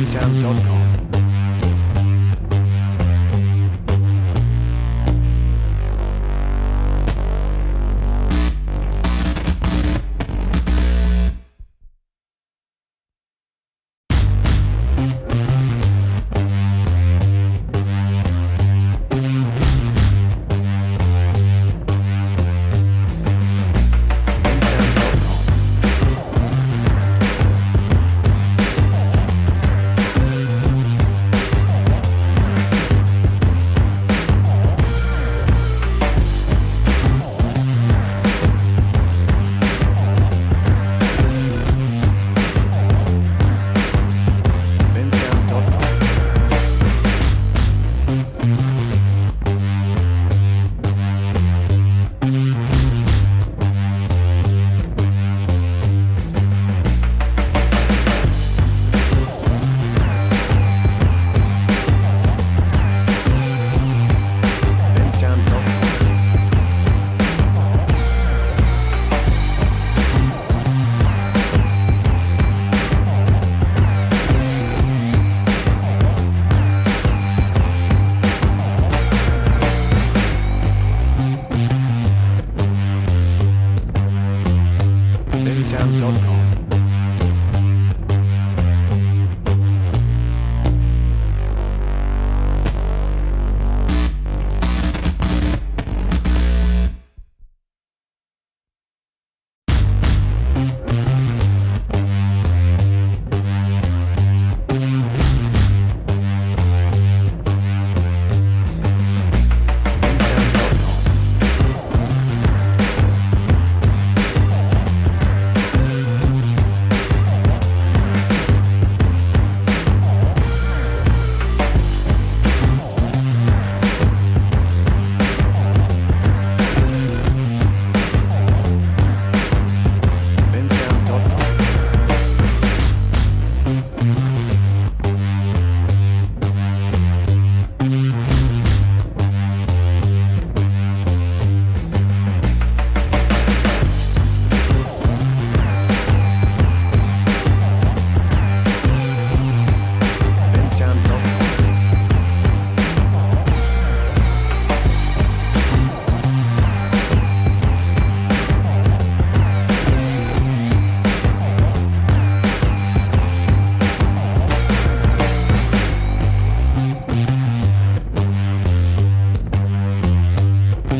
bensound.com. bensound.com.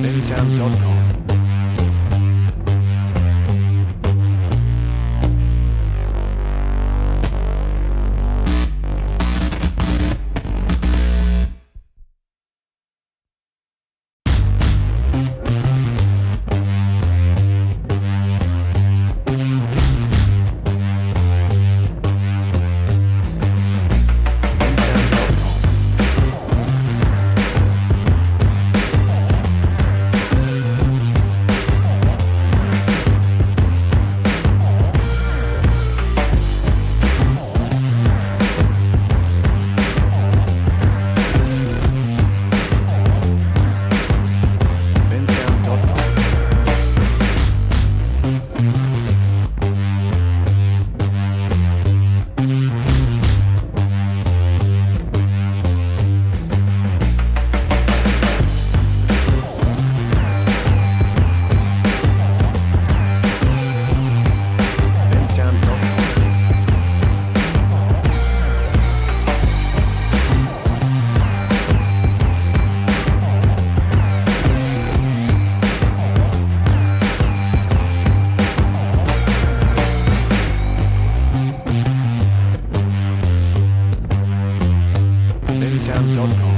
bensound.com. bensound.com.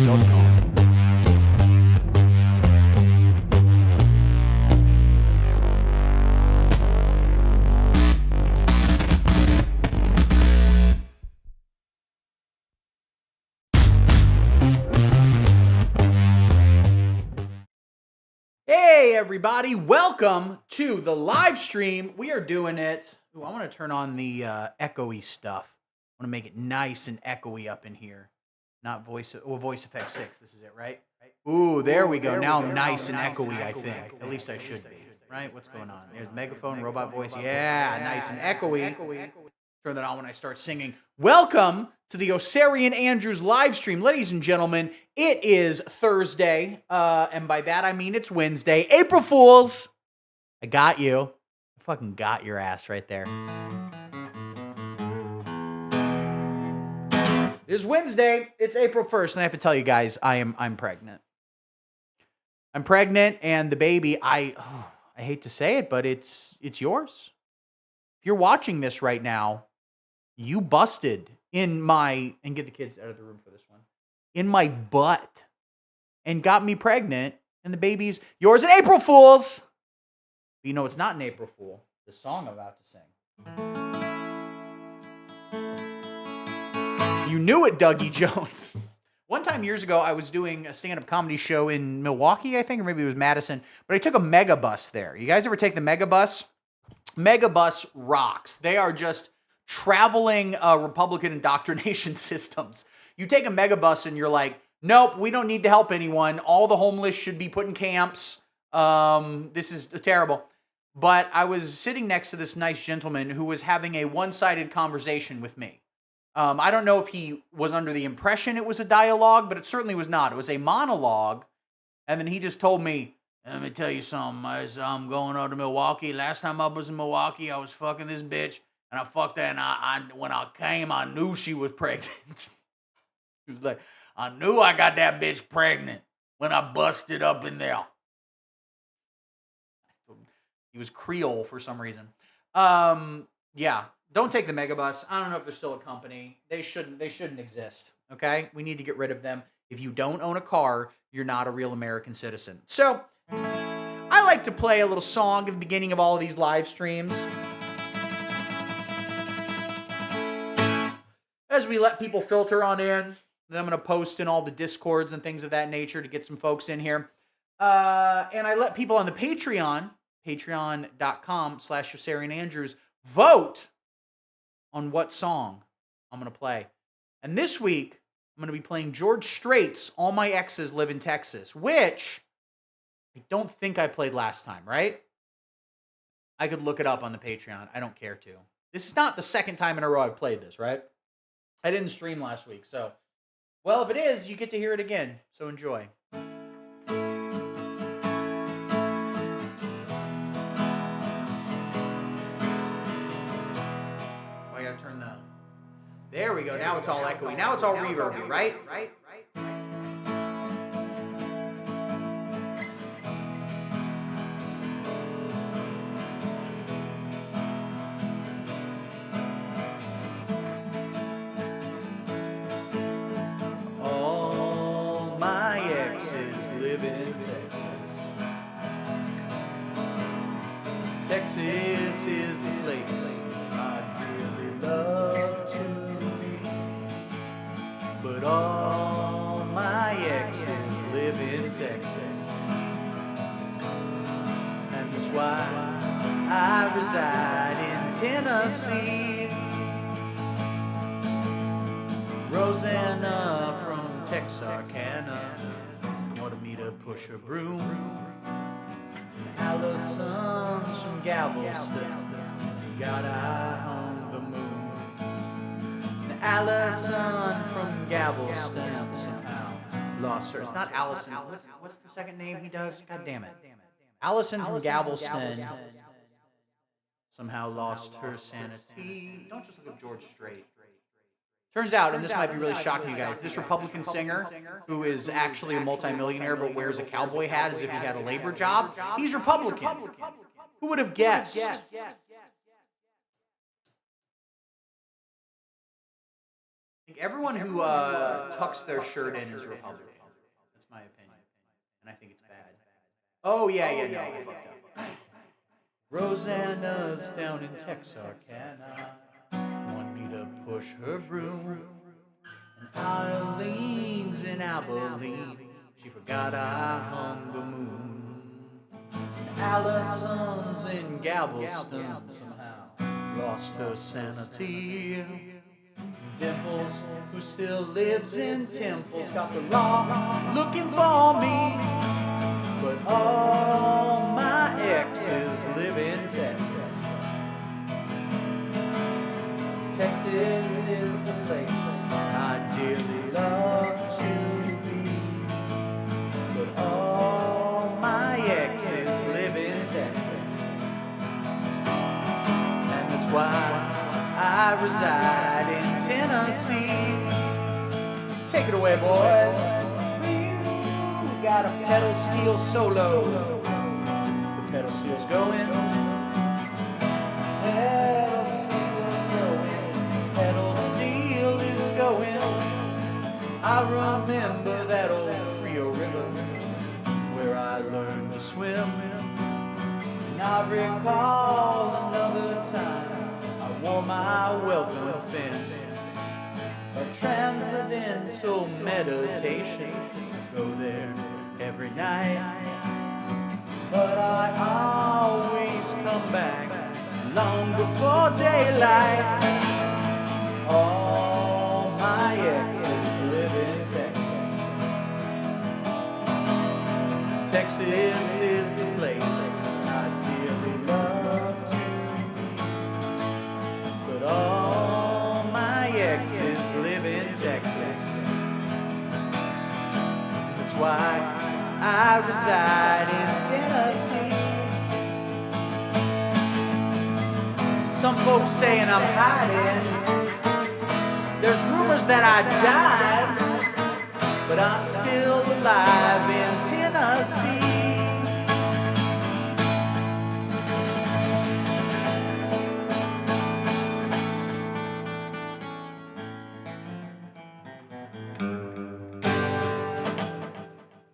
LivinSound.com. Hey everybody, welcome to the live stream. We are doing it. Ooh, I want to turn on the echoey stuff. I want to make it nice and echoey up in here. Not voice effect 6. This is it, right? Ooh, there we go. Now I'm nice and echoey, I think. At least I should be. Right? What's going on? There's megaphone, robot voice. Yeah, nice and echoey. Turn that on when I start singing. Welcome to the Osarian Andrews live stream. Ladies and gentlemen, it is Thursday, and by that I mean it's Wednesday. April Fools! I got you. I fucking got your ass right there. It is Wednesday. It's April 1st, and I have to tell you guys, I'm pregnant. I'm pregnant, and the baby, I hate to say it, but it's yours. If you're watching this right now, you busted in my, and get the kids out of the room for this one, in my butt and got me pregnant, and the baby's yours. And April Fools! But you know it's not an April Fool, the song I'm about to sing. You knew it, Dougie Jones. One time years ago, I was doing a stand-up comedy show in Milwaukee, I think, or maybe it was Madison, but I took a megabus there. You guys ever take the megabus? Megabus rocks. They are just traveling Republican indoctrination systems. You take a megabus and you're like, nope, we don't need to help anyone. All the homeless should be put in camps. This is terrible. But I was sitting next to this nice gentleman who was having a one-sided conversation with me. I don't know if he was under the impression it was a dialogue, but it certainly was not. It was a monologue. And then he just told me, let me tell you something. I'm going out to Milwaukee. Last time I was in Milwaukee, I was fucking this bitch. And I fucked her, and when I came, I knew she was pregnant. He was like, I knew I got that bitch pregnant when I busted up in there. He was Creole for some reason. Yeah, don't take the megabus. I don't know if they're still a company. They shouldn't exist, okay? We need to get rid of them. If you don't own a car, you're not a real American citizen. So, I like to play a little song at the beginning of all of these live streams, as we let people filter on in. Then I'm going to post in all the Discords and things of that nature to get some folks in here. And I let people on the Patreon, patreon.com/OsarianAndrews, vote on what song I'm going to play. And this week, I'm going to be playing George Strait's All My Exes Live in Texas, which I don't think I played last time, right? I could look it up on the Patreon. I don't care to. This is not the second time in a row I've played this, right? I didn't stream last week, so, well, if it is, you get to hear it again, so enjoy. I gotta turn the, there we go, now it's all echoey, now it's all reverby, right? Live in Texas. Texas is the place I'd really love to be. But all my exes live in Texas. And that's why I reside in Tennessee. Rosanna from Texarkana wanted me to push a broom. And Allison's from Galveston got eye on the moon. And Allison from Galveston somehow lost her. It's not Allison. What's the second name he does? God damn it. Allison from Galveston somehow lost her sanity. Don't just look at George Strait. Turns out, and this might be really shocking to you guys, this Republican singer, who is actually a multimillionaire but wears a cowboy hat as if he had a labor job, he's Republican. Who would have guessed? think everyone who tucks their shirt in is Republican. That's my opinion, and I think it's bad. Oh yeah, no, I fucked up. Rosanna's down in Texarkana, want me to push her broom. And Eileen's in Abilene, she forgot I hung the moon. And Allison's in Galveston, somehow lost her sanity. Dimples, who still lives in Temples, got the law looking for me. But all my exes live in Texas. Texas is the place I dearly love to be. But all my exes live in Texas. And that's why I reside in Tennessee. Take it away, boys. We got a pedal steel solo. The pedal steel's going. Pedal steel going. Pedal steel is going. I remember that old Frio River where I learned to swim. And I recall another time I wore my welcome fin. A transcendental meditation. Go there every night. But I always come back long before daylight. All my exes live in Texas. Texas is the place I dearly love to be. But all my exes live in Texas. That's why I reside in Tennessee. Some folks saying I'm hiding. There's rumors that I died, but I'm still alive in Tennessee.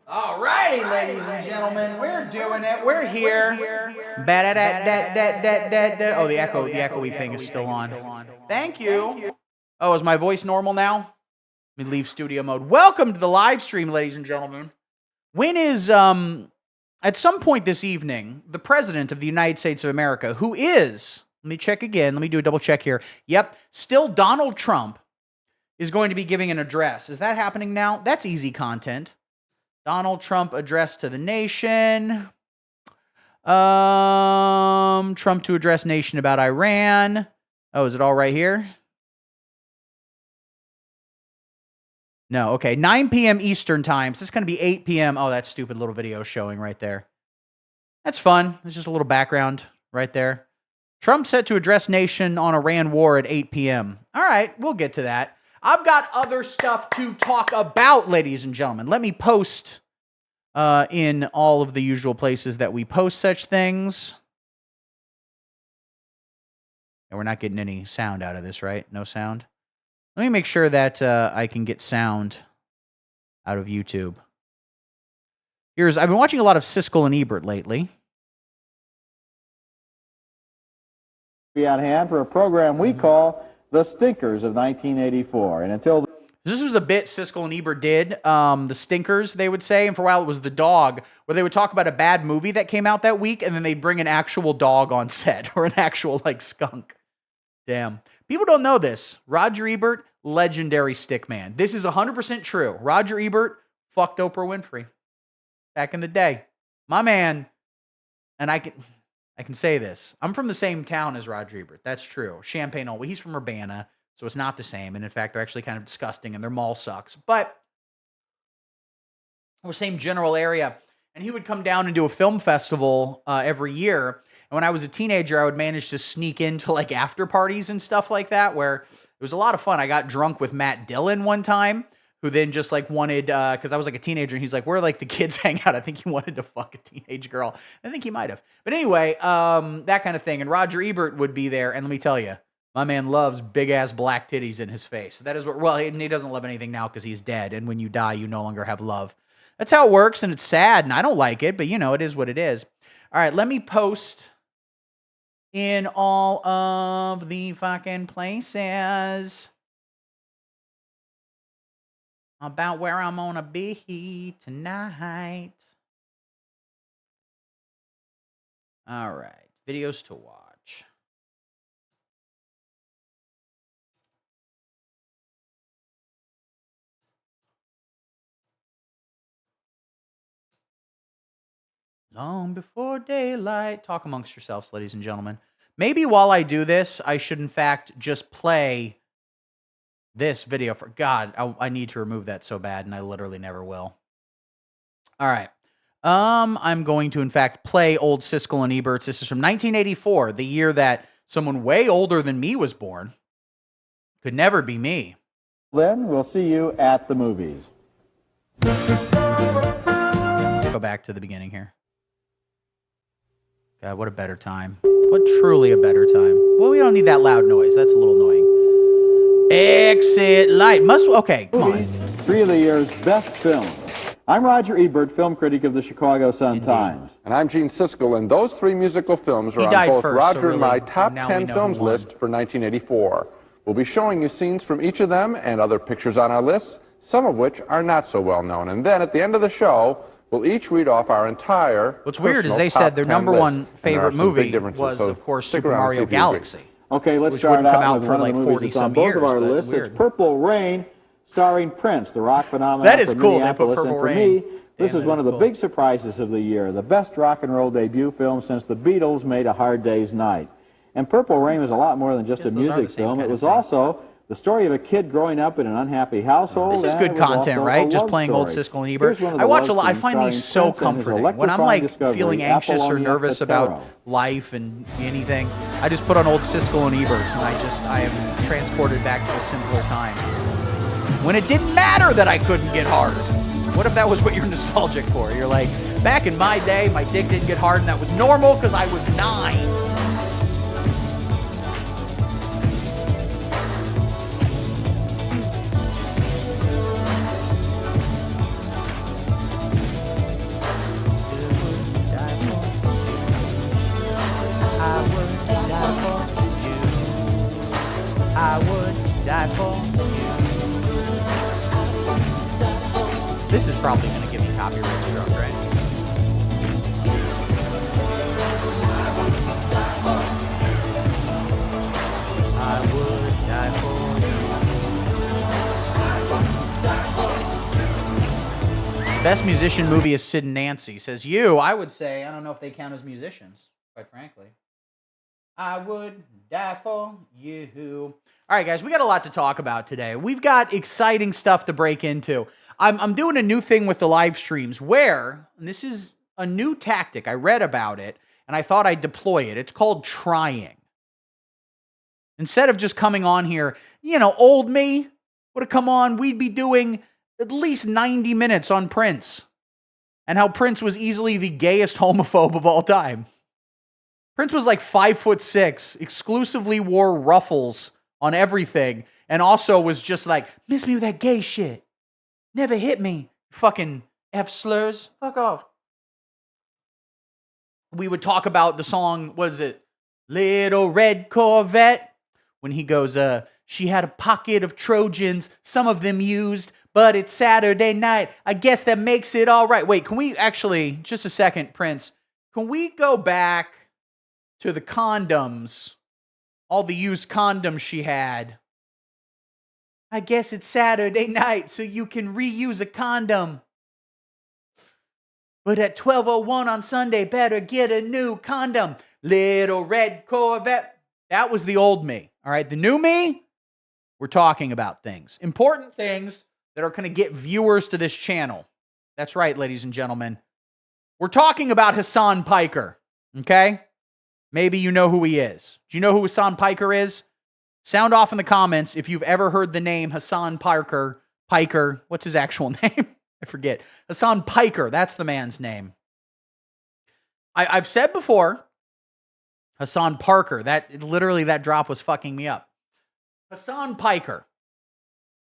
Alrighty, ladies and gentlemen, we're doing it. We're here. Oh, the echoey thing is still on. Thank you. Oh, is my voice normal now? Let me leave studio mode. Welcome to the live stream, ladies and gentlemen. When is, at some point this evening, the President of the United States of America, who is, let me check again, let me do a double check here. Yep, still Donald Trump, is going to be giving an address. Is that happening now? That's easy content. Donald Trump address to the nation. Trump to address nation about Iran. Oh, is it all right here? No, okay. 9 p.m. Eastern time. So it's going to be 8 p.m. Oh, that stupid little video showing right there. That's fun. It's just a little background right there. Trump set to address nation on Iran war at 8 p.m. All right, we'll get to that. I've got other stuff to talk about, ladies and gentlemen. Let me post in all of the usual places that we post such things. And we're not getting any sound out of this, right? No sound? Let me make sure that I can get sound out of YouTube. I've been watching a lot of Siskel and Ebert lately. Be on hand for a program we call The Stinkers of 1984. And until this was a bit Siskel and Ebert did, the stinkers, they would say, and for a while it was the dog, where they would talk about a bad movie that came out that week, and then they'd bring an actual dog on set, or an actual, like, skunk. Damn. People don't know this. Roger Ebert, legendary stickman. This is 100% true. Roger Ebert fucked Oprah Winfrey back in the day. My man, and I can say this. I'm from the same town as Roger Ebert. That's true. Champaign, he's from Urbana, so it's not the same. And in fact, they're actually kind of disgusting, and their mall sucks. But we're same general area. And he would come down and do a film festival every year. And when I was a teenager, I would manage to sneak into like after parties and stuff like that, where it was a lot of fun. I got drunk with Matt Dillon one time, who then just like wanted, because I was like a teenager, and he's like, where like the kids hang out? I think he wanted to fuck a teenage girl. I think he might have. But anyway, that kind of thing. And Roger Ebert would be there. And let me tell you, My man loves big-ass black titties in his face. That is what, well, he doesn't love anything now because he's dead, and when you die, you no longer have love. That's how it works, and it's sad, and I don't like it, but, it is what it is. All right, let me post in all of the fucking places about where I'm gonna be tonight. All right, videos to watch. Long before daylight. Talk amongst yourselves, ladies and gentlemen. Maybe while I do this, I should, in fact, just play this video for... God, I need to remove that so bad, and I literally never will. All right. I'm going to, in fact, play old Siskel and Ebert's. This is from 1984, the year that someone way older than me was born. Could never be me. Then we'll see you at the movies. Let's go back to the beginning here. God, what a better time. What truly a better time. Well, we don't need that loud noise. That's a little annoying. Exit light. Okay, come Movies, on. 3 of the year's best films. I'm Roger Ebert, film critic of the Chicago Sun-Times. And I'm Gene Siskel, and those 3 musical films are on both Roger and my top 10 films list for 1984. We'll be showing you scenes from each of them and other pictures on our list, some of which are not so well known. And then at the end of the show, we'll each read off our entire... What's weird is they said their number one favorite movie was, of course, Super Mario Galaxy. Okay, let's start out with one of the movies that's on both of our lists. It's Purple Rain, starring Prince, the rock phenomenon. That is from cool. They put Minneapolis. Purple And for Rain. me, this is one of the big surprises of the year. The best rock and roll debut film since the Beatles made A Hard Day's Night. And Purple Rain was a lot more than just a music film. It was also the story of a kid growing up in an unhappy household. This is good content, right? Just playing old Siskel and Ebert. I watch a lot. I find these so comforting. When I'm like feeling anxious or nervous about life and anything, I just put on old Siskel and Ebert, and I am transported back to a simpler time. When it didn't matter that I couldn't get hard. What if that was what you're nostalgic for? You're like, back in my day, my dick didn't get hard, and that was normal because I was 9. I would die for you. This is probably going to give me copyright struck, right? I would die for you. Best musician movie is Sid and Nancy. Says you. I would say, I don't know if they count as musicians, quite frankly. I would die for you. All right, guys, we got a lot to talk about today. We've got exciting stuff to break into. I'm doing a new thing with the live streams where, and this is a new tactic, I read about it, and I thought I'd deploy it. It's called trying. Instead of just coming on here, old me would have come on, we'd be doing at least 90 minutes on Prince and how Prince was easily the gayest homophobe of all time. Prince was like 5'6", exclusively wore ruffles on everything, and also was just like, miss me with that gay shit. Never hit me, fucking F slurs. Fuck off. We would talk about the song, was it Little Red Corvette? When he goes, she had a pocket of Trojans, some of them used, but it's Saturday night. I guess that makes it all right. Wait, can we actually, just a second, Prince, can we go back to the condoms, all the used condoms she had? I guess it's Saturday night, so you can reuse a condom. But at 12:01 on Sunday, better get a new condom. Little Red Corvette. That was the old me. All right, the new me, we're talking about things. Important things that are going to get viewers to this channel. That's right, ladies and gentlemen. We're talking about Hassan Piker, okay? Maybe you know who he is. Do you know who Hassan Piker is? Sound off in the comments if you've ever heard the name Hassan Piker. What's his actual name? I forget. Hassan Piker, that's the man's name. I've said before, Hassan Parker. That drop was fucking me up. Hassan Piker.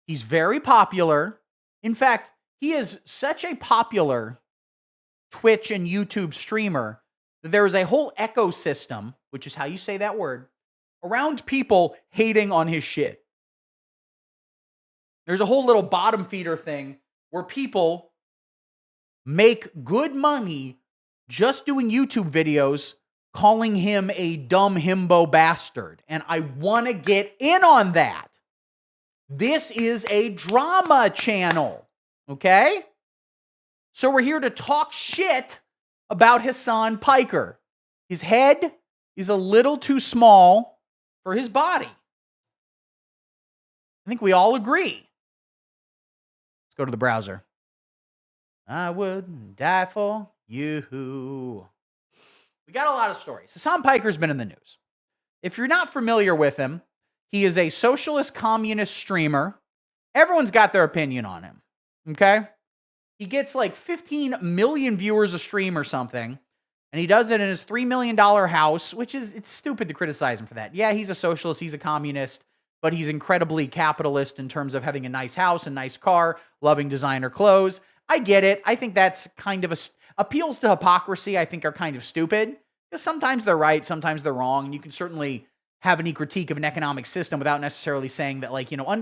He's very popular. In fact, he is such a popular Twitch and YouTube streamer that there is a whole ecosystem, which is how you say that word, around people hating on his shit. There's a whole little bottom feeder thing where people make good money just doing YouTube videos calling him a dumb himbo bastard. And I want to get in on that. This is a drama channel, okay? So we're here to talk shit about Hassan Piker. His head is a little too small for his body. I think we all agree. Let's go to the browser. I would die for you. We got a lot of stories. Hassan Piker's been in the news. If you're not familiar with him, he is a socialist communist streamer. Everyone's got their opinion on him, okay? He gets like 15 million viewers a stream or something, and he does it in his $3 million house, which is, it's stupid to criticize him for that. Yeah, he's a socialist, he's a communist, but he's incredibly capitalist in terms of having a nice house, a nice car, loving designer clothes. I get it. I think that's kind of appeals to hypocrisy, I think, are kind of stupid. Because sometimes they're right, sometimes they're wrong, and you can certainly have any critique of an economic system without necessarily saying that, like, you know,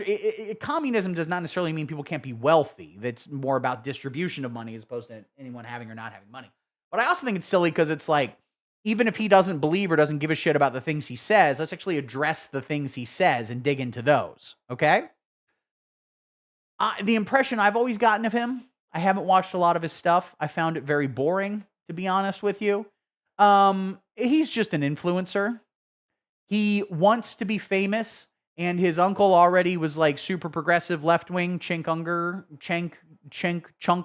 communism does not necessarily mean people can't be wealthy. That's more about distribution of money as opposed to anyone having or not having money. But I also think it's silly because it's like, even if he doesn't believe or doesn't give a shit about the things he says, let's actually address the things he says and dig into those, okay? The impression I've always gotten of him, I haven't watched a lot of his stuff. I found it very boring, to be honest with you. He's just an influencer. He wants to be famous, and his uncle already was like super progressive left-wing Chunk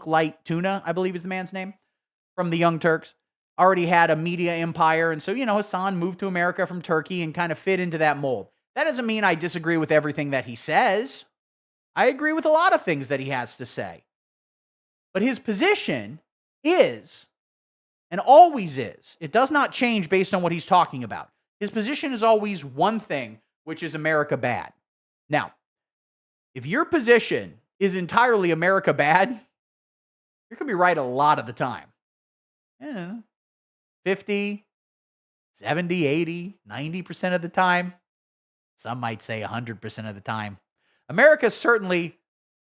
Light Tuna, I believe is the man's name, from the Young Turks. Already had a media empire, and so, you know, Hassan moved to America from Turkey and kind of fit into that mold. That doesn't mean I disagree with everything that he says. I agree with a lot of things that he has to say. But his position is, and always is, it does not change based on what he's talking about. His position is always one thing, which is America bad. Now, if your position is entirely America bad, you're going to be right a lot of the time. Yeah, 50, 70, 80, 90% of the time. Some might say 100% of the time. America's certainly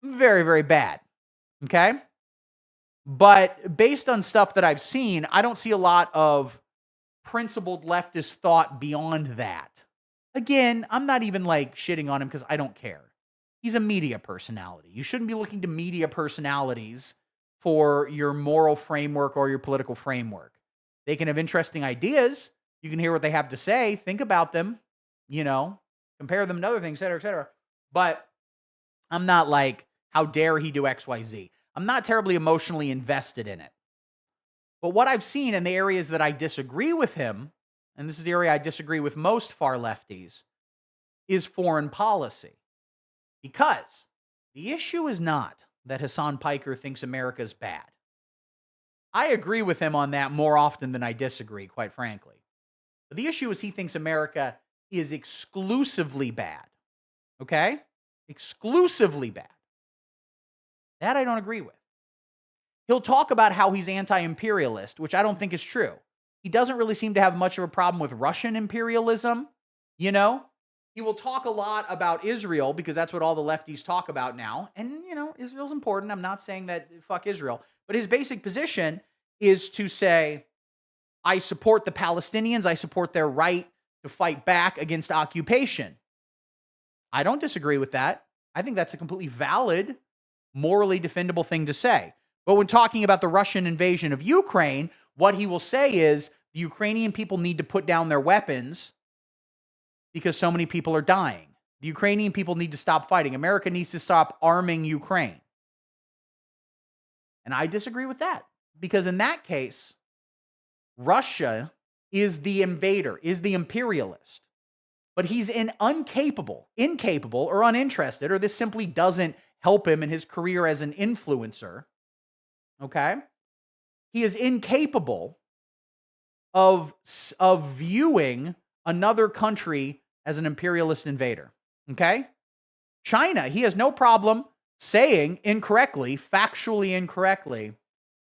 very, very bad. Okay? But based on stuff that I've seen, I don't see a lot of principled leftist thought beyond that. Again, I'm not even like shitting on him because I don't care. He's a media personality. You shouldn't be looking to media personalities for your moral framework or your political framework. They can have interesting ideas. You can hear what they have to say. Think about them. You know, compare them to other things, et cetera, et cetera. But I'm not like, how dare he do X, Y, Z. I'm not terribly emotionally invested in it. But what I've seen in the areas that I disagree with him, and this is the area I disagree with most far lefties, is foreign policy. Because the issue is not that Hassan Piker thinks America's bad. I agree with him on that more often than I disagree, quite frankly. But the issue is he thinks America is exclusively bad. Okay? Exclusively bad. That I don't agree with. He'll talk about how he's anti-imperialist, which I don't think is true. He doesn't really seem to have much of a problem with Russian imperialism, you know? He will talk a lot about Israel because that's what all the lefties talk about now. And, you know, Israel's important. I'm not saying that fuck Israel. But his basic position is to say, I support the Palestinians. I support their right to fight back against occupation. I don't disagree with that. I think that's a completely valid, morally defendable thing to say. But when talking about the Russian invasion of Ukraine, what he will say is the Ukrainian people need to put down their weapons because so many people are dying. The Ukrainian people need to stop fighting. America needs to stop arming Ukraine. And I disagree with that because in that case, Russia is the invader, is the imperialist. But he's incapable or uninterested, or this simply doesn't help him in his career as an influencer. Okay? He is incapable of viewing another country as an imperialist invader. Okay? China, he has no problem saying incorrectly, factually incorrectly,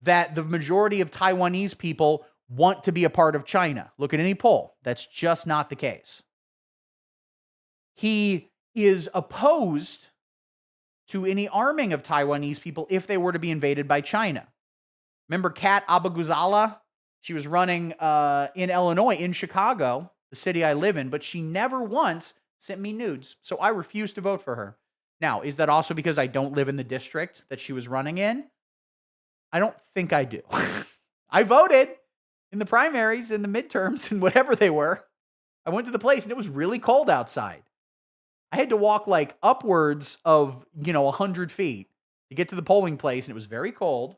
that the majority of Taiwanese people want to be a part of China. Look at any poll. That's just not the case. He is opposed to any arming of Taiwanese people if they were to be invaded by China. Remember Kat Abaguzala? She was running in Illinois, in Chicago, the city I live in, but she never once sent me nudes. So I refused to vote for her. Now, is that also because I don't live in the district that she was running in? I don't think I do. I voted in the primaries, in the midterms, and whatever they were. I went to the place, and it was really cold outside. I had to walk like upwards of, 100 feet to get to the polling place, and it was very cold.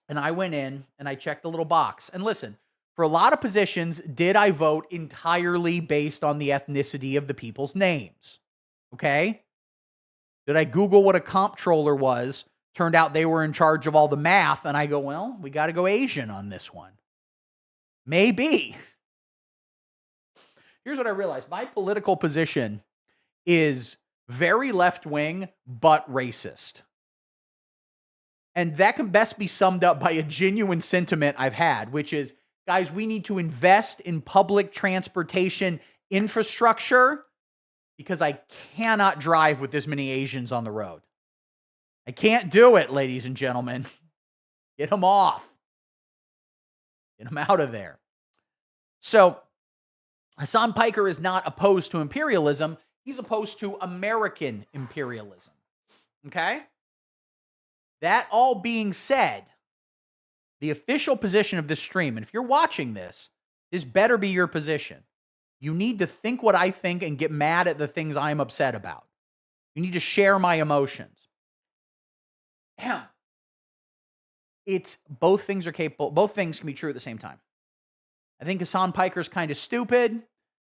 And I went in, and I checked the little box. And listen, for a lot of positions, did I vote entirely based on the ethnicity of the people's names? Okay? Did I Google what a comptroller was? Turned out they were in charge of all the math, and I go, well, we got to go Asian on this one. Maybe. Here's what I realized. My political position is very left-wing, but racist. And that can best be summed up by a genuine sentiment I've had, which is, guys, we need to invest in public transportation infrastructure because I cannot drive with this many Asians on the road. I can't do it, ladies and gentlemen. Get them off. Get them out of there. So, Hassan Piker is not opposed to imperialism. He's opposed to American imperialism. Okay? That all being said, the official position of this stream, and if you're watching this better be your position. You need to think what I think and get mad at the things I'm upset about. You need to share my emotions. It's both things are capable. Both things can be true at the same time. I think Hassan Piker's kind of stupid.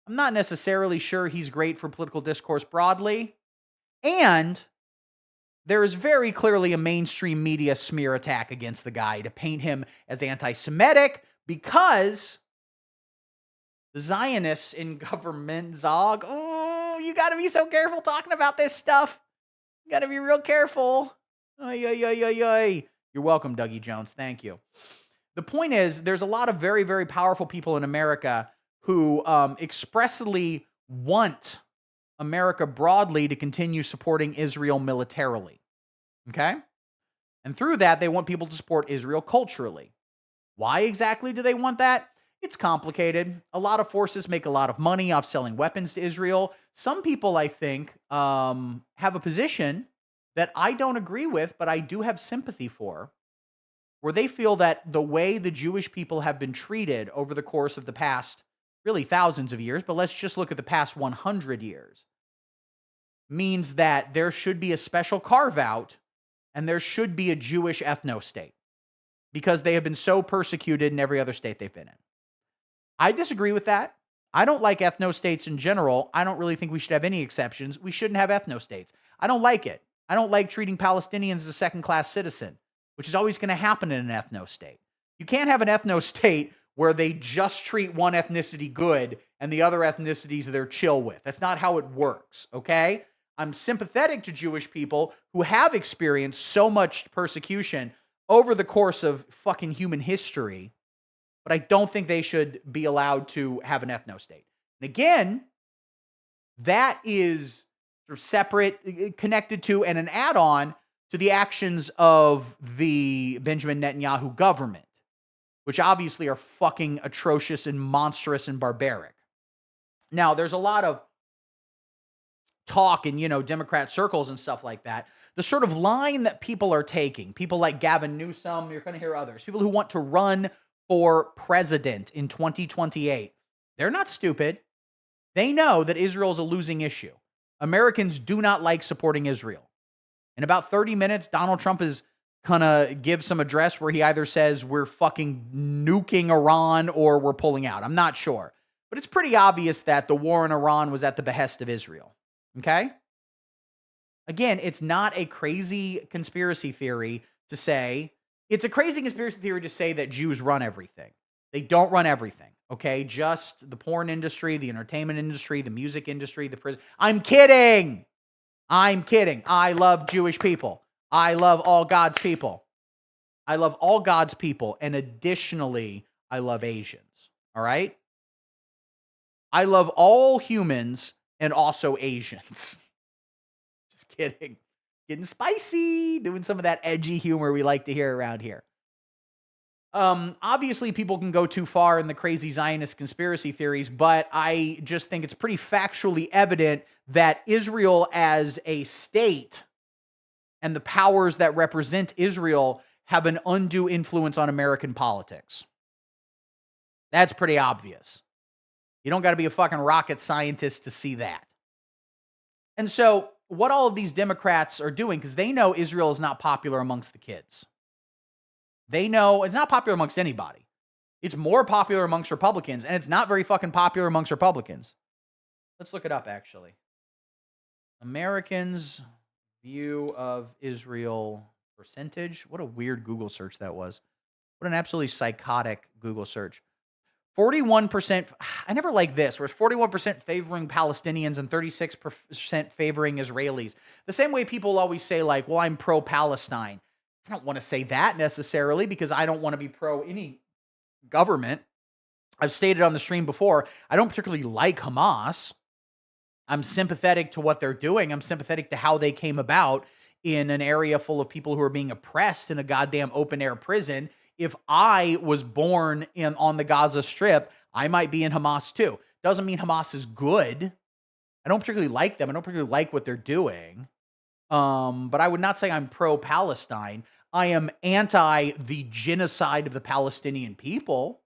I'm not necessarily sure he's great for political discourse broadly. And there is very clearly a mainstream media smear attack against the guy to paint him as anti-Semitic because the Zionists in government, Zog, oh, you got to be so careful talking about this stuff. You got to be real careful. Oy, oy, oy, oy, oy. You're welcome, Dougie Jones. Thank you. The point is, there's a lot of very, very powerful people in America who expressly want America broadly to continue supporting Israel militarily. Okay? And through that, they want people to support Israel culturally. Why exactly do they want that? It's complicated. A lot of forces make a lot of money off selling weapons to Israel. Some people, I think, have a position that I don't agree with, but I do have sympathy for, where they feel that the way the Jewish people have been treated over the course of the past, really thousands of years, but let's just look at the past 100 years, means that there should be a special carve-out and there should be a Jewish ethno-state because they have been so persecuted in every other state they've been in. I disagree with that. I don't like ethno-states in general. I don't really think we should have any exceptions. We shouldn't have ethno-states. I don't like it. I don't like treating Palestinians as a second-class citizen, which is always going to happen in an ethno-state. You can't have an ethno-state where they just treat one ethnicity good and the other ethnicities they're chill with. That's not how it works, okay? I'm sympathetic to Jewish people who have experienced so much persecution over the course of fucking human history, but I don't think they should be allowed to have an ethno-state. And again, that is sort of separate, connected to, and an add-on to the actions of the Benjamin Netanyahu government, which obviously are fucking atrocious and monstrous and barbaric. Now, there's a lot of talk in, Democrat circles and stuff like that. The sort of line that people are taking, people like Gavin Newsom, you're going to hear others, people who want to run for president in 2028, they're not stupid. They know that Israel is a losing issue. Americans do not like supporting Israel. In about 30 minutes, Donald Trump is going to give some address where he either says we're fucking nuking Iran or we're pulling out. I'm not sure. But it's pretty obvious that the war in Iran was at the behest of Israel. Okay? Again, it's not a crazy conspiracy theory to say It's a crazy conspiracy theory to say that Jews run everything. They don't run everything, okay? Just the porn industry, the entertainment industry, the music industry, the prison. I'm kidding. I'm kidding. I love Jewish people. I love all God's people. I love all God's people. And additionally, I love Asians. All right? I love all humans and also Asians. Just kidding. Getting spicy. Doing some of that edgy humor we like to hear around here. Obviously, people can go too far in the crazy Zionist conspiracy theories, but I just think it's pretty factually evident that Israel as a state and the powers that represent Israel have an undue influence on American politics. That's pretty obvious. You don't got to be a fucking rocket scientist to see that. And so, what all of these Democrats are doing, because they know Israel is not popular amongst the kids. They know it's not popular amongst anybody. It's more popular amongst Republicans, and it's not very fucking popular amongst Republicans. Let's look it up, actually. Americans' view of Israel percentage. What a weird Google search that was. What an absolutely psychotic Google search. 41%, I never like this, where it's 41% favoring Palestinians and 36% favoring Israelis. The same way people always say, like, well, I'm pro-Palestine. I don't want to say that necessarily because I don't want to be pro any government. I've stated on the stream before, I don't particularly like Hamas. I'm sympathetic to what they're doing. I'm sympathetic to how they came about in an area full of people who are being oppressed in a goddamn open-air prison. If I was born on the Gaza Strip, I might be in Hamas too. Doesn't mean Hamas is good. I don't particularly like them. I don't particularly like what they're doing. But I would not say I'm pro-Palestine. I am anti the genocide of the Palestinian people.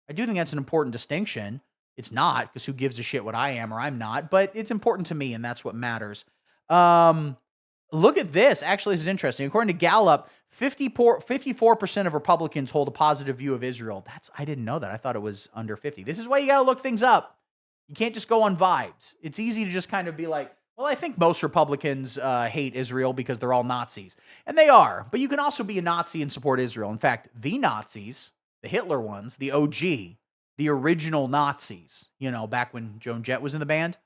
I do think that's an important distinction. It's not, because who gives a shit what I am or I'm not, but it's important to me, and that's what matters. Look at this. Actually, this is interesting. According to Gallup, 54% of Republicans hold a positive view of Israel. I didn't know that. I thought it was under 50. This is why you got to look things up. You can't just go on vibes. It's easy to just kind of be like, well, I think most Republicans hate Israel because they're all Nazis. And they are. But you can also be a Nazi and support Israel. In fact, the Nazis, the Hitler ones, the OG, the original Nazis, back when Joan Jett was in the band.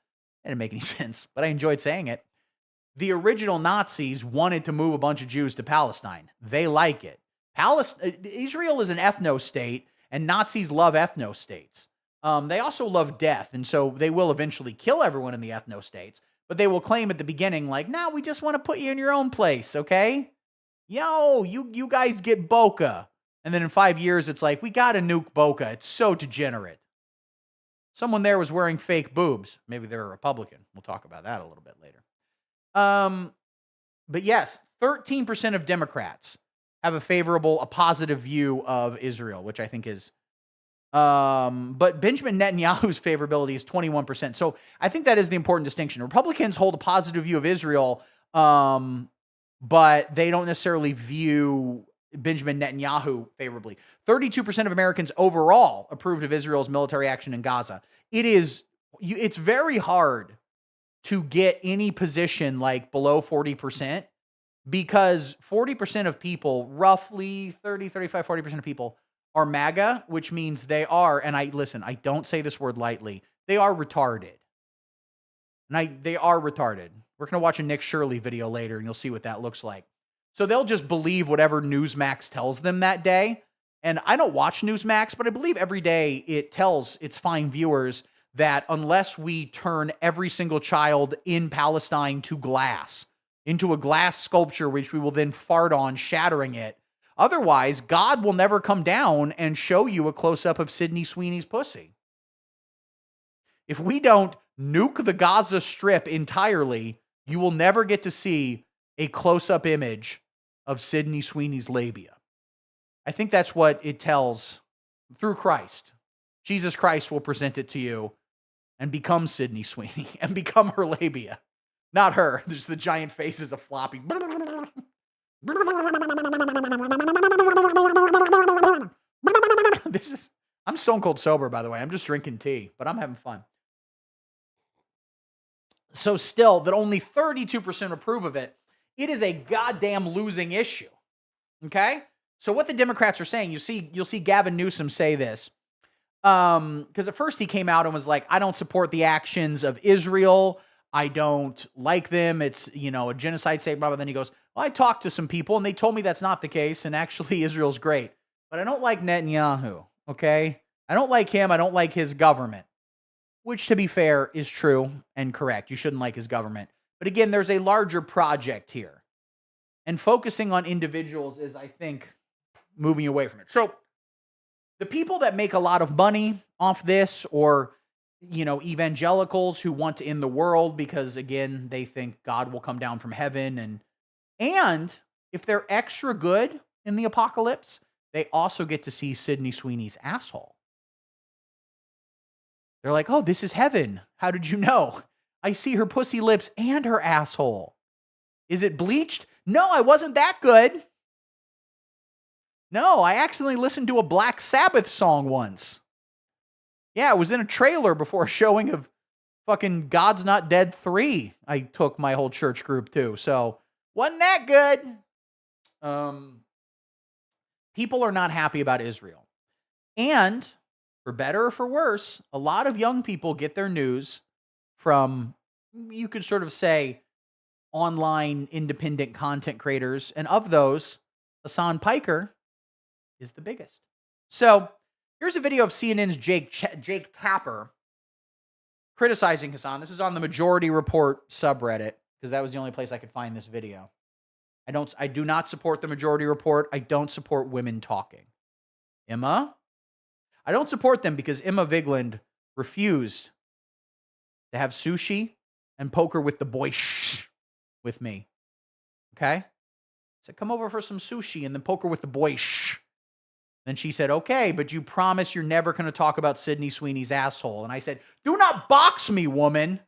It didn't make any sense, but I enjoyed saying it. The original Nazis wanted to move a bunch of Jews to Palestine. They like it. Israel is an ethno-state, and Nazis love ethno-states. They also love death, and so they will eventually kill everyone in the ethno-states. But they will claim at the beginning, like, no, we just want to put you in your own place, okay? Yo, you guys get Boca. And then in 5 years, it's like, we got to nuke Boca. It's so degenerate. Someone there was wearing fake boobs. Maybe they're a Republican. We'll talk about that a little bit later. But yes, 13% of Democrats have a positive view of Israel, which I think is... but Benjamin Netanyahu's favorability is 21%. So I think that is the important distinction. Republicans hold a positive view of Israel, but they don't necessarily view Benjamin Netanyahu favorably. 32% of Americans overall approved of Israel's military action in Gaza. It's very hard to get any position like below 40% because 40% of people, roughly 30, 35, 40% of people are MAGA, which means they are, and I don't say this word lightly, they are retarded. They are retarded. We're going to watch a Nick Shirley video later, and you'll see what that looks like. So they'll just believe whatever Newsmax tells them that day. And I don't watch Newsmax, but I believe every day it tells its fine viewers that unless we turn every single child in Palestine to glass, into a glass sculpture, which we will then fart on, shattering it, otherwise, God will never come down and show you a close-up of Sydney Sweeney's pussy. If we don't nuke the Gaza Strip entirely, you will never get to see a close-up image of Sydney Sweeney's labia. I think that's what it tells through Christ. Jesus Christ will present it to you and become Sydney Sweeney and become her labia. Not her. There's the giant faces of floppy. I'm stone cold sober, by the way. I'm just drinking tea, but I'm having fun. So still, that only 32% approve of it. It is a goddamn losing issue. Okay? So what the Democrats are saying, you'll see Gavin Newsom say this. Because at first he came out and was like, I don't support the actions of Israel. I don't like them. It's, a genocide state, blah, blah. Then he goes, well, I talked to some people and they told me that's not the case. And actually Israel's great, but I don't like Netanyahu. Okay. I don't like him. I don't like his government, which to be fair is true and correct. You shouldn't like his government. But again, there's a larger project here, and focusing on individuals is, I think, moving away from it. So the people that make a lot of money off this, or, evangelicals who want to end the world because, again, they think God will come down from heaven. And if they're extra good in the apocalypse, they also get to see Sydney Sweeney's asshole. They're like, oh, this is heaven. How did you know? I see her pussy lips and her asshole. Is it bleached? No, I wasn't that good. No, I accidentally listened to a Black Sabbath song once. Yeah, it was in a trailer before a showing of fucking God's Not Dead 3. I took my whole church group to. So, wasn't that good? People are not happy about Israel. And, for better or for worse, a lot of young people get their news from, you could sort of say, online independent content creators. And of those, Hassan Piker is the biggest. So, here's a video of CNN's Jake Tapper criticizing Hassan. This is on the Majority Report subreddit, because that was the only place I could find this video. I do not support the Majority Report. I don't support women talking. Emma? I don't support them because Emma Vigeland refused to have sushi and poker with the boy with me. Okay? I said, come over for some sushi and then poker with the boy. Then she said, okay, but you promise you're never going to talk about Sydney Sweeney's asshole. And I said, do not box me, woman.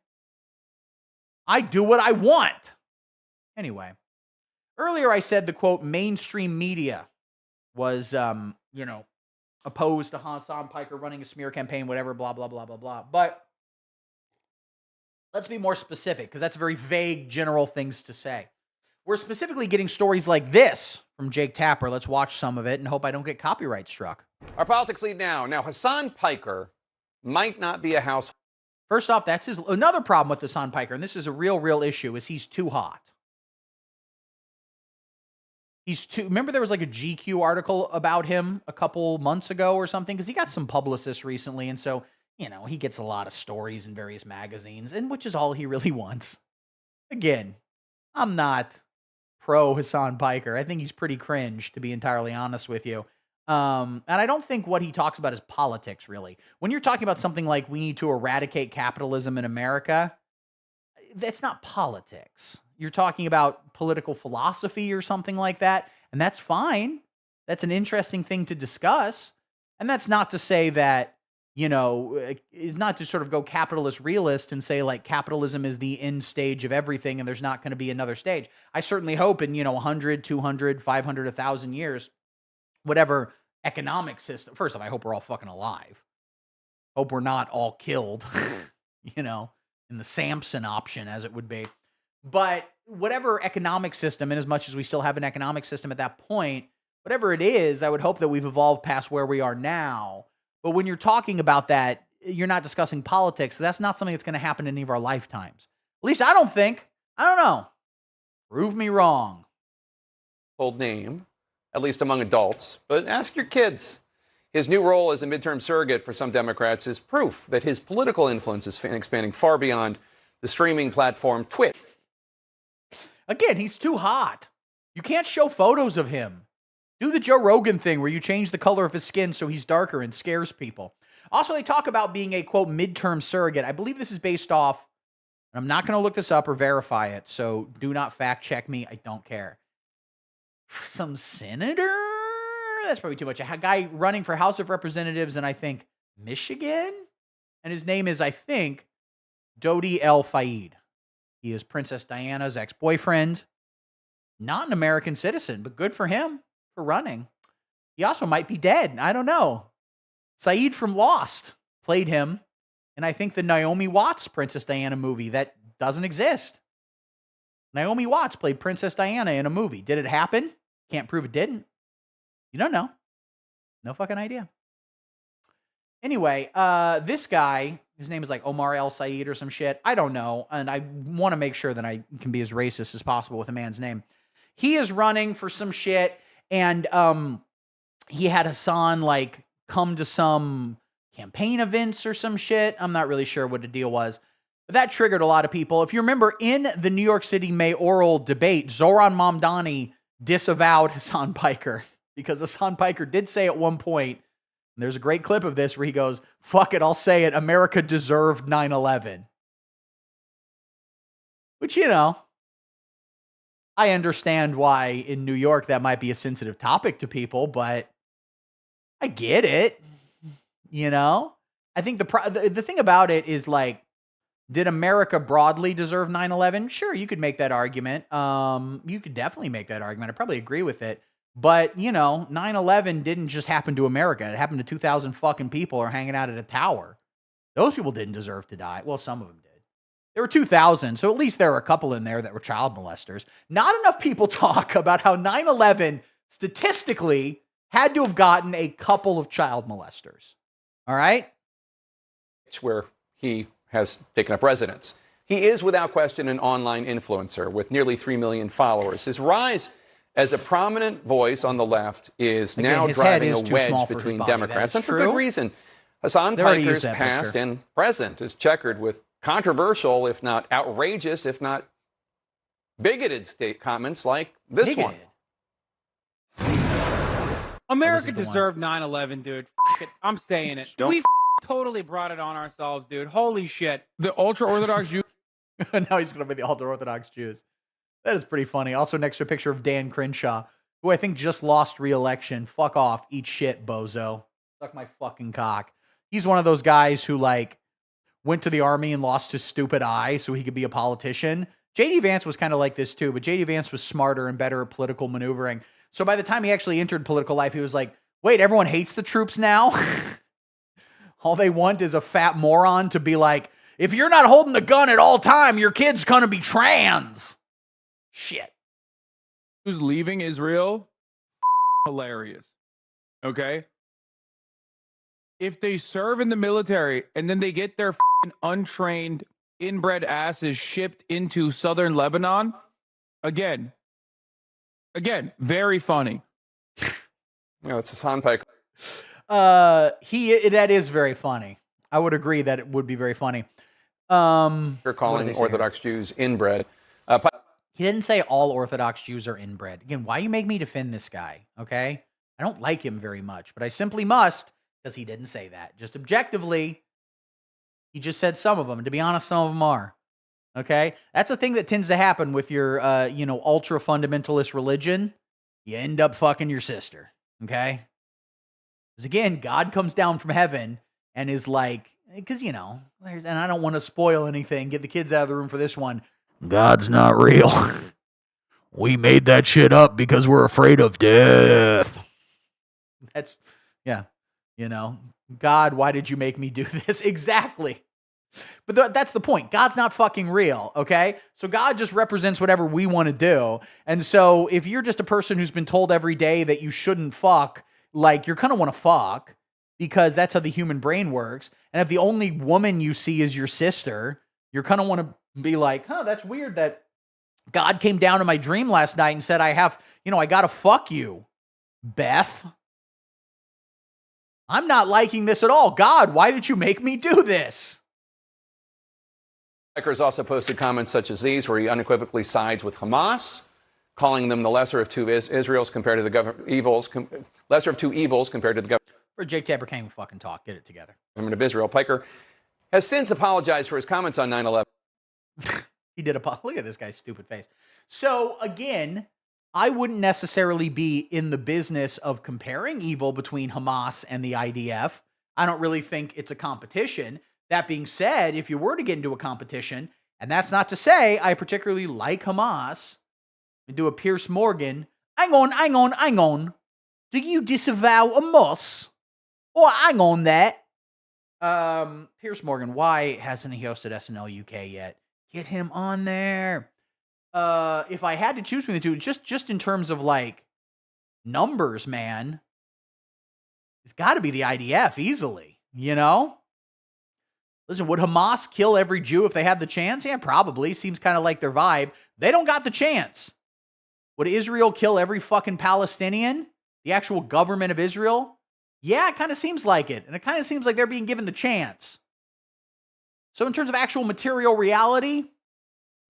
I do what I want. Anyway, earlier I said the quote, mainstream media was, opposed to Hassan Piker running a smear campaign, whatever, blah, blah, blah, blah, blah. But let's be more specific, because that's very vague, general things to say. We're specifically getting stories like this from Jake Tapper. Let's watch some of it and hope I don't get copyright struck. Our politics lead now. Now, Hassan Piker might not be a household. First off, that's another problem with Hassan Piker, and this is a real issue, is he's too hot. Remember there was like a GQ article about him a couple months ago or something? Because he got some publicists recently, and so, he gets a lot of stories in various magazines, and which is all he really wants. Again, I'm not pro Hassan Piker. I think he's pretty cringe, to be entirely honest with you. And I don't think what he talks about is politics, really. When you're talking about something like we need to eradicate capitalism in America, that's not politics. You're talking about political philosophy or something like that, and that's fine. That's an interesting thing to discuss. And that's not to say that, not to sort of go capitalist realist and say like capitalism is the end stage of everything and there's not going to be another stage. I certainly hope in, 100, 200, 500, 1,000 years, whatever economic system. First off, I hope we're all fucking alive. Hope we're not all killed, in the Samson option, as it would be. But whatever economic system, and as much as we still have an economic system at that point, whatever it is, I would hope that we've evolved past where we are now. But when you're talking about that, you're not discussing politics. So that's not something that's going to happen in any of our lifetimes. At least I don't think. I don't know. Prove me wrong. Old name, at least among adults, but ask your kids. His new role as a midterm surrogate for some Democrats is proof that his political influence is expanding far beyond the streaming platform Twitch. Again, he's too hot. You can't show photos of him. Do the Joe Rogan thing where you change the color of his skin so he's darker and scares people. Also, they talk about being a, quote, midterm surrogate. I believe this is based off, and I'm not going to look this up or verify it, so do not fact check me. I don't care. Some senator? That's probably too much. A guy running for House of Representatives in, I think, Michigan? And his name is, I think, Dodi El Fayed. He is Princess Diana's ex-boyfriend. Not an American citizen, but good for him for running. He also might be dead. I don't know. Saeed from Lost played him in, I think, the Naomi Watts Princess Diana movie that doesn't exist. Naomi Watts played Princess Diana in a movie. Did it happen? Can't prove it didn't. You don't know. No fucking idea. Anyway, this guy, his name is like Omar El Said or some shit. I don't know. And I want to make sure that I can be as racist as possible with a man's name. He is running for some shit. And he had Hassan like come to some campaign events or some shit. I'm not really sure what the deal was. But that triggered a lot of people. If you remember, in the New York City mayoral debate, Zohran Mamdani disavowed Hassan Piker. Because Hassan Piker did say at one point, and there's a great clip of this where he goes, fuck it, I'll say it, America deserved 9/11. Which, you know, I understand why in New York that might be a sensitive topic to people, but I get it. You know? I think the thing about it is like, did America broadly deserve 9/11? Sure, you could make that argument. You could definitely make that argument. I probably agree with it. But, you know, 9/11 didn't just happen to America. It happened to 2,000 fucking people who are hanging out at a tower. Those people didn't deserve to die. Well, some of them did. There were 2,000, so at least there were a couple in there that were child molesters. Not enough people talk about how 9/11 statistically had to have gotten a couple of child molesters. All right? It's where he has taken up residence. He is, without question, an online influencer with nearly 3 million followers. His rise as a prominent voice on the left is now driving a wedge between Democrats, and for good reason. Hassan Piker's past and present is checkered with controversial, if not outrageous, if not bigoted comments like this one. America deserved 9/11, dude. It. I'm saying it. We totally brought it on ourselves, dude. Holy shit. The ultra-Orthodox Jews. Now he's going to be the ultra-Orthodox Jews. That is pretty funny. Also next to a picture of Dan Crenshaw, who I think just lost re-election. Fuck off. Eat shit, bozo. Suck my fucking cock. He's one of those guys who, like, went to the army and lost his stupid eye so he could be a politician. J.D. Vance was kind of like this, too, but J.D. Vance was smarter and better at political maneuvering. So by the time he actually entered political life, he was like, wait, everyone hates the troops now? All they want is a fat moron to be like, if you're not holding the gun at all time, your kid's going to be trans. Shit. Who's leaving Israel? Hilarious. Okay? If they serve in the military and then they get their untrained, inbred asses shipped into southern Lebanon, again, very funny. You know, it's Hassan Piker. That is very funny. I would agree that it would be very funny. You're calling Orthodox Jews inbred. He didn't say all Orthodox Jews are inbred. Again, why you make me defend this guy, okay? I don't like him very much, but I simply must because he didn't say that. Just objectively, he just said some of them. And to be honest, some of them are, okay? That's a thing that tends to happen with your, ultra-fundamentalist religion. You end up fucking your sister, okay? Because again, God comes down from heaven and is like, because, and I don't want to spoil anything, get the kids out of the room for this one. God's not real. We made that shit up because we're afraid of death. That's, God, why did you make me do this? Exactly. But that's the point. God's not fucking real, okay? So God just represents whatever we want to do. And so if you're just a person who's been told every day that you shouldn't fuck, like, you're going to want to fuck because that's how the human brain works. And if the only woman you see is your sister, you're going to want to be like, that's weird that God came down in my dream last night and said, I got to fuck you, Beth. I'm not liking this at all. God, why did you make me do this? Piker has also posted comments such as these, where he unequivocally sides with Hamas, calling them the lesser of two Israels compared to the lesser of two evils compared to the government. Or Jake Tapper can't even fucking talk. Get it together. Government of Israel. Piker has since apologized for his comments on 9/11. He did look at this guy's stupid face. So again, I wouldn't necessarily be in the business of comparing evil between Hamas and the IDF. I don't really think it's a competition. That being said, if you were to get into a competition, and that's not to say I particularly like Hamas, and do a Pierce Morgan, hang on. Do you disavow Hamas? Or hang on that. Pierce Morgan, why hasn't he hosted SNL UK yet? Get him on there. If I had to choose between the two, just in terms of like numbers, man, It's got to be the IDF easily, you know? Listen, would Hamas kill every Jew if they had the chance? Yeah, probably. Seems kind of like their vibe. They don't got the chance. Would Israel kill every fucking Palestinian? The actual government of Israel? Yeah, it kind of seems like it. And it kind of seems like they're being given the chance. So in terms of actual material reality,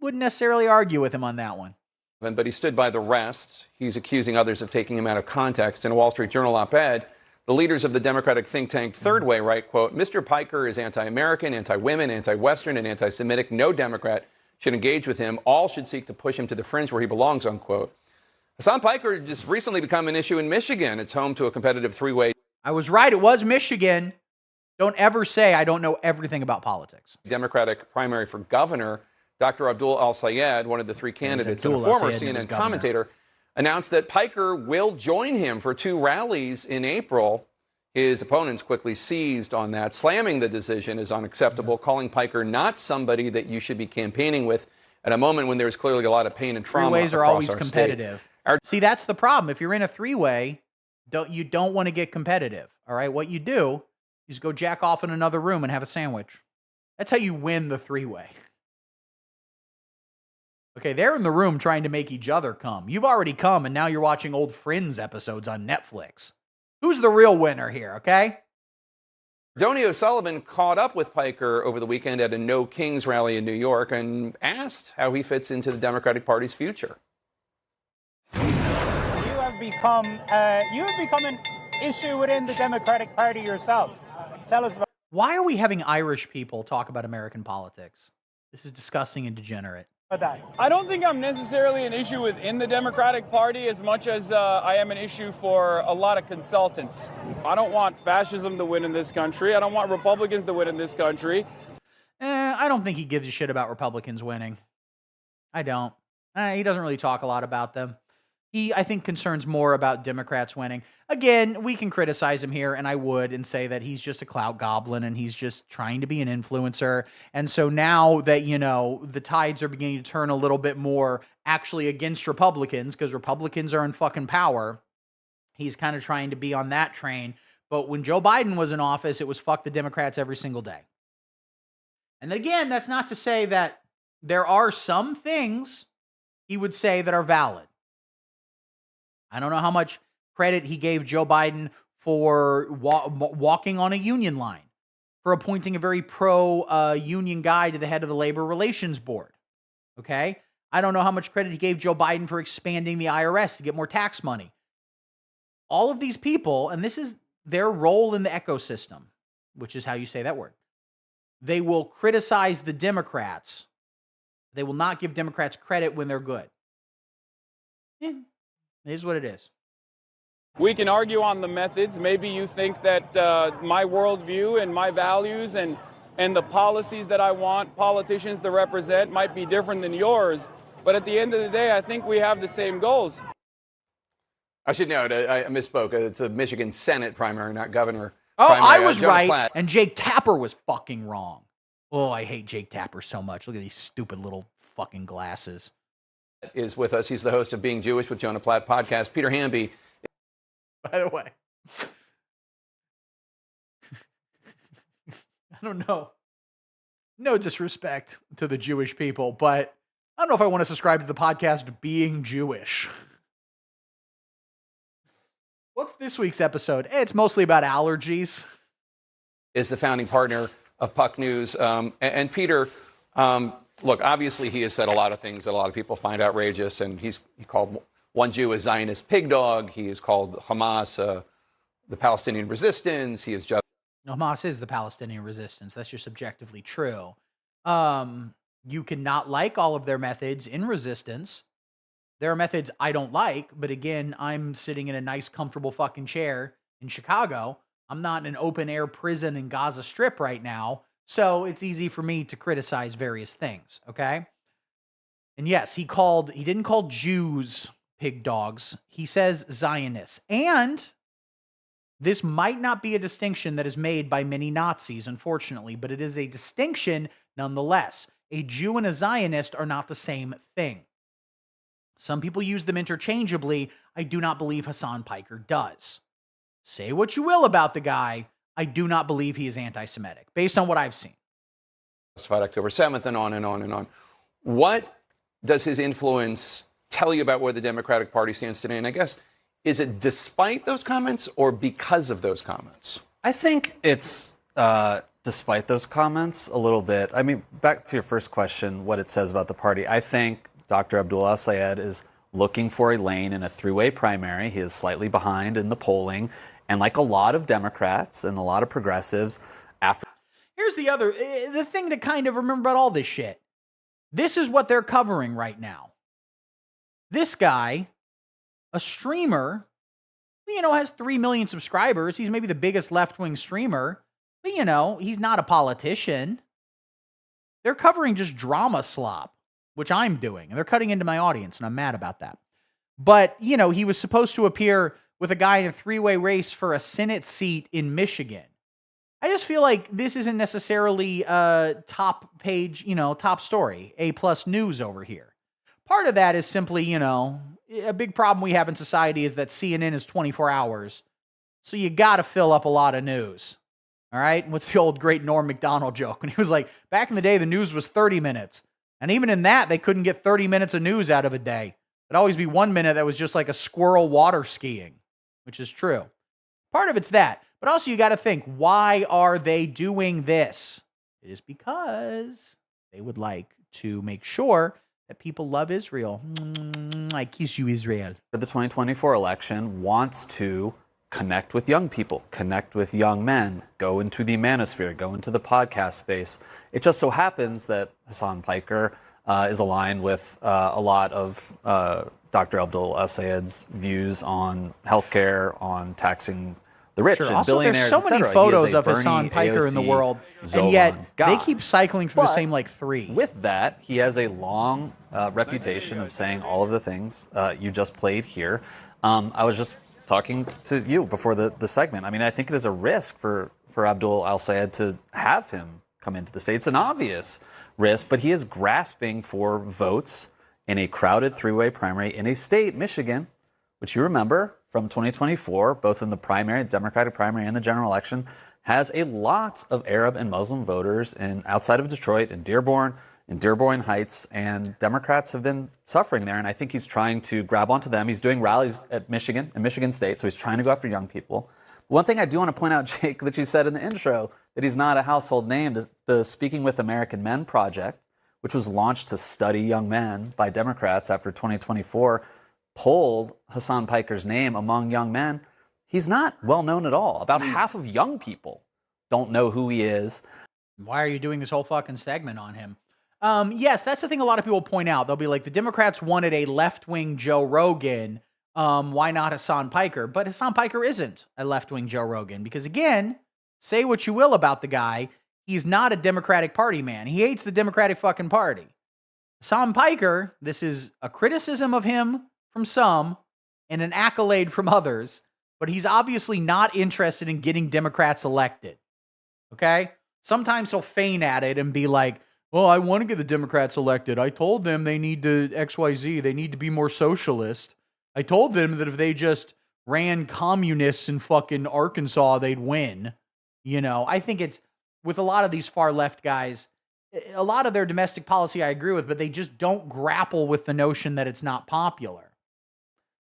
wouldn't necessarily argue with him on that one. But he stood by the rest. He's accusing others of taking him out of context. In a Wall Street Journal op-ed, the leaders of the Democratic think tank Third Way write, quote, Mr. Piker is anti-American, anti-women, anti-Western, and anti-Semitic. No Democrat should engage with him. All should seek to push him to the fringe where he belongs, unquote. Hasan Piker just recently become an issue in Michigan. It's home to a competitive three-way. I was right. It was Michigan. Don't ever say I don't know everything about politics. Democratic primary for governor. Dr. Abdul Al-Sayed, one of the three candidates and a former CNN commentator, announced that Piker will join him for 2 rallies in April. His opponents quickly seized on that, slamming the decision as unacceptable, calling Piker not somebody that you should be campaigning with at a moment when there's clearly a lot of pain and trauma. Three-ways are always competitive. See, that's the problem. If you're in a three-way, you don't want to get competitive, all right? What you do is go jack off in another room and have a sandwich. That's how you win the three-way. Okay, they're in the room trying to make each other come. You've already come, and now you're watching old Friends episodes on Netflix. Who's the real winner here, okay? Donnie O'Sullivan caught up with Piker over the weekend at a No Kings rally in New York and asked how he fits into the Democratic Party's future. You have become an issue within the Democratic Party yourself. Tell us about. Why are we having Irish people talk about American politics? This is disgusting and degenerate. I don't think I'm necessarily an issue within the Democratic Party as much as I am an issue for a lot of consultants. I don't want fascism to win in this country. I don't want Republicans to win in this country. I don't think he gives a shit about Republicans winning. I don't. He doesn't really talk a lot about them. He, I think, concerns more about Democrats winning. Again, we can criticize him here, and I would, and say that he's just a clout goblin, and he's just trying to be an influencer. And so now that, you know, the tides are beginning to turn a little bit more actually against Republicans, because Republicans are in fucking power, he's kind of trying to be on that train. But when Joe Biden was in office, it was fuck the Democrats every single day. And again, that's not to say that there are some things he would say that are valid. I don't know how much credit he gave Joe Biden for walking on a union line, for appointing a very pro-union guy to the head of the Labor Relations Board. Okay? I don't know how much credit he gave Joe Biden for expanding the IRS to get more tax money. All of these people, and this is their role in the ecosystem, which is how you say that word, they will criticize the Democrats. They will not give Democrats credit when they're good. Yeah. It is what it is. We can argue on the methods. Maybe you think that my worldview and my values and the policies that I want politicians to represent might be different than yours. But at the end of the day, I think we have the same goals. I should note, I misspoke. It's a Michigan Senate primary, not governor. Oh, primary. I was right, and Jake Tapper was fucking wrong. Oh, I hate Jake Tapper so much. Look at these stupid little fucking glasses. Is with us. He's the host of Being Jewish with Jonah Platt podcast. Peter Hamby. By the way, I don't know. No disrespect to the Jewish people, but I don't know if I want to subscribe to the podcast Being Jewish. What's this week's episode? It's mostly about allergies. Is the founding partner of Puck News. And Peter, look, obviously he has said a lot of things that a lot of people find outrageous, and he called one Jew a Zionist pig dog. He has called Hamas the Palestinian resistance. He is just... Hamas is the Palestinian resistance. That's just objectively true. You cannot like all of their methods in resistance. There are methods I don't like, but again, I'm sitting in a nice, comfortable fucking chair in Chicago. I'm not in an open-air prison in Gaza Strip right now. So it's easy for me to criticize various things, okay? And yes, he didn't call Jews pig dogs. He says Zionists. And this might not be a distinction that is made by many Nazis, unfortunately, but it is a distinction nonetheless. A Jew and a Zionist are not the same thing. Some people use them interchangeably. I do not believe Hasan Piker does. say what you will about the guy, I do not believe he is anti-Semitic, based on what I've seen. Justified October 7th and on and on and on. What does his influence tell you about where the Democratic Party stands today? And I guess, is it despite those comments or because of those comments? I think it's despite those comments a little bit. I mean, back to your first question, what it says about the party. I think Dr. Abdul al-Sayed is looking for a lane in a three-way primary. He is slightly behind in the polling. And like a lot of Democrats and a lot of progressives, after... Here's the thing to kind of remember about all this shit. This is what they're covering right now. This guy, a streamer, has 3 million subscribers. He's maybe the biggest left-wing streamer. But, he's not a politician. They're covering just drama slop, which I'm doing. And they're cutting into my audience, and I'm mad about that. But, he was supposed to appear with a guy in a three-way race for a Senate seat in Michigan. I just feel like this isn't necessarily a top page, top story, A+ news over here. Part of that is simply, a big problem we have in society is that CNN is 24 hours. So you got to fill up a lot of news. All right? What's the old great Norm Macdonald joke? And he was like, back in the day, the news was 30 minutes. And even in that, they couldn't get 30 minutes of news out of a day. It'd always be 1 minute that was just like a squirrel water skiing, which is true. Part of it's that. But also you got to think, why are they doing this? It is because they would like to make sure that people love Israel. I kiss you, Israel. For the 2024 election, wants to connect with young people, connect with young men, go into the manosphere, go into the podcast space. It just so happens that Hassan Piker is aligned with a lot of Dr. Abdul al-Sayed's views on healthcare, on taxing the rich and billionaires, there's so many photos of Hassan Piker in the world, and yet they keep cycling through the same three. With that, he has a long reputation of saying all of the things you just played here. I was just talking to you before the segment. I mean, I think it is a risk for Abdul al-Sayed to have him come into the state. It's an obvious risk, but he is grasping for votes in a crowded three-way primary in a state, Michigan, which you remember from 2024, both in the primary, the Democratic primary, and the general election, has a lot of Arab and Muslim voters outside of Detroit, in Dearborn Heights, and Democrats have been suffering there, and I think he's trying to grab onto them. He's doing rallies at Michigan State, so he's trying to go after young people. One thing I do want to point out, Jake, that you said in the intro, that he's not a household name, the Speaking with American Men project, which was launched to study young men by Democrats after 2024, polled Hassan Piker's name among young men. He's not well known at all. About half of young people don't know who he is. Why are you doing this whole fucking segment on him? Yes, that's the thing a lot of people point out. They'll be like, the Democrats wanted a left-wing Joe Rogan. Why not Hassan Piker? But Hassan Piker isn't a left-wing Joe Rogan because, again, say what you will about the guy, he's not a Democratic Party man. He hates the Democratic fucking Party. Hassan Piker, this is a criticism of him from some and an accolade from others, but he's obviously not interested in getting Democrats elected. Okay? Sometimes he'll feign at it and be like, well, I want to get the Democrats elected. I told them they need to XYZ. They need to be more socialist. I told them that if they just ran communists in fucking Arkansas, they'd win. I think it's, with a lot of these far left guys, a lot of their domestic policy I agree with, but they just don't grapple with the notion that it's not popular.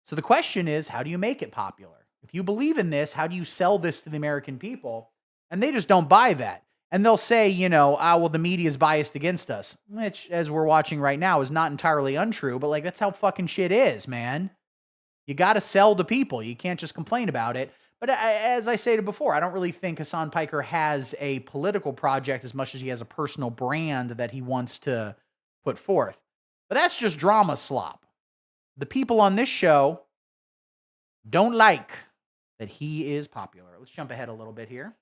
So the question is, how do you make it popular? If you believe in this, how do you sell this to the American people? And they just don't buy that. And they'll say, well, the media is biased against us, which, as we're watching right now, is not entirely untrue, but that's how fucking shit is, man. You got to sell to people. You can't just complain about it. But as I stated before, I don't really think Hassan Piker has a political project as much as he has a personal brand that he wants to put forth. But that's just drama slop. The people on this show don't like that he is popular. Let's jump ahead a little bit here.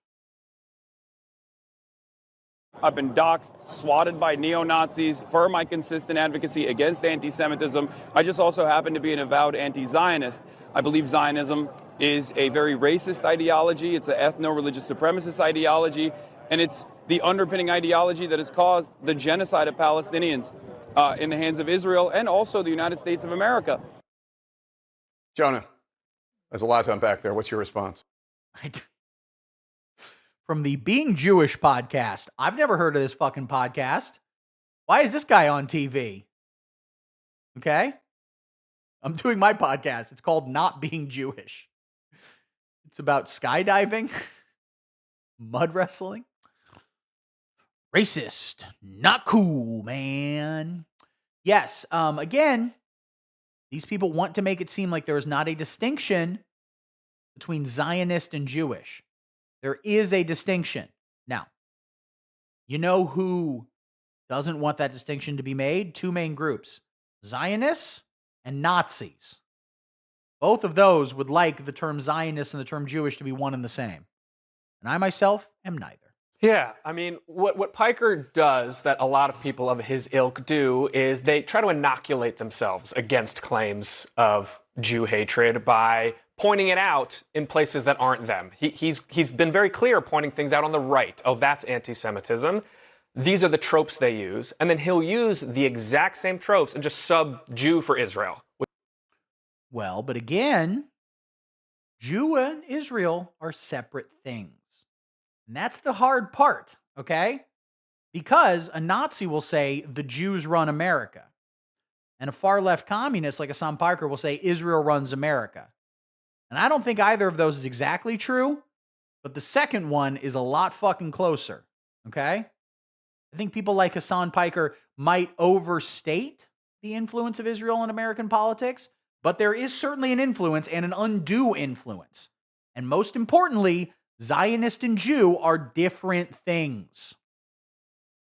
I've been doxxed, swatted by neo-Nazis for my consistent advocacy against anti-Semitism. I just also happen to be an avowed anti-Zionist. I believe Zionism is a very racist ideology. It's an ethno-religious supremacist ideology, and it's the underpinning ideology that has caused the genocide of Palestinians in the hands of Israel and also the United States of America. Jonah, there's a lot to unpack there. What's your response? From the Being Jewish podcast. I've never heard of this fucking podcast. Why is this guy on TV? Okay. I'm doing my podcast. It's called Not Being Jewish. It's about skydiving, mud wrestling. Racist. Not cool, man. Yes. Again, these people want to make it seem like there is not a distinction between Zionist and Jewish. There is a distinction. Now, you know who doesn't want that distinction to be made? Two main groups, Zionists and Nazis. Both of those would like the term Zionist and the term Jewish to be one and the same. And I myself am neither. Yeah, I mean, what Piker does that a lot of people of his ilk do is they try to inoculate themselves against claims of Jew hatred by pointing it out in places that aren't them. He's been very clear pointing things out on the right. Oh, that's anti-Semitism. These are the tropes they use. And then he'll use the exact same tropes and just sub-Jew for Israel. Well, but again, Jew and Israel are separate things. And that's the hard part, okay? Because a Nazi will say, the Jews run America. And a far-left communist like Hassan Piker will say, Israel runs America. And I don't think either of those is exactly true, but the second one is a lot fucking closer, okay? I think people like Hassan Piker might overstate the influence of Israel in American politics, but there is certainly an influence and an undue influence. And most importantly, Zionist and Jew are different things.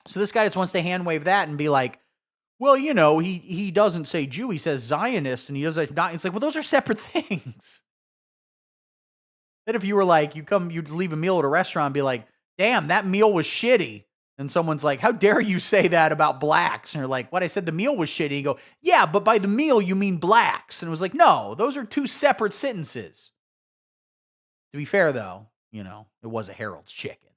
So this guy just wants to hand wave that and be like, well, you know, he doesn't say Jew, he says Zionist, and he does not. It's like, well, those are separate things. That if you were like, you'd leave a meal at a restaurant and be like, damn, that meal was shitty. And someone's like, how dare you say that about blacks? And you're like, what? I said the meal was shitty. You go, yeah, but by the meal, you mean blacks. And it was like, no, those are two separate sentences. To be fair, though, you know, it was a Harold's chicken.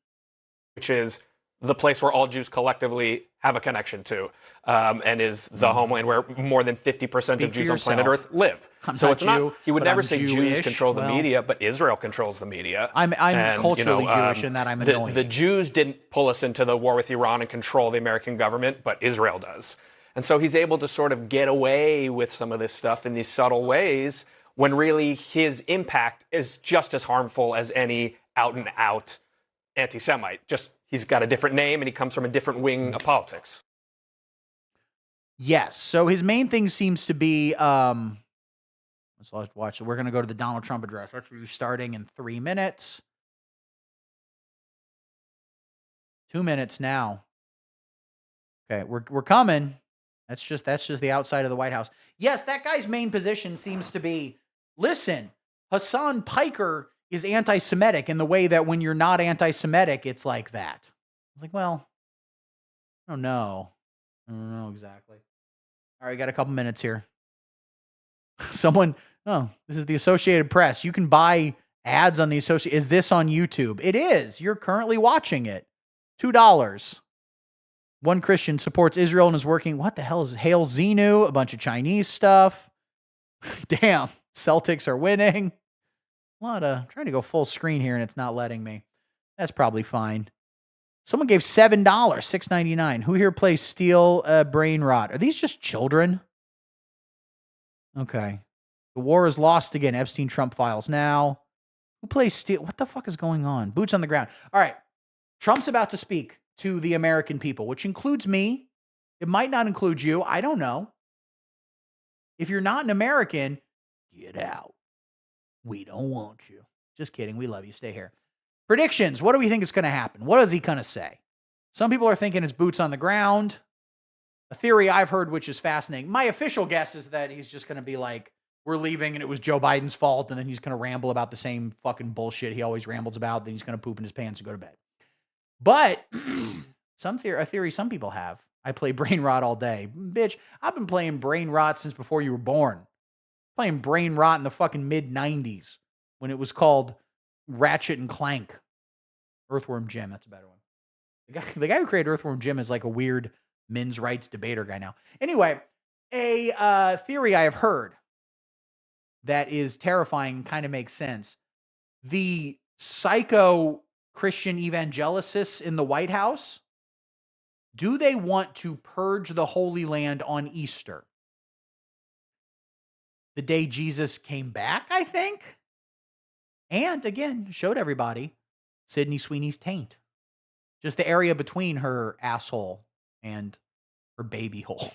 Which is the place where all Jews collectively have a connection to, and is the homeland where more than 50% of Jews on planet Earth live. So it's not, he would never say Jews control the media, but Israel controls the media. I'm culturally Jewish in that I'm annoying. The Jews didn't pull us into the war with Iran and control the American government, but Israel does. And so he's able to sort of get away with some of this stuff in these subtle ways when really his impact is just as harmful as any out and out anti-Semite. Just he's got a different name and he comes from a different wing of politics. Yes. So his main thing seems to be, so let's watch. We're going to go to the Donald Trump address. We're starting in 3 minutes. 2 minutes now. Okay, we're coming. That's just the outside of the White House. Yes, that guy's main position seems to be, listen, Hassan Piker is anti-Semitic in the way that when you're not anti-Semitic, it's like that. I was like, well, I don't know exactly. All right, got a couple minutes here. This is the Associated Press. You can buy ads on the Associated. Is this on YouTube? It is. You're currently watching it. $2. One Christian supports Israel and is working. What the hell is Hail Zenu? A bunch of Chinese stuff. Damn. Celtics are winning. I'm trying to go full screen here and it's not letting me. That's probably fine. Someone gave $7, $6.99. Who here plays Steel Brain Rot? Are these just children? Okay. The war is lost again. Epstein Trump files now. Who plays Steel? What the fuck is going on? Boots on the ground. All right. Trump's about to speak to the American people, which includes me. It might not include you. I don't know. If you're not an American, get out. We don't want you. Just kidding. We love you. Stay here. Predictions. What do we think is going to happen? What is he going to say? Some people are thinking it's boots on the ground. A theory I've heard, which is fascinating. My official guess is that he's just going to be like, we're leaving and it was Joe Biden's fault. And then he's going to ramble about the same fucking bullshit he always rambles about. Then he's going to poop in his pants and go to bed. But a theory some people have. I play Brain Rot all day. Bitch, I've been playing Brain Rot since before you were born. Playing Brain Rot in the fucking mid-90s when it was called Ratchet and Clank. Earthworm Jim, that's a better one. The guy who created Earthworm Jim is like a weird men's rights debater guy now. Anyway, a theory I have heard that is terrifying, kind of makes sense. The psycho Christian evangelicists in the White House, do they want to purge the Holy Land on Easter? The day Jesus came back, I think. And again, showed everybody Sydney Sweeney's taint. Just the area between her asshole and her baby hole.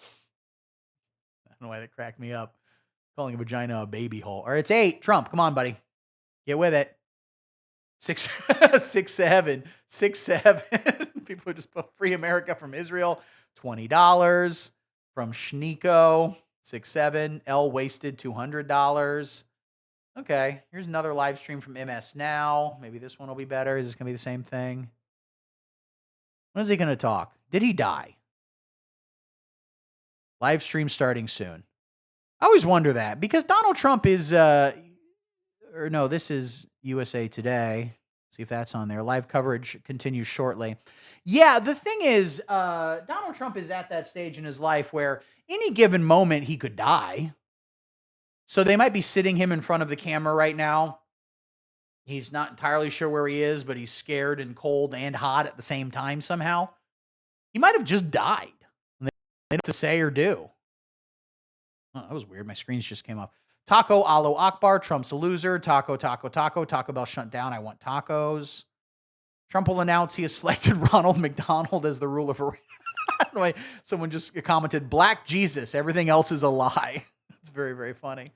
I don't know why that cracked me up. Calling a vagina a baby hole. All right, it's 8. Trump, come on, buddy. Get with it. 6, 6, 7, 6, 7. People who just put Free America from Israel. $20. From Schneeko. 6, 7. L wasted $200. Okay, here's another live stream from MS Now. Maybe this one will be better. Is this going to be the same thing? When is he going to talk? Did he die? Live stream starting soon. I always wonder that because Donald Trump is, or no, this is USA Today. See if that's on there. Live coverage continues shortly. Yeah, the thing is, Donald Trump is at that stage in his life where any given moment he could die. So they might be sitting him in front of the camera right now. He's not entirely sure where he is, but he's scared and cold and hot at the same time somehow. He might have just died. They don't know what to say or do. Oh, that was weird. My screens just came up. Taco Alo Akbar. Trump's a loser. Taco, taco, taco. Taco Bell shut down. I want tacos. Trump will announce he has selected Ronald McDonald as the ruler of Iran. Anyway, someone just commented, Black Jesus. Everything else is a lie. It's very, very funny.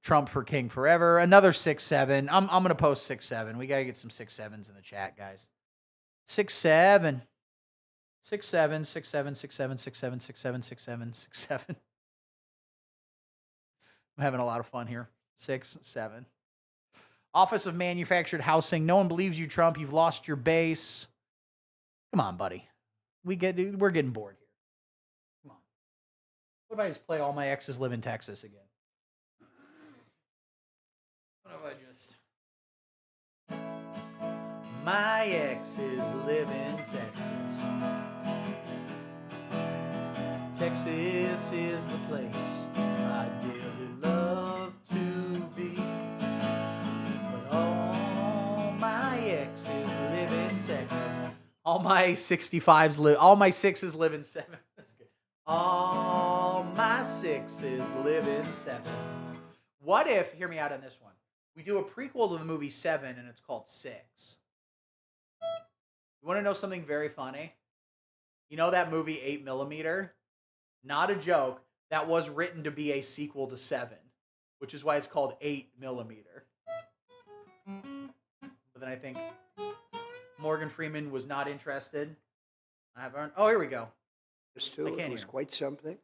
Trump for king forever. Another 6, 7. I'm going to post 6, 7. We got to get some 6, 7s in the chat, guys. 6, 7. 6, 7, 6, 7, 6, 7, 6, 7, 6, 7, 6, 7, 6, 7. I'm having a lot of fun here. 6, 7. Office of Manufactured Housing. No one believes you, Trump. You've lost your base. Come on, buddy. We're getting bored here. Come on. What if I just play All My Exes Live in Texas again? What if I just... My exes live in Texas. Texas is the place I dearly love to be. But all my exes live in Texas. All my 65s live. All my 6s live in 7. That's good. All my 6s live in 7. What if? Hear me out on this one. We do a prequel to the movie 7, and it's called 6. You want to know something very funny? You know that movie 8mm? Not a joke. That was written to be a sequel to 7, which is why it's called 8mm. But then I think Morgan Freeman was not interested. Oh, here we go. It was quite something.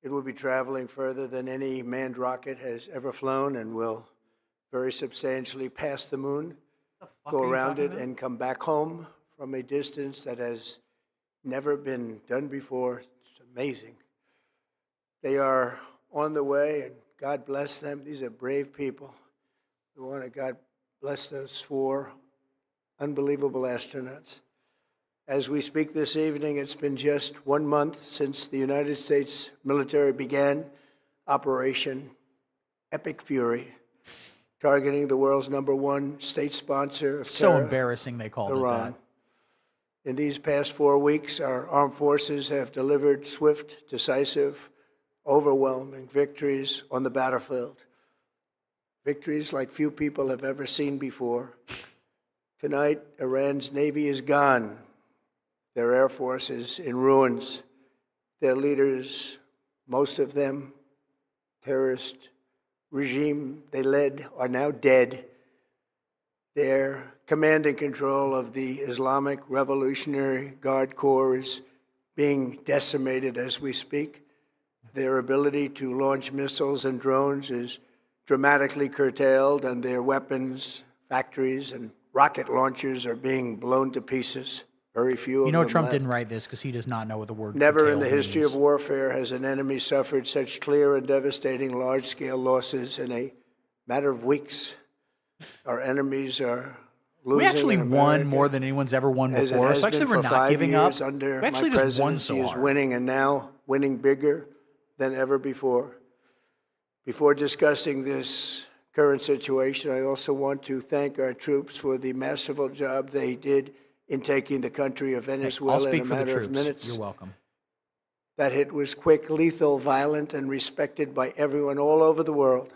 It will be traveling further than any manned rocket has ever flown and will very substantially pass the moon, go around it, and come back home from a distance that has never been done before. It's amazing. They are on the way, and God bless them. These are brave people. We want to God bless those 4 unbelievable astronauts. As we speak this evening, it's been just 1 month since the United States military began Operation Epic Fury, targeting the world's #1 state sponsor of so terror, embarrassing they called Iran. it that. In these past 4 weeks, our armed forces have delivered swift, decisive, overwhelming victories on the battlefield. Victories like few people have ever seen before. Tonight, Iran's Navy is gone. Their Air Force is in ruins. Their leaders, most of them, terrorist regime they led, are now dead. Their command and control of the Islamic Revolutionary Guard Corps is being decimated as we speak. Their ability to launch missiles and drones is dramatically curtailed, and their weapons, factories, and rocket launchers are being blown to pieces. Very few of them. You know, Trump left. didn't write this because he does not know what the word Never in the curtail history means. of warfare has an enemy suffered such clear and devastating large-scale losses in a matter of weeks. Our enemies are losing. We actually in won America, more than anyone's ever won as it before. has So actually, been we're for not 5 giving up. years under We actually my just won presidency so is hard. winning, and now winning bigger than ever before. Before discussing this current situation. I also want to thank our troops for the masterful job they did in taking the country of Venezuela in a matter of minutes. You're welcome. That hit was quick, lethal, violent, and respected by everyone all over the world.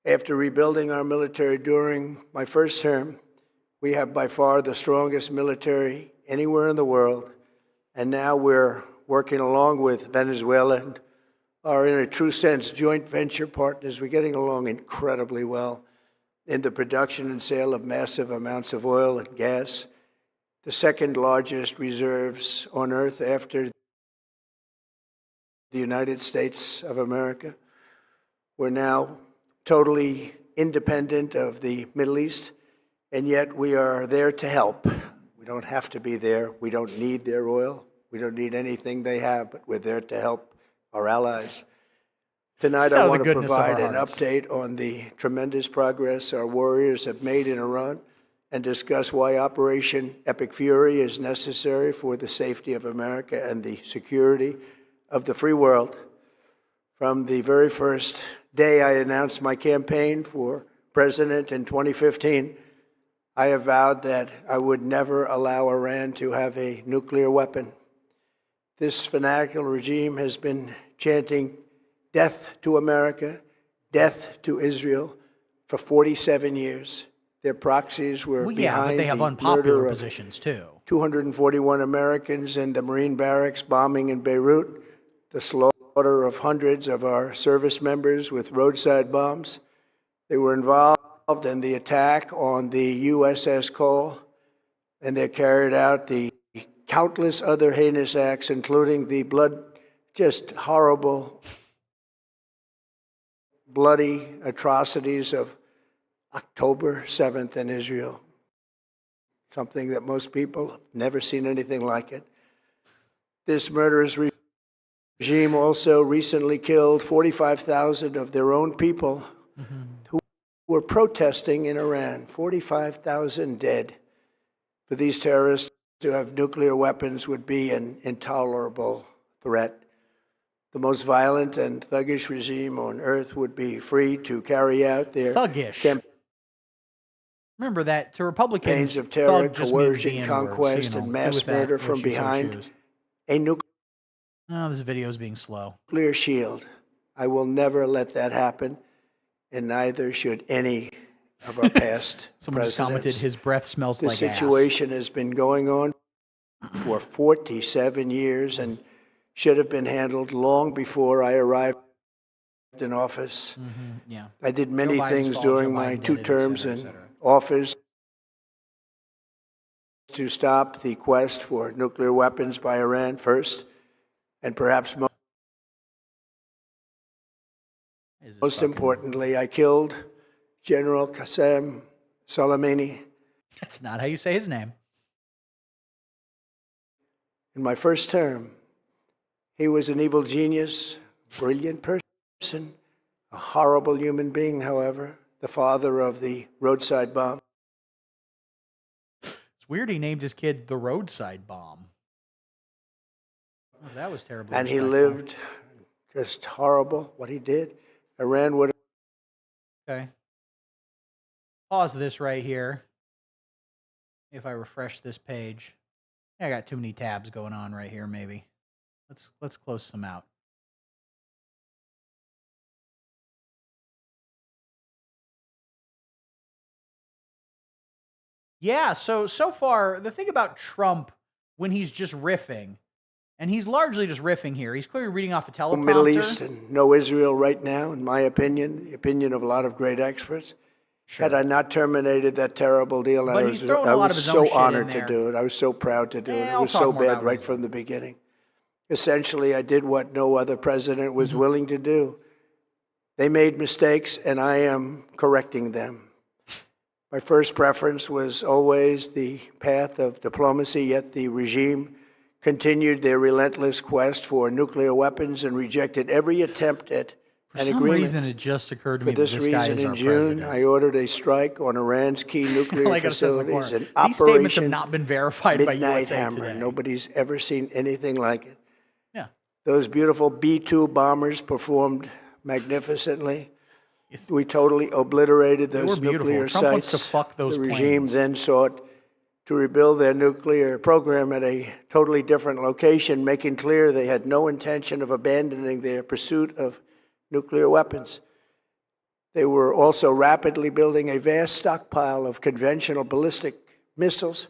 After rebuilding our military during my first term, we have by far the strongest military anywhere in the world. And now we're working along with Venezuela and are, in a true sense, joint venture partners. We're getting along incredibly well in the production and sale of massive amounts of oil and gas, the second largest reserves on Earth after the United States of America. We're now totally independent of the Middle East, and yet we are there to help. We don't have to be there. We don't need their oil. We don't need anything they have, but we're there to help our allies. Tonight, I want to provide an update on the tremendous progress our warriors have made in Iran and discuss why Operation Epic Fury is necessary for the safety of America and the security of the free world. From the very first day I announced my campaign for president in 2015, I have vowed that I would never allow Iran to have a nuclear weapon. This fanatical regime has been chanting death to America, death to Israel for 47 years. Their proxies were behind but they have unpopular positions too. 241 Americans in the Marine barracks bombing in Beirut, the slaughter of hundreds of our service members with roadside bombs. They were involved in the attack on the USS Cole, and they carried out the countless other heinous acts, including the just horrible, bloody atrocities of October 7th in Israel. Something that most people have never seen anything like it. This murderous regime also recently killed 45,000 of their own people who were protesting in Iran. 45,000 dead. For these terrorists to have nuclear weapons would be an intolerable threat. The most violent and thuggish regime on earth would be free to carry out their thuggish. Remember that to Republicans, campaigns of terror, thug just coercion, means conquest, and mass murder from behind a nuclear this video is being slow. Shield. I will never let that happen, and neither should any of our past Someone just commented, his breath smells like ass. This situation has been going on for 47 years and should have been handled long before I arrived in office. Yeah. I did many things during my 2 terms in office to stop the quest for nuclear weapons by Iran first, and perhaps most importantly, I killed General Qasem Soleimani. That's not how you say his name. In my first term, he was an evil genius, brilliant person, a horrible human being, however, the father of the roadside bomb. It's weird he named his kid the roadside bomb. Oh, that was terrible. And he lived just horrible, what he did. Iran would. Okay. Pause this right here. If I refresh this page. I got too many tabs going on right here, maybe. Let's close some out. Yeah, so far, the thing about Trump, when he's just riffing, and he's largely just riffing here, he's clearly reading off a teleprompter. Middle East and no Israel right now, in my opinion, the opinion of a lot of great experts. Sure. Had I not terminated that terrible deal, I was so honored to do it. I was so proud to do it. It was so bad right from the beginning. Essentially, I did what no other president was willing to do. They made mistakes, and I am correcting them. My first preference was always the path of diplomacy, yet the regime continued their relentless quest for nuclear weapons and rejected every attempt at an agreement. For some reason, it just occurred to me that this guy is our president. For this reason, in June, I ordered a strike on Iran's key nuclear facilities. An These statements have not been verified by USA Hammer. Today. Nobody's ever seen anything like it. Yeah. Those beautiful B-2 bombers performed magnificently. We totally obliterated They were those beautiful. nuclear Trump sites. wants to fuck those The regime planes. then sought to rebuild their nuclear program at a totally different location, making clear they had no intention of abandoning their pursuit of nuclear weapons. They were also rapidly building a vast stockpile of conventional ballistic missiles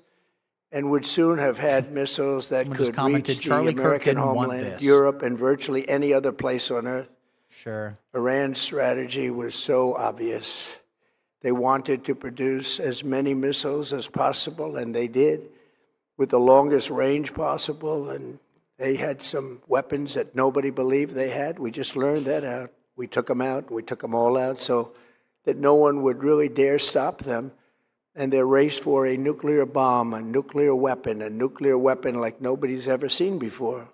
and would soon have had missiles that Someone just could commented, reach the Charlie Kirk American didn't want homeland, this. Europe, and virtually any other place on Earth. Sure. Iran's strategy was so obvious. They wanted to produce as many missiles as possible, and they did, with the longest range possible, and they had some weapons that nobody believed they had. We just learned that out. We took them out. We took them all out so that no one would really dare stop them. And their race for a nuclear bomb, a nuclear weapon like nobody's ever seen before.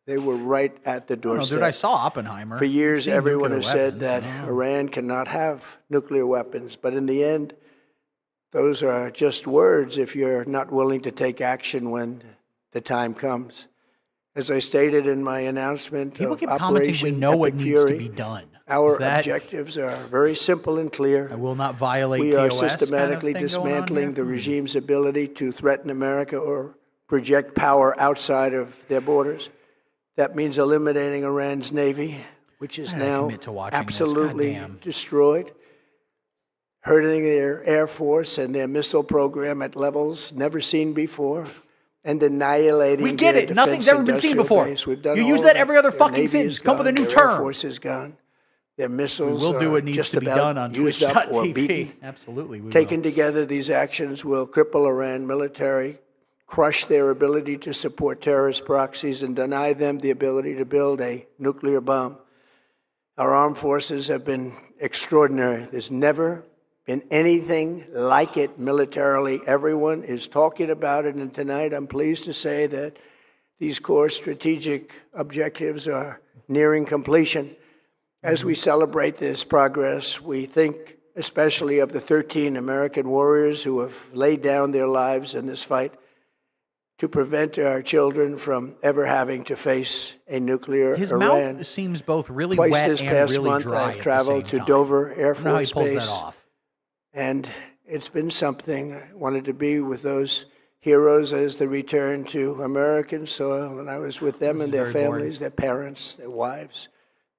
They were right at the doorstep. No, dude, I saw Oppenheimer. For years, Seen everyone nuclear has said weapons. that Iran cannot have nuclear weapons. But in the end, those are just words if you're not willing to take action when the time comes. As I stated in my announcement People of keep commenting, we Operation know what Epic needs to Fury, be done. our Is that- objectives are very simple and clear. I will not violate We are TOS kind of systematically thing going on dismantling here? the regime's ability to threaten America or project power outside of their borders. That means eliminating Iran's navy, which is I gotta now commit to watching this, absolutely goddamn. destroyed, hurting their air force and their missile program at levels never seen before, and annihilating We get their it. Nothing's defense ever been seen industrial before. base. We've done You all use of that every other Their fucking navy sentence. is Come up with a gone. new Their Air term. force is gone. Their missiles We will do are what needs just to be about done on used up or Twitch.tv. beaten. Absolutely, we Taken together, these actions will cripple Iran military, crush their ability to support terrorist proxies, and deny them the ability to build a nuclear bomb. Our armed forces have been extraordinary. There's never been anything like it militarily. Everyone is talking about it, and tonight I'm pleased to say that these core strategic objectives are nearing completion. As we celebrate this progress, we think especially of the 13 American warriors who have laid down their lives in this fight to prevent our children from ever having to face a nuclear His Iran. mouth seems both really Twice wet this and past really month, dry I've at the traveled same to time. Dover Air I don't know how he Force pulls Base, that off. and it's been something. I wanted to be with those heroes as they return to American soil, and I was with them and their very boring. families, their parents, their wives,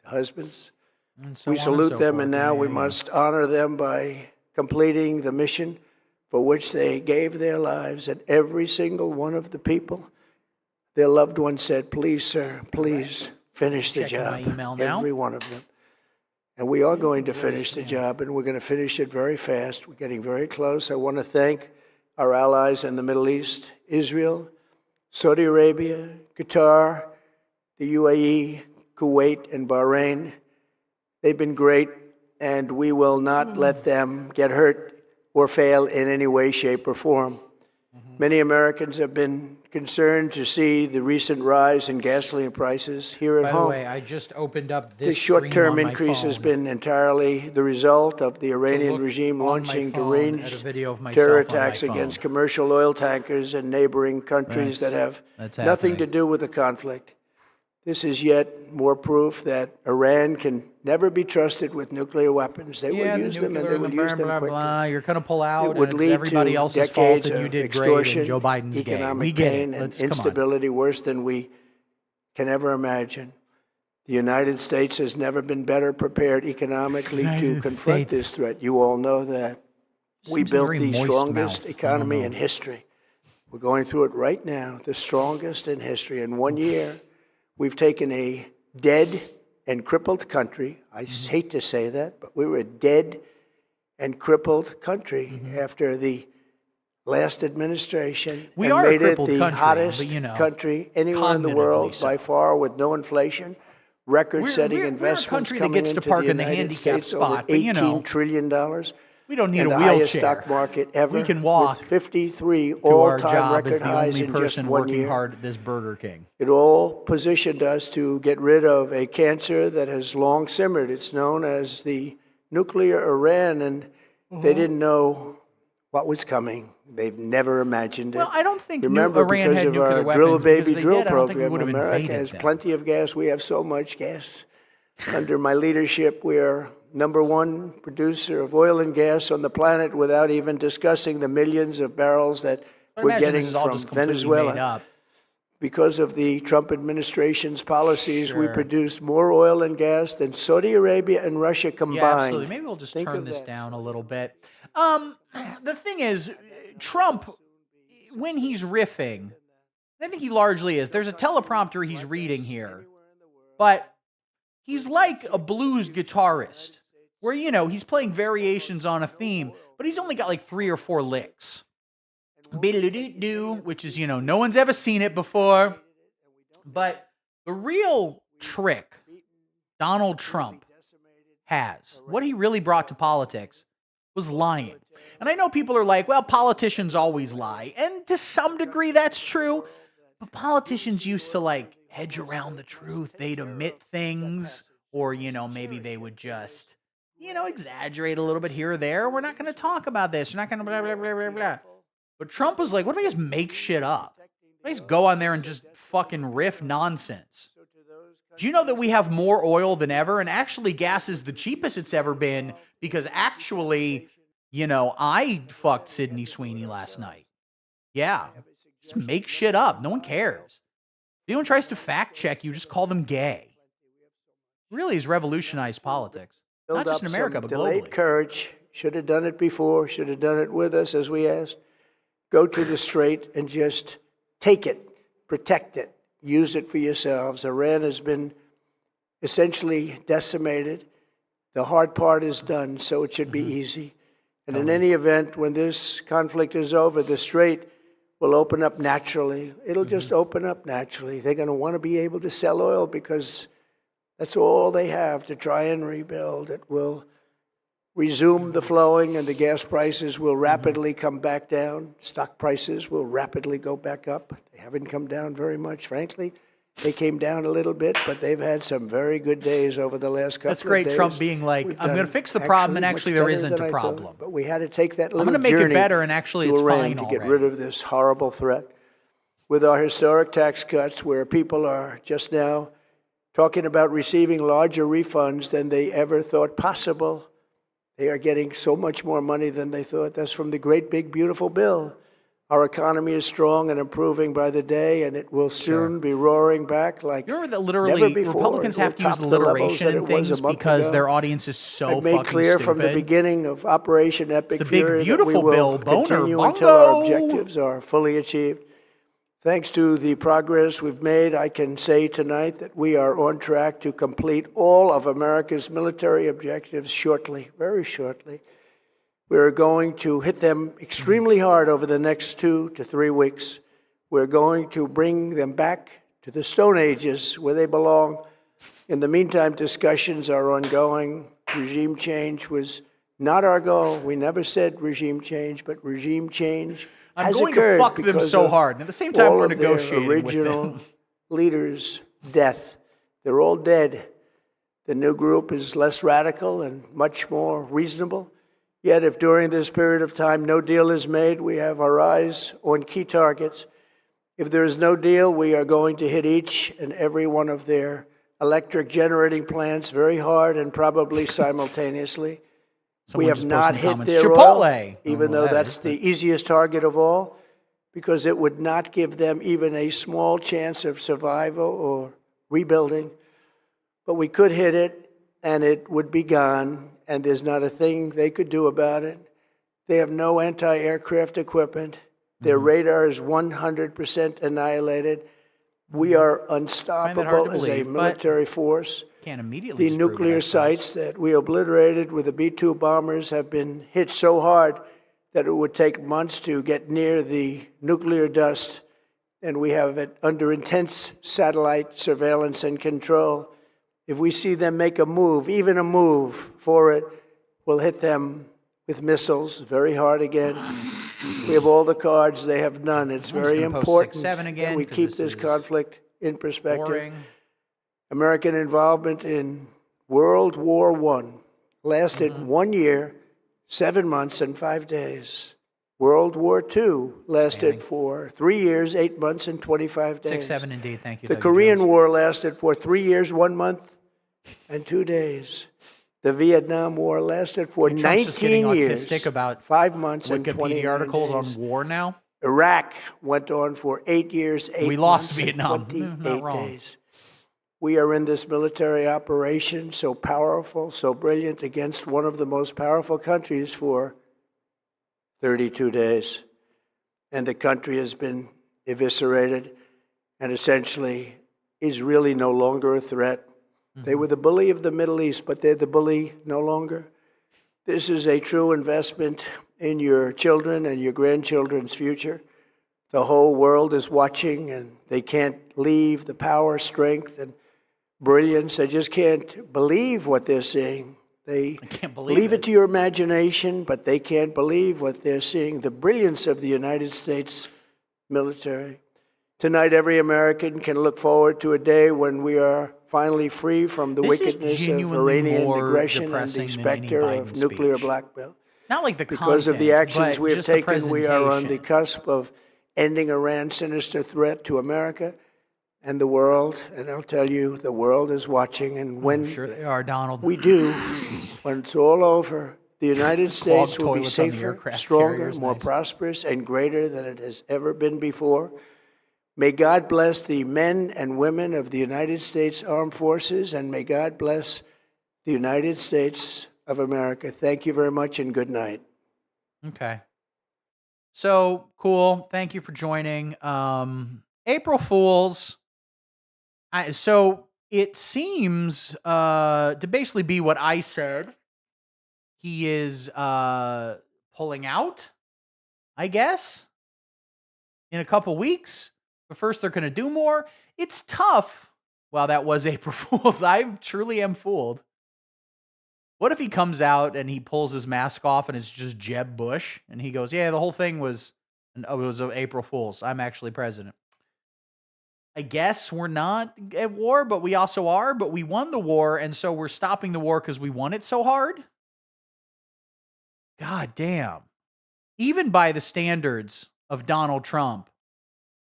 their husbands. And so We on salute so them, forth. and now Yeah, we yeah. must honor them by completing the mission for which they gave their lives. And every single one of the people, their loved ones said, "Please, sir, please finish the Checking job." my email now. Every one of them. And we are going to finish the job, and we're going to finish it very fast. We're getting very close. I want to thank our allies in the Middle East, Israel, Saudi Arabia, Qatar, the UAE, Kuwait, and Bahrain. They've been great, and we will not let them get hurt or fail in any way, shape, or form. Many Americans have been concerned to see the recent rise in gasoline prices here at By the home. way, I just opened up this The short-term screen on my increase has phone been entirely the result of the to Iranian look regime on my launching phone at a deranged video of myself terror on my attacks phone. against commercial oil tankers in neighboring countries that have That's nothing to happening. do with the conflict. This is yet more proof that Iran can never be trusted with nuclear weapons. They Yeah, will the use them, and nuclear, they will blah, use them blah, quickly. blah. You're going to pull out, It would and lead it's everybody to else's fault, decades and you of did great, extortion, and Joe Biden's gay. economic We get pain, it. and Let's come on. instability worse than we can ever imagine. The United States has never been better prepared economically to United confront States. this threat. You all know that. We Seems a built very the moist strongest mouth. I economy don't in know. history. We're going through it right now, the strongest in history. In 1 year, we've taken a dead and crippled country. I hate to say that, but we were a dead and crippled country after the last administration. We and are a made crippled it the country, hottest but, you know, country anywhere in the cognitively world so. by far, with no inflation, record-setting we're a investments country that coming gets to into park the in the United handicapped States, spot, over but, you know, $18 trillion. We don't need and a the highest wheelchair. stock market ever. We can walk with 53 to our all-time job record as the highs only in just person 1 working year. hard at this Burger King. It all positioned us to get rid of a cancer that has long simmered. It's known as the nuclear Iran, and they didn't know what was coming. They've never imagined it. Well, I don't think Remember, Iran because had of nuclear our weapons. drill Because baby they drill did, I don't think we program, would have America invaded has them. plenty of gas. We have so much gas. Under my leadership, we are #1 producer of oil and gas on the planet without even discussing the millions of barrels that we're getting from Venezuela. Because of the Trump administration's policies, we produce more oil and gas than Saudi Arabia and Russia combined. Yeah, absolutely. Maybe we'll just turn this down a little bit. The thing is, Trump, when he's riffing, I think he largely is. There's a teleprompter he's reading here, but he's like a blues guitarist where, you know, he's playing variations on a theme, but he's only got like 3 or 4 licks. Which is, you know, no one's ever seen it before. But the real trick Donald Trump has, what he really brought to politics, was lying. And I know people are like, well, politicians always lie. And to some degree, that's true. But politicians used to, like, hedge around the truth. They'd omit things, or, you know, maybe they would just, you know, exaggerate a little bit here or there. We're not going to talk about this. We're not going to blah, blah, blah, blah, blah. But Trump was like, what if I just make shit up? What if I just go on there and just fucking riff nonsense? Do you know that we have more oil than ever? And actually, gas is the cheapest it's ever been because actually, you know, I fucked Sydney Sweeney last night. Yeah. Just make shit up. No one cares. If anyone tries to fact check you, just call them gay. It really has revolutionized politics. Not just in America, but globally. Delayed courage. Should have done it before. Should have done it with us, as we asked. Go to the strait and just take it, protect it, use it for yourselves. Iran has been essentially decimated. The hard part is done, so it should be easy. And in any event, when this conflict is over, the strait will open up naturally. It'll just open up naturally. They're going to want to be able to sell oil because that's all they have to try and rebuild. It will resume the flowing, and the gas prices will rapidly come back down. Stock prices will rapidly go back up. They haven't come down very much, frankly. They came down a little bit, but they've had some very good days over the last couple of days. That's great, Trump being like, I'm going to fix the problem, and actually there isn't a problem. But we had to take that little I'm going to make it better, and actually it's fine to get rid of this horrible threat. With our historic tax cuts, where people are just now talking about receiving larger refunds than they ever thought possible. They are getting so much more money than they thought. That's from the great, big, beautiful bill. Our economy is strong and improving by the day, and it will soon be roaring back like never before. Republicans have to use alliteration in things because their audience is so fucking stupid. I made clear from the beginning of Operation Epic Fury that we will will continue until our objectives are fully achieved. Thanks to the progress we've made, I can say tonight that we are on track to complete all of America's military objectives shortly, very shortly. We're going to hit them extremely hard over the next 2 to 3 weeks. We're going to bring them back to the Stone Ages where they belong. In the meantime, discussions are ongoing. Regime change was not our goal. We never said regime change, but regime change I'm going to fuck them so hard. And at the same time, we're negotiating with them. Original leaders' death. They're all dead. The new group is less radical and much more reasonable. Yet if during this period of time no deal is made, we have our eyes on key targets. If there is no deal, we are going to hit each and every one of their electric generating plants very hard and probably simultaneously. We have not hit their oil, even though that's the easiest target of all, because it would not give them even a small chance of survival or rebuilding. But we could hit it, and it would be gone, and there's not a thing they could do about it. They have no anti-aircraft equipment. Their radar is 100% annihilated. We are unstoppable as a military force. Can't immediately the nuclear sites that we obliterated with the B-2 bombers have been hit so hard that it would take months to get near the nuclear dust, and we have it under intense satellite surveillance and control. If we see them make a move, even a move for it, we'll hit them with missiles very hard again. We have all the cards, they have none. It's very important that we keep this conflict in perspective. Boring. American involvement in World War I lasted 1 year, 7 months, and 5 days. World War II lasted for 3 years, 8 months, and 25 days. 6, 7, indeed. Thank you. The Korean War lasted for 3 years, 1 month, and 2 days. The Vietnam War lasted for 19 years, about 5 months and Wikipedia 29 articles days. on war now. Iraq went on for 8 years, 8 We lost months, Vietnam. and 28 Not wrong. days. We are in this military operation so powerful, so brilliant, against one of the most powerful countries for 32 days. And the country has been eviscerated and essentially is really no longer a threat. They were the bully of the Middle East, but they're the bully no longer. This is a true investment in your children and your grandchildren's future. The whole world is watching, and they can't leave the power, strength, and brilliance. They just can't believe what they're seeing. They can't believe leave it to your imagination, but they can't believe what they're seeing. The brilliance of the United States military. Tonight, every American can look forward to a day when we are finally free from the wickedness of Iranian aggression and the specter of nuclear blackmail. Not like the Because of the content, actions but we have just the taken, we are on the presentation. cusp of ending Iran's sinister threat to America and the world. And I'll tell you, the world is watching. And when Sure they are, Donald. we do, when it's all over, the United States will be toilets on the safer, aircraft stronger, carriers, more nice. prosperous, and greater than it has ever been before. May God bless the men and women of the United States Armed Forces, and may God bless the United States of America. Thank you very much, and good night. Okay. So cool. Thank you for joining. April Fools. So it seems to basically be what I said. He is pulling out, I guess, in a couple weeks. But first, they're going to do more. It's tough. Well, that was April Fool's. I truly am fooled. What if he comes out and he pulls his mask off and it's just Jeb Bush? And he goes, yeah, the whole thing was, it was April Fool's. I'm actually president. I guess we're not at war, but we also are. But we won the war, and so we're stopping the war because we won it so hard? God damn. Even by the standards of Donald Trump,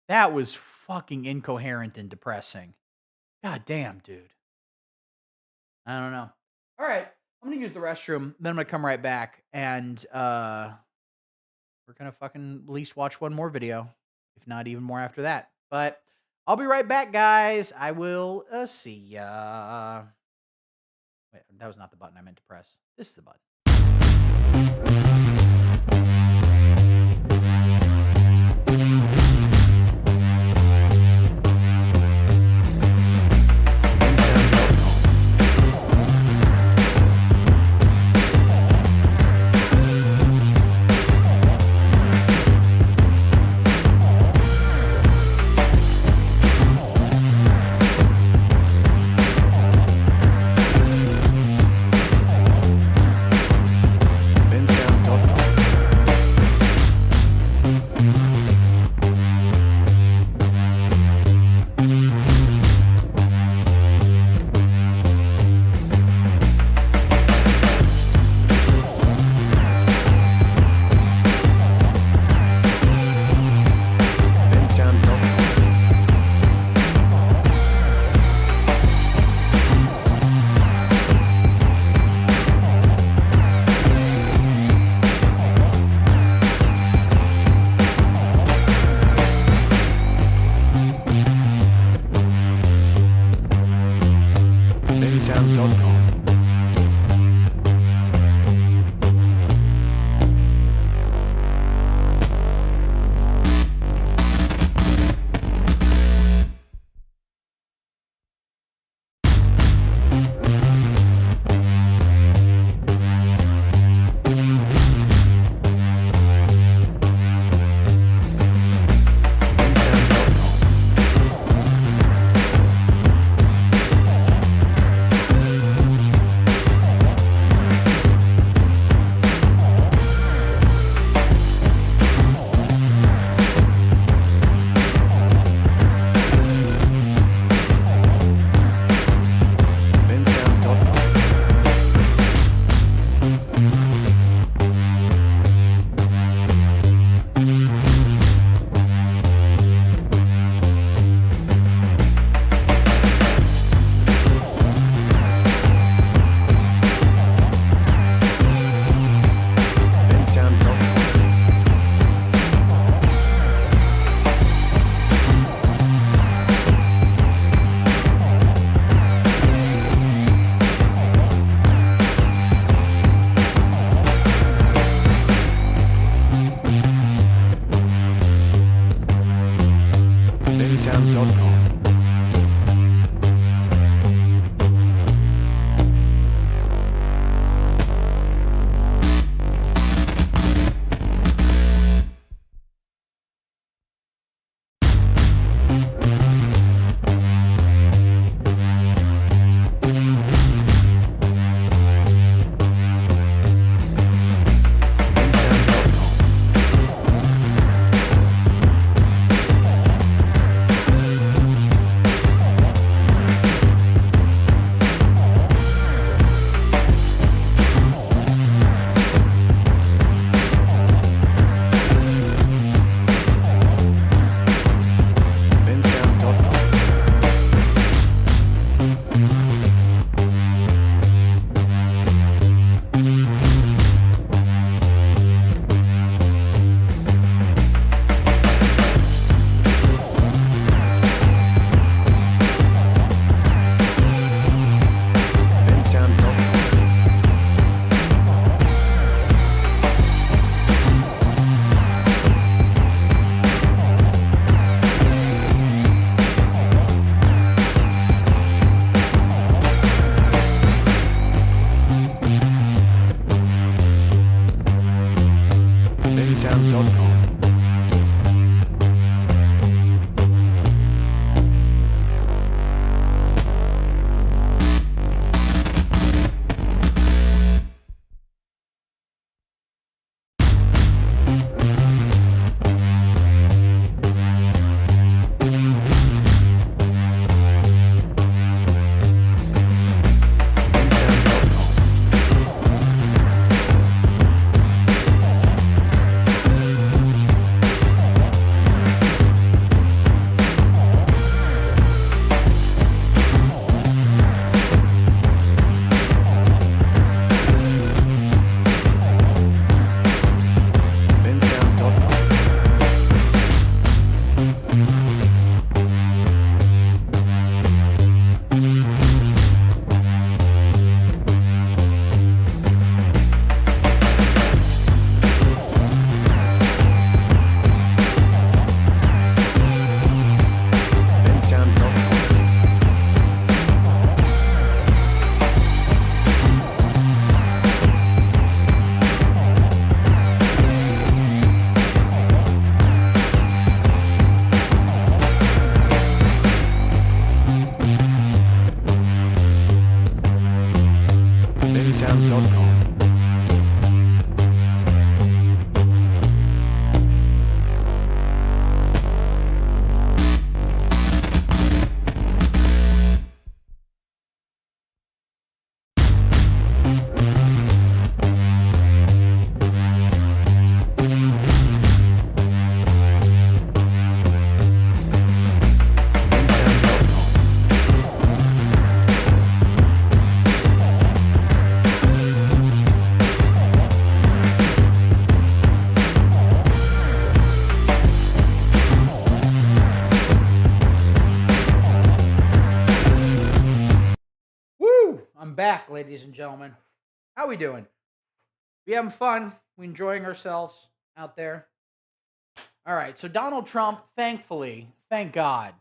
that was fucking incoherent and depressing. God damn, dude. I don't know. All right. I'm going to use the restroom. Then I'm going to come right back. And we're going to fucking at least watch one more video. If not even more after that. But I'll be right back, guys. I will see ya. Wait, that was not the button I meant to press. This is the button. TheMainSound.com. I'm back, ladies and gentlemen. How we doing? We having fun? We enjoying ourselves out there? All right, so Donald Trump, thankfully, thank God,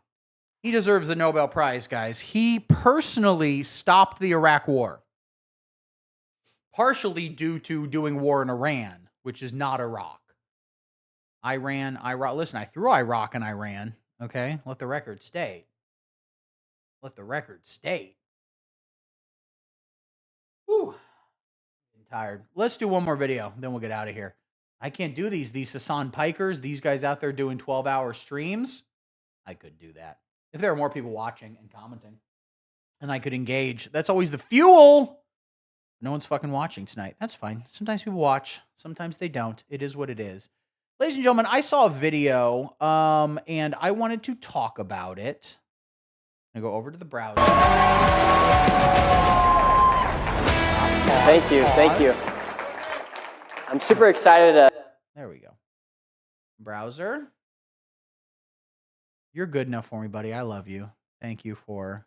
he deserves the Nobel Prize, guys. He personally stopped the Iraq War, partially due to doing war in Iran, which is not Iraq. Iraq. Listen, I threw Iraq and Iran, okay? Let the record state. Let the record state. Whew. I'm tired. Let's do one more video, then we'll get out of here. I can't do these Hassan Pikers, these guys out there doing 12-hour streams. I could do that. If there are more people watching and commenting, and I could engage. That's always the fuel. No one's fucking watching tonight. That's fine. Sometimes people watch. Sometimes they don't. It is what it is. Ladies and gentlemen, I saw a video, and I wanted to talk about it. I'm going to go over to the browser. Thank you. Thank you. I'm super excited. There we go. Browser. You're good enough for me, buddy. I love you. Thank you for...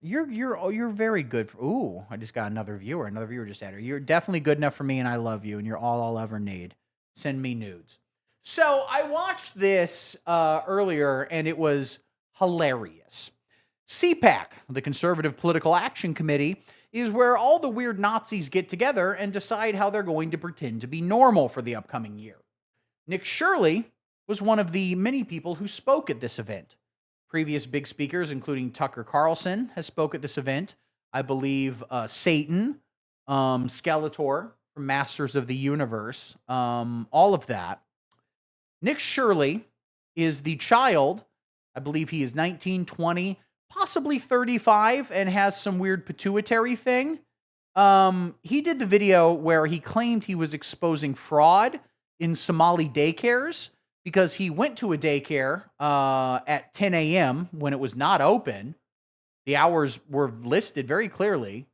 You're very good. Ooh, I just got another viewer. Another viewer just added. You're definitely good enough for me, and I love you, and you're all I'll ever need. Send me nudes. So I watched this earlier, and it was hilarious. CPAC, the Conservative Political Action Committee, is where all the weird Nazis get together and decide how they're going to pretend to be normal for the upcoming year. Nick Shirley was one of the many people who spoke at this event. Previous big speakers, including Tucker Carlson, has spoke at this event. I believe Satan, Skeletor from Masters of the Universe, all of that. Nick Shirley is the child. I believe he is 19, 20, possibly 35, and has some weird pituitary thing. He did the video where he claimed he was exposing fraud in Somali daycares because he went to a daycare at 10 a.m. when it was not open. The hours were listed very clearly.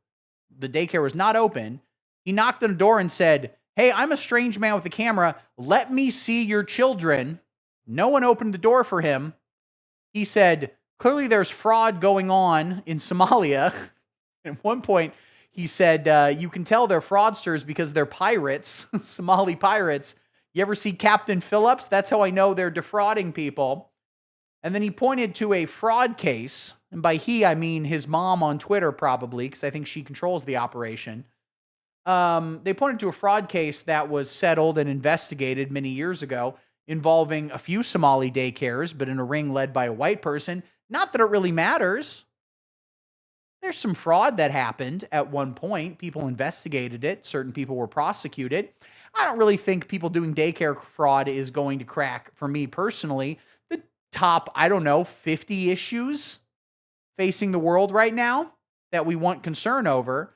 The daycare was not open. He knocked on the door and said, "Hey, I'm a strange man with a camera. Let me see your children." No one opened the door for him. He said, clearly there's fraud going on in Somalia. At one point, he said, you can tell they're fraudsters because they're pirates, Somali pirates. You ever see Captain Phillips? That's how I know they're defrauding people. And then he pointed to a fraud case. And by he, I mean his mom on Twitter, probably, because I think she controls the operation. They pointed to a fraud case that was settled and investigated many years ago involving a few Somali daycares, but in a ring led by a white person. Not that it really matters. There's some fraud that happened at one point. People investigated it. Certain people were prosecuted. I don't really think people doing daycare fraud is going to crack, for me personally, the top, 50 issues facing the world right now that we want concern over.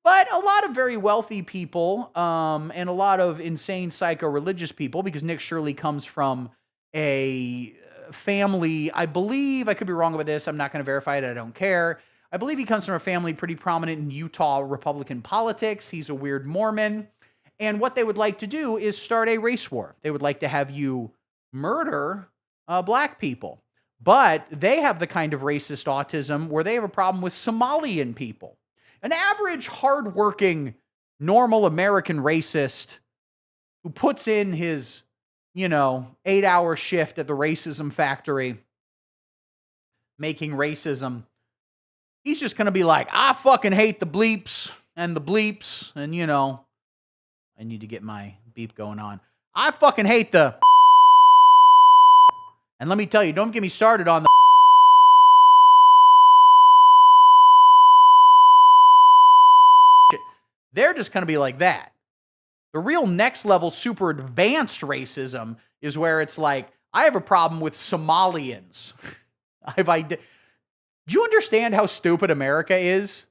But a lot of very wealthy people and a lot of insane psycho-religious people, because Nick Shirley comes from a family, I believe, I could be wrong about this, I'm not going to verify it, I don't care. I believe he comes from a family pretty prominent in Utah Republican politics. He's a weird Mormon. And what they would like to do is start a race war. They would like to have you murder black people. But they have the kind of racist autism where they have a problem with Somalian people. An average, hardworking, normal American racist who puts in his, 8-hour shift at the racism factory, making racism, he's just going to be like, I fucking hate the bleeps, and I need to get my beep going on. I fucking hate the and let me tell you, don't get me started on the just going to be like that. The real next level, super advanced racism is where it's like, I have a problem with Somalians. Do you understand how stupid America is?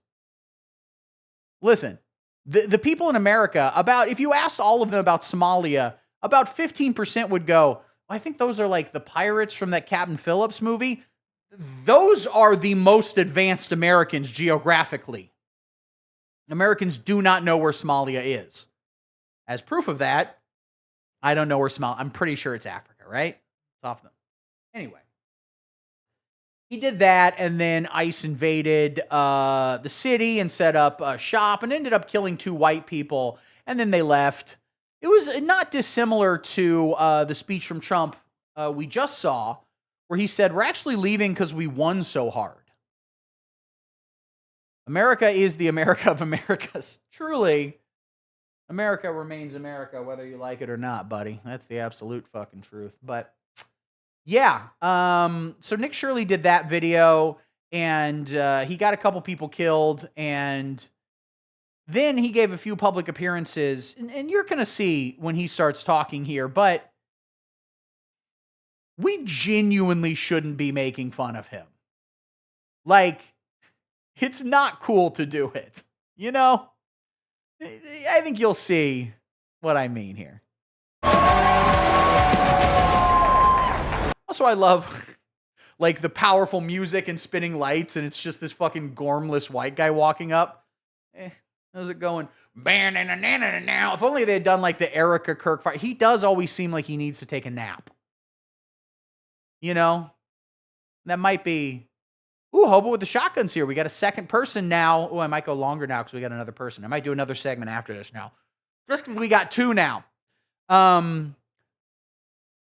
Listen, the people in America, if you asked all of them about Somalia, about 15% would go, I think those are like the pirates from that Captain Phillips movie. Those are the most advanced Americans geographically. Americans do not know where Somalia is. As proof of that, I don't know where Somalia. I'm pretty sure it's Africa, right? It's off them. Anyway, he did that, and then ICE invaded the city and set up a shop and ended up killing 2 white people, and then they left. It was not dissimilar to the speech from Trump we just saw, where he said, we're actually leaving because we won so hard. America is the America of Americas. Truly, America remains America, whether you like it or not, buddy. That's the absolute fucking truth. But yeah, so Nick Shirley did that video, and he got a couple people killed, and then he gave a few public appearances, and you're going to see when he starts talking here, but we genuinely shouldn't be making fun of him. Like, it's not cool to do it, you know? I think you'll see what I mean here. Also, I love, like, the powerful music and spinning lights, and it's just this fucking gormless white guy walking up. How's it going? If only they had done, like, the Erica Kirk fight. He does always seem like he needs to take a nap. You know? That might be... Ooh, Hobo with the shotguns here. We got a second person now. Oh, I might go longer now because we got another person. I might do another segment after this now. Just we got 2 now.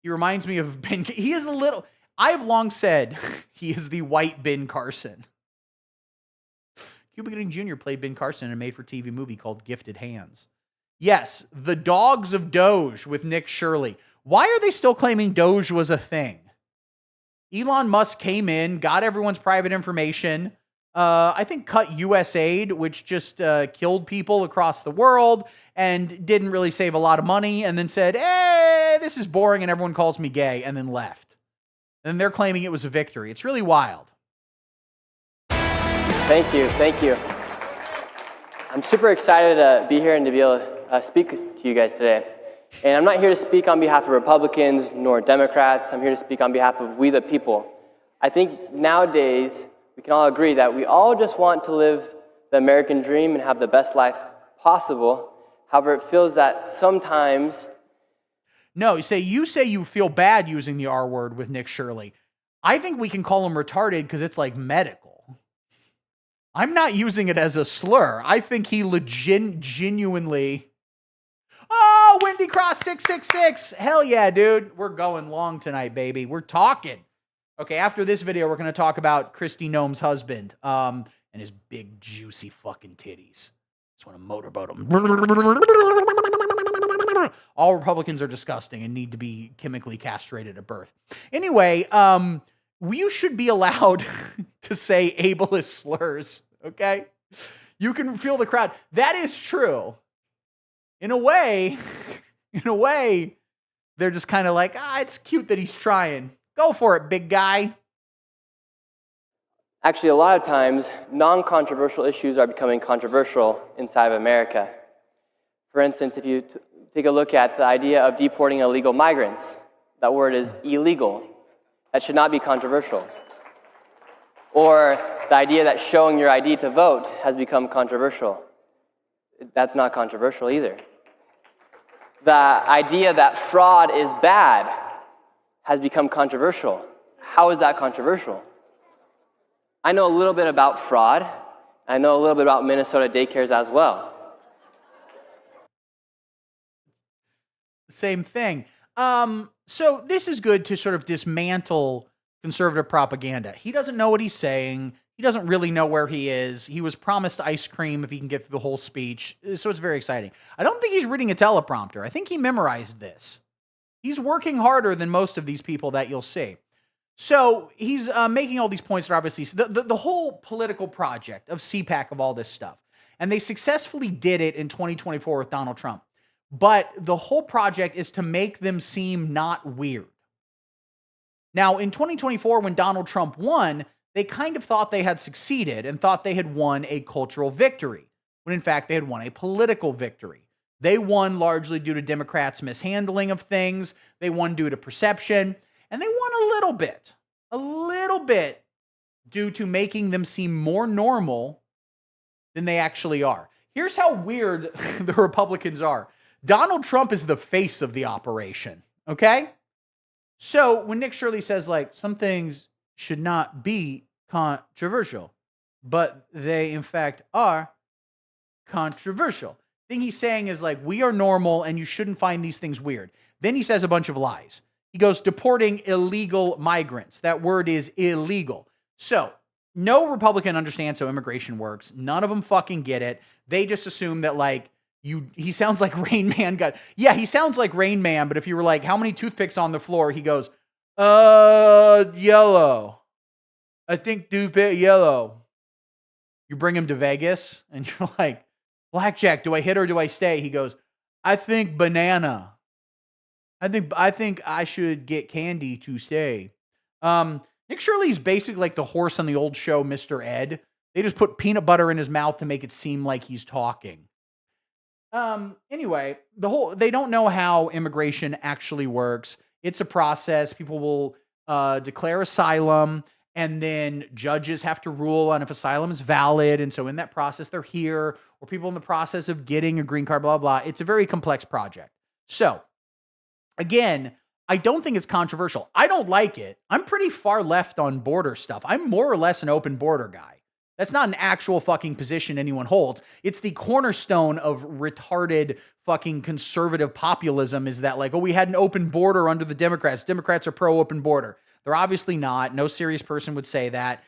He reminds me of Ben. He is a little... I've long said he is the white Ben Carson. Cuba Gooding Jr. played Ben Carson in a made-for-TV movie called Gifted Hands. Yes, The Dogs of Doge with Nick Shirley. Why are they still claiming Doge was a thing? Elon Musk came in, got everyone's private information, I think cut USAID, which just killed people across the world and didn't really save a lot of money, and then said, hey, this is boring and everyone calls me gay, and then left. And they're claiming it was a victory. It's really wild. Thank you. Thank you. I'm super excited to be here and to be able to speak to you guys today. And I'm not here to speak on behalf of Republicans nor Democrats. I'm here to speak on behalf of we the people. I think nowadays we can all agree that we all just want to live the American dream and have the best life possible. However, it feels that sometimes... No, you say you feel bad using the R word with Nick Shirley. I think we can call him retarded because it's like medical. I'm not using it as a slur. I think he genuinely... Oh, Wendy Cross 666. Hell yeah, dude. We're going long tonight, baby. We're talking. Okay, after this video, we're going to talk about Kristi Noem's husband and his big, juicy fucking titties. Just want to motorboat him. All Republicans are disgusting and need to be chemically castrated at birth. Anyway, you should be allowed to say ableist slurs, okay? You can feel the crowd. That is true. In a way, they're just kind of like, it's cute that he's trying. Go for it, big guy. Actually, a lot of times, non-controversial issues are becoming controversial inside of America. For instance, if you take a look at the idea of deporting illegal migrants, that word is illegal. That should not be controversial. Or the idea that showing your ID to vote has become controversial. That's not controversial either. The idea that fraud is bad has become controversial. How is that controversial? I know a little bit about fraud. I know a little bit about Minnesota daycares as well. Same thing. So this is good to sort of dismantle conservative propaganda. He doesn't know what he's saying. He doesn't really know where he is. He was promised ice cream if he can get through the whole speech. So it's very exciting. I don't think he's reading a teleprompter. I think he memorized this. He's working harder than most of these people that you'll see. So he's making all these points that are obviously the whole political project of CPAC, of all this stuff. And they successfully did it in 2024 with Donald Trump. But the whole project is to make them seem not weird. Now, in 2024, when Donald Trump won, they kind of thought they had succeeded and thought they had won a cultural victory, when in fact they had won a political victory. They won largely due to Democrats' mishandling of things. They won due to perception. And they won a little bit due to making them seem more normal than they actually are. Here's how weird the Republicans are. Donald Trump is the face of the operation, okay? So when Nick Shirley says, like, some things should not be controversial, but they, in fact, are controversial. The thing he's saying is, like, we are normal and you shouldn't find these things weird. Then he says a bunch of lies. He goes, deporting illegal migrants. That word is illegal. So no Republican understands how immigration works. None of them fucking get it. They just assume that, like, he sounds like Rain Man. He sounds like Rain Man, but if you were like, how many toothpicks on the floor? He goes, yellow. I think toothpick yellow. You bring him to Vegas and you're like, blackjack, do I hit or do I stay? He goes, I think banana. I think I should get candy to stay. Nick Shirley's basically like the horse on the old show, Mr. Ed. They just put peanut butter in his mouth to make it seem like he's talking. Anyway, they don't know how immigration actually works. It's a process. People will declare asylum, and then judges have to rule on if asylum is valid. And so in that process, they're here, or people in the process of getting a green card, blah, blah. It's a very complex project. So, again, I don't think it's controversial. I don't like it. I'm pretty far left on border stuff. I'm more or less an open border guy. That's not an actual fucking position anyone holds. It's the cornerstone of retarded fucking conservative populism, is that, like, oh, we had an open border under the Democrats. Democrats are pro-open border. They're obviously not. No serious person would say that.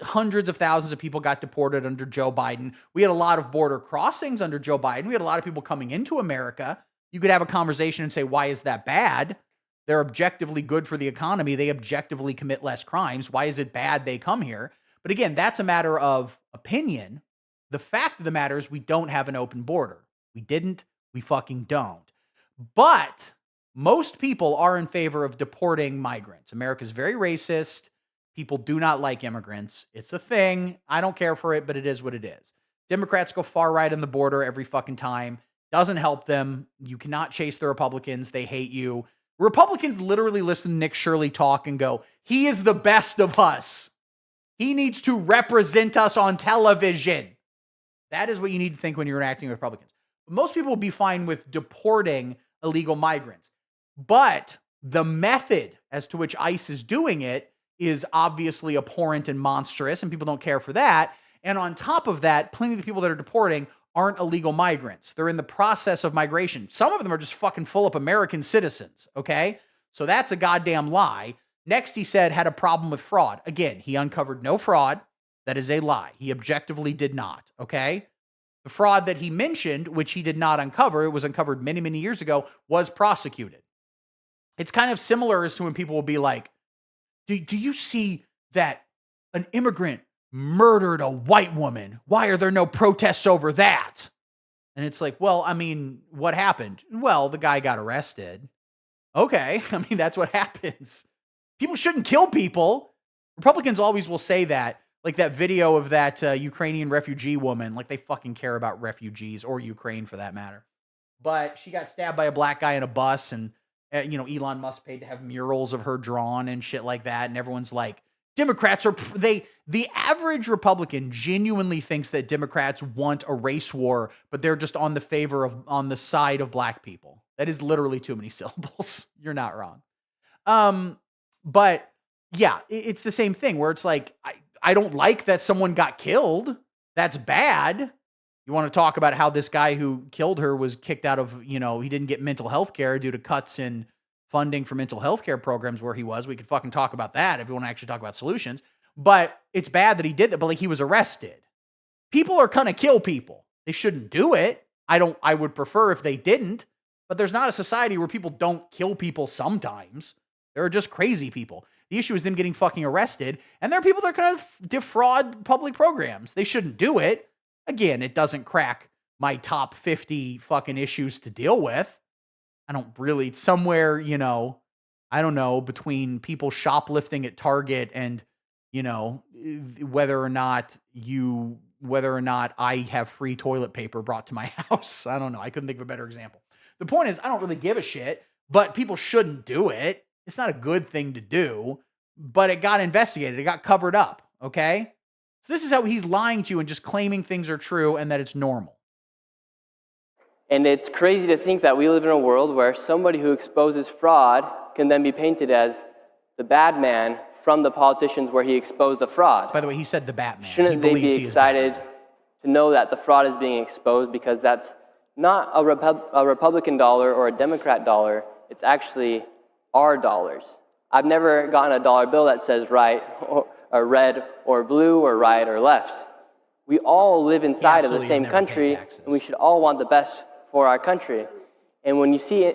Hundreds of thousands of people got deported under Joe Biden. We had a lot of border crossings under Joe Biden. We had a lot of people coming into America. You could have a conversation and say, why is that bad? They're objectively good for the economy. They objectively commit less crimes. Why is it bad they come here? But again, that's a matter of opinion. The fact of the matter is we don't have an open border. We didn't. We fucking don't. But most people are in favor of deporting migrants. America's very racist. People do not like immigrants. It's a thing. I don't care for it, but it is what it is. Democrats go far right on the border every fucking time. Doesn't help them. You cannot chase the Republicans. They hate you. Republicans literally listen to Nick Shirley talk and go, he is the best of us. He needs to represent us on television. That is what you need to think when you're interacting with Republicans. Most people will be fine with deporting illegal migrants. But the method as to which ICE is doing it is obviously abhorrent and monstrous, and people don't care for that. And on top of that, plenty of the people that are deporting aren't illegal migrants. They're in the process of migration. Some of them are just fucking full up American citizens, okay? So that's a goddamn lie. Next, he said had a problem with fraud. Again, he uncovered no fraud. That is a lie. He objectively did not, okay? The fraud that he mentioned, which he did not uncover, it was uncovered many, many years ago, was prosecuted. It's kind of similar as to when people will be like, do you see that an immigrant murdered a white woman? Why are there no protests over that? And it's like, well, I mean, what happened? Well, the guy got arrested. Okay, I mean, that's what happens. People shouldn't kill people. Republicans always will say that. Like that video of that Ukrainian refugee woman. Like they fucking care about refugees, or Ukraine for that matter. But she got stabbed by a black guy in a bus, and Elon Musk paid to have murals of her drawn and shit like that. And everyone's like, Democrats are, the average Republican genuinely thinks that Democrats want a race war, but they're just on the side of black people. That is literally too many syllables. You're not wrong. But yeah, it's the same thing where it's like, I don't like that someone got killed. That's bad. You want to talk about how this guy who killed her was kicked out of, he didn't get mental health care due to cuts in funding for mental health care programs where he was. We could fucking talk about that if you want to actually talk about solutions. But it's bad that he did that, but like he was arrested. People are gonna kill people. They shouldn't do it. I would prefer if they didn't, but there's not a society where people don't kill people sometimes. There are just crazy people. The issue is them getting fucking arrested, and there are people that are going to defraud public programs. They shouldn't do it. Again, it doesn't crack my top 50 fucking issues to deal with. I don't really, somewhere, you know, I don't know, between people shoplifting at Target and, you know, whether or not I have free toilet paper brought to my house. I don't know. I couldn't think of a better example. The point is, I don't really give a shit, but people shouldn't do it. It's not a good thing to do, but it got investigated. It got covered up. Okay. So this is how he's lying to you and just claiming things are true and that it's normal. And it's crazy to think that we live in a world where somebody who exposes fraud can then be painted as the bad man from the politicians where he exposed the fraud. By the way, he said the Batman. Shouldn't they be excited to know that the fraud is being exposed, because that's not a Republican dollar or a Democrat dollar, it's actually our dollars. I've never gotten a dollar bill that says right or red or blue or right or left. We all live inside of the same country, and we should all want the best for our country. And when you see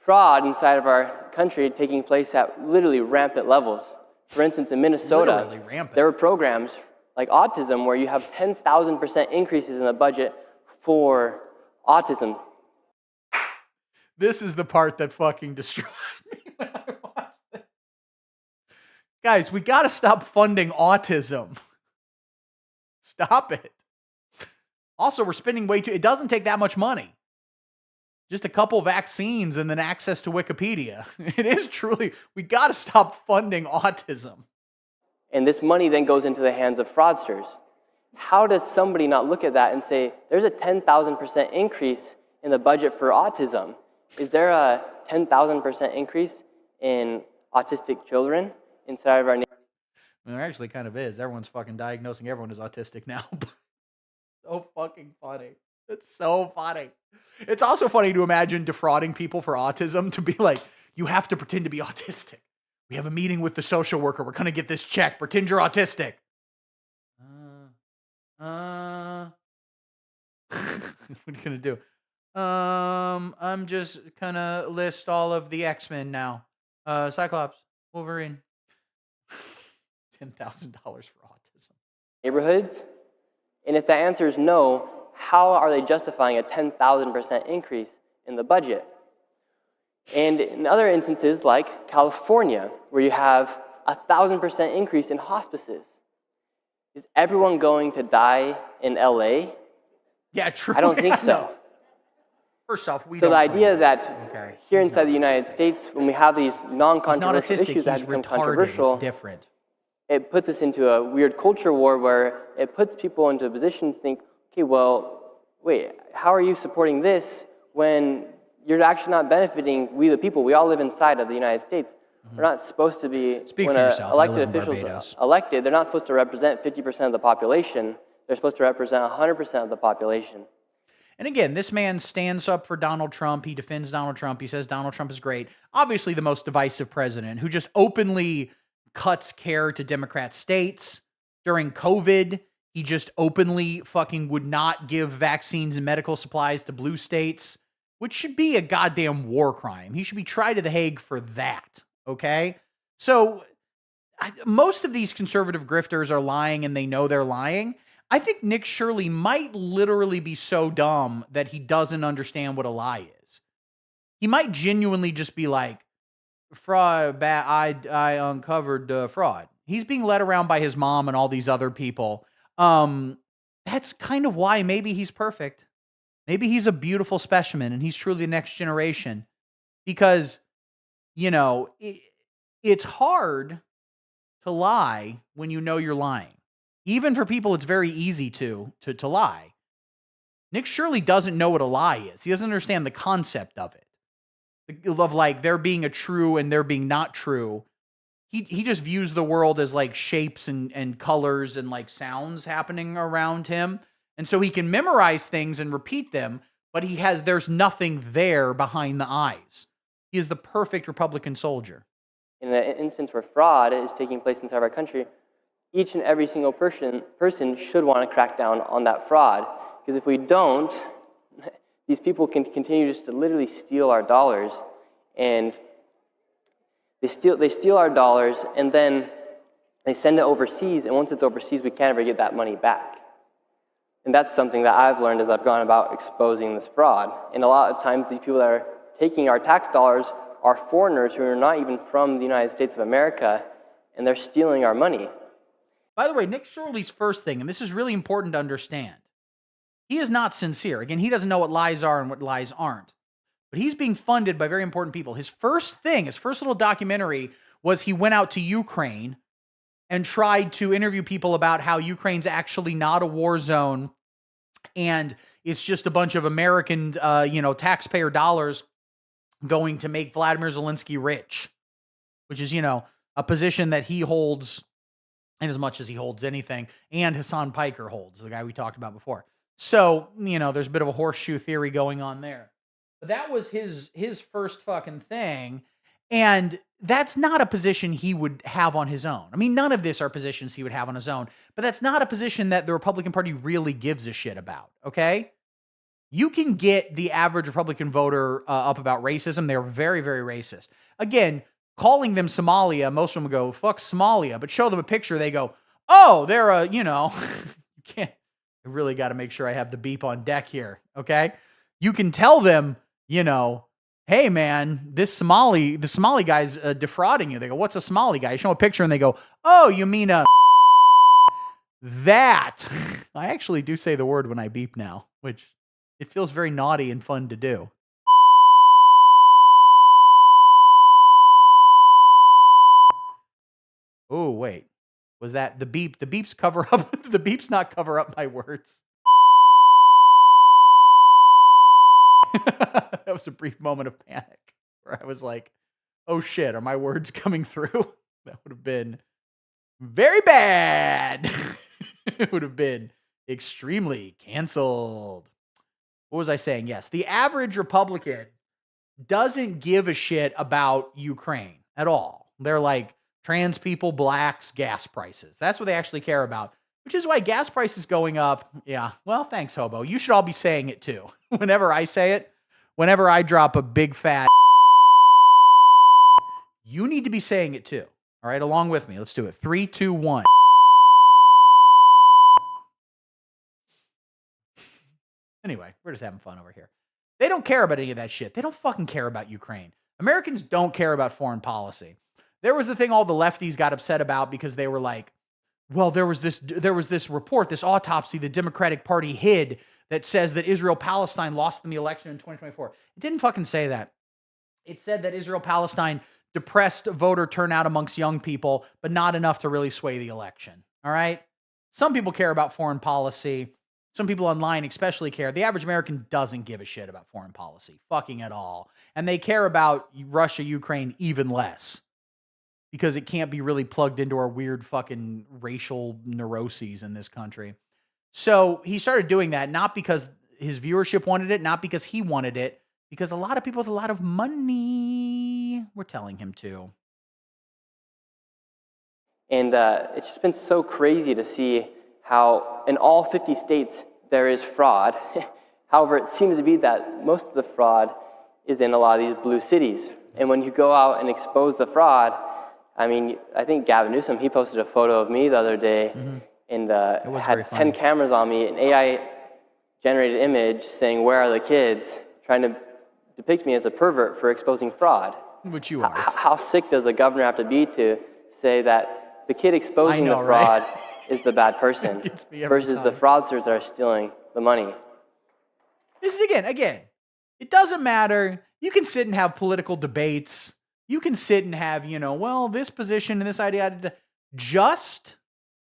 fraud inside of our country taking place at literally rampant levels, for instance, in Minnesota, there were programs like autism where you have 10,000% increases in the budget for autism. This is the part that fucking destroyed me when I watched it. Guys, we got to stop funding autism. Stop it. Also, we're spending way too... It doesn't take that much money. Just a couple vaccines and then access to Wikipedia. It is truly... We got to stop funding autism. And this money then goes into the hands of fraudsters. How does somebody not look at that and say, there's a 10,000% increase in the budget for autism? Is there a 10,000% increase in autistic children inside of our neighborhood? There actually kind of is. Everyone's fucking diagnosing everyone as autistic now. So fucking funny. It's so funny. It's also funny to imagine defrauding people for autism to be like, you have to pretend to be autistic. We have a meeting with the social worker. We're going to get this check. Pretend you're autistic. What are you going to do? I'm just going to list all of the X-Men now. Cyclops, Wolverine. $10,000 for autism. Neighborhoods? And if the answer is no, how are they justifying a 10,000% increase in the budget? And in other instances, like California, where you have 1,000% increase in hospices, is everyone going to die in LA? Yeah, true. I don't think so. No. First off, so the idea that here inside the United States, when we have these non-controversial issues that become controversial, it's different. It puts us into a weird culture war where it puts people into a position to think, okay, well, wait, how are you supporting this when you're actually not benefiting we the people? We all live inside of the United States. We're not supposed to be, when elected officials are elected, they're not supposed to represent 50% of the population. They're supposed to represent 100% of the population. And again, this man stands up for Donald Trump. He defends Donald Trump. He says Donald Trump is great. Obviously the most divisive president who just openly cuts care to Democrat states. During COVID, he just openly fucking would not give vaccines and medical supplies to blue states, which should be a goddamn war crime. He should be tried to The Hague for that, okay? So most of these conservative grifters are lying and they know they're lying. I think Nick Shirley might literally be so dumb that he doesn't understand what a lie is. He might genuinely just be like, fraud, I uncovered fraud. He's being led around by his mom and all these other people. That's kind of why maybe he's perfect. Maybe he's a beautiful specimen and he's truly the next generation. Because, you know, it's hard to lie when you know you're lying. Even for people, it's very easy to lie. Nick Shirley doesn't know what a lie is. He doesn't understand the concept of it. Of like there being a true and there being not true. He just views the world as like shapes and colors and like sounds happening around him. And so he can memorize things and repeat them, but there's nothing there behind the eyes. He is the perfect Republican soldier. In an instance where fraud is taking place inside our country, each and every single person should want to crack down on that fraud. Because if we don't, these people can continue just to literally steal our dollars, and they steal our dollars, and then they send it overseas, and once it's overseas, we can't ever get that money back. And that's something that I've learned as I've gone about exposing this fraud. And a lot of times these people that are taking our tax dollars are foreigners who are not even from the United States of America, and they're stealing our money. By the way, Nick Shirley's first thing, and this is really important to understand, he is not sincere. Again, he doesn't know what lies are and what lies aren't. But he's being funded by very important people. His first thing, his first little documentary was he went out to Ukraine and tried to interview people about how Ukraine's actually not a war zone and it's just a bunch of American, taxpayer dollars going to make Vladimir Zelensky rich, which is, a position that he holds in as much as he holds anything, and Hassan Piker holds, the guy we talked about before. So, there's a bit of a horseshoe theory going on there. But that was his first fucking thing, and that's not a position he would have on his own. I mean, none of this are positions he would have on his own, but that's not a position that the Republican Party really gives a shit about, okay? You can get the average Republican voter up about racism. They're very, very racist. Again, calling them Somalia, most of them go, fuck Somalia, but show them a picture, they go, oh, they're you can't, I really got to make sure I have the beep on deck here, okay? You can tell them, hey man, the Somali guy's defrauding you. They go, what's a Somali guy? You show a picture and they go, oh, you mean that. I actually do say the word when I beep now, which it feels very naughty and fun to do. Oh, wait. Was that the beep? The beeps cover up. The beeps not cover up my words. That was a brief moment of panic where I was like, oh shit, are my words coming through? That would have been very bad. It would have been extremely canceled. What was I saying? Yes, the average Republican doesn't give a shit about Ukraine at all. They're like trans people, blacks, gas prices. That's what they actually care about, which is why gas prices going up. Yeah, well, thanks, Hobo. You should all be saying it too. Whenever I say it, whenever I drop a big fat, you need to be saying it too. All right, along with me. Let's do it. 3, 2, 1. Anyway, we're just having fun over here. They don't care about any of that shit. They don't fucking care about Ukraine. Americans don't care about foreign policy. There was the thing all the lefties got upset about because they were like, well, there was this report, this autopsy the Democratic Party hid that says that Israel-Palestine lost them the election in 2024. It didn't fucking say that. It said that Israel-Palestine depressed voter turnout amongst young people, but not enough to really sway the election. All right? Some people care about foreign policy. Some people online especially care. The average American doesn't give a shit about foreign policy, fucking at all. And they care about Russia, Ukraine even less because it can't be really plugged into our weird fucking racial neuroses in this country. So he started doing that, not because his viewership wanted it, not because he wanted it, because a lot of people with a lot of money were telling him to. And it's just been so crazy to see how in all 50 states there is fraud. However, it seems to be that most of the fraud is in a lot of these blue cities. And when you go out and expose the fraud, I mean, I think Gavin Newsom, he posted a photo of me the other day and had 10 cameras on me, an AI-generated image saying, where are the kids, trying to depict me as a pervert for exposing fraud. Which you are. How sick does the governor have to be to say that the kid exposing the fraud right? is the bad person versus the fraudsters that are stealing the money? This is, again, it doesn't matter. You can sit and have political debates. You can sit and have, well, this position and this idea. Just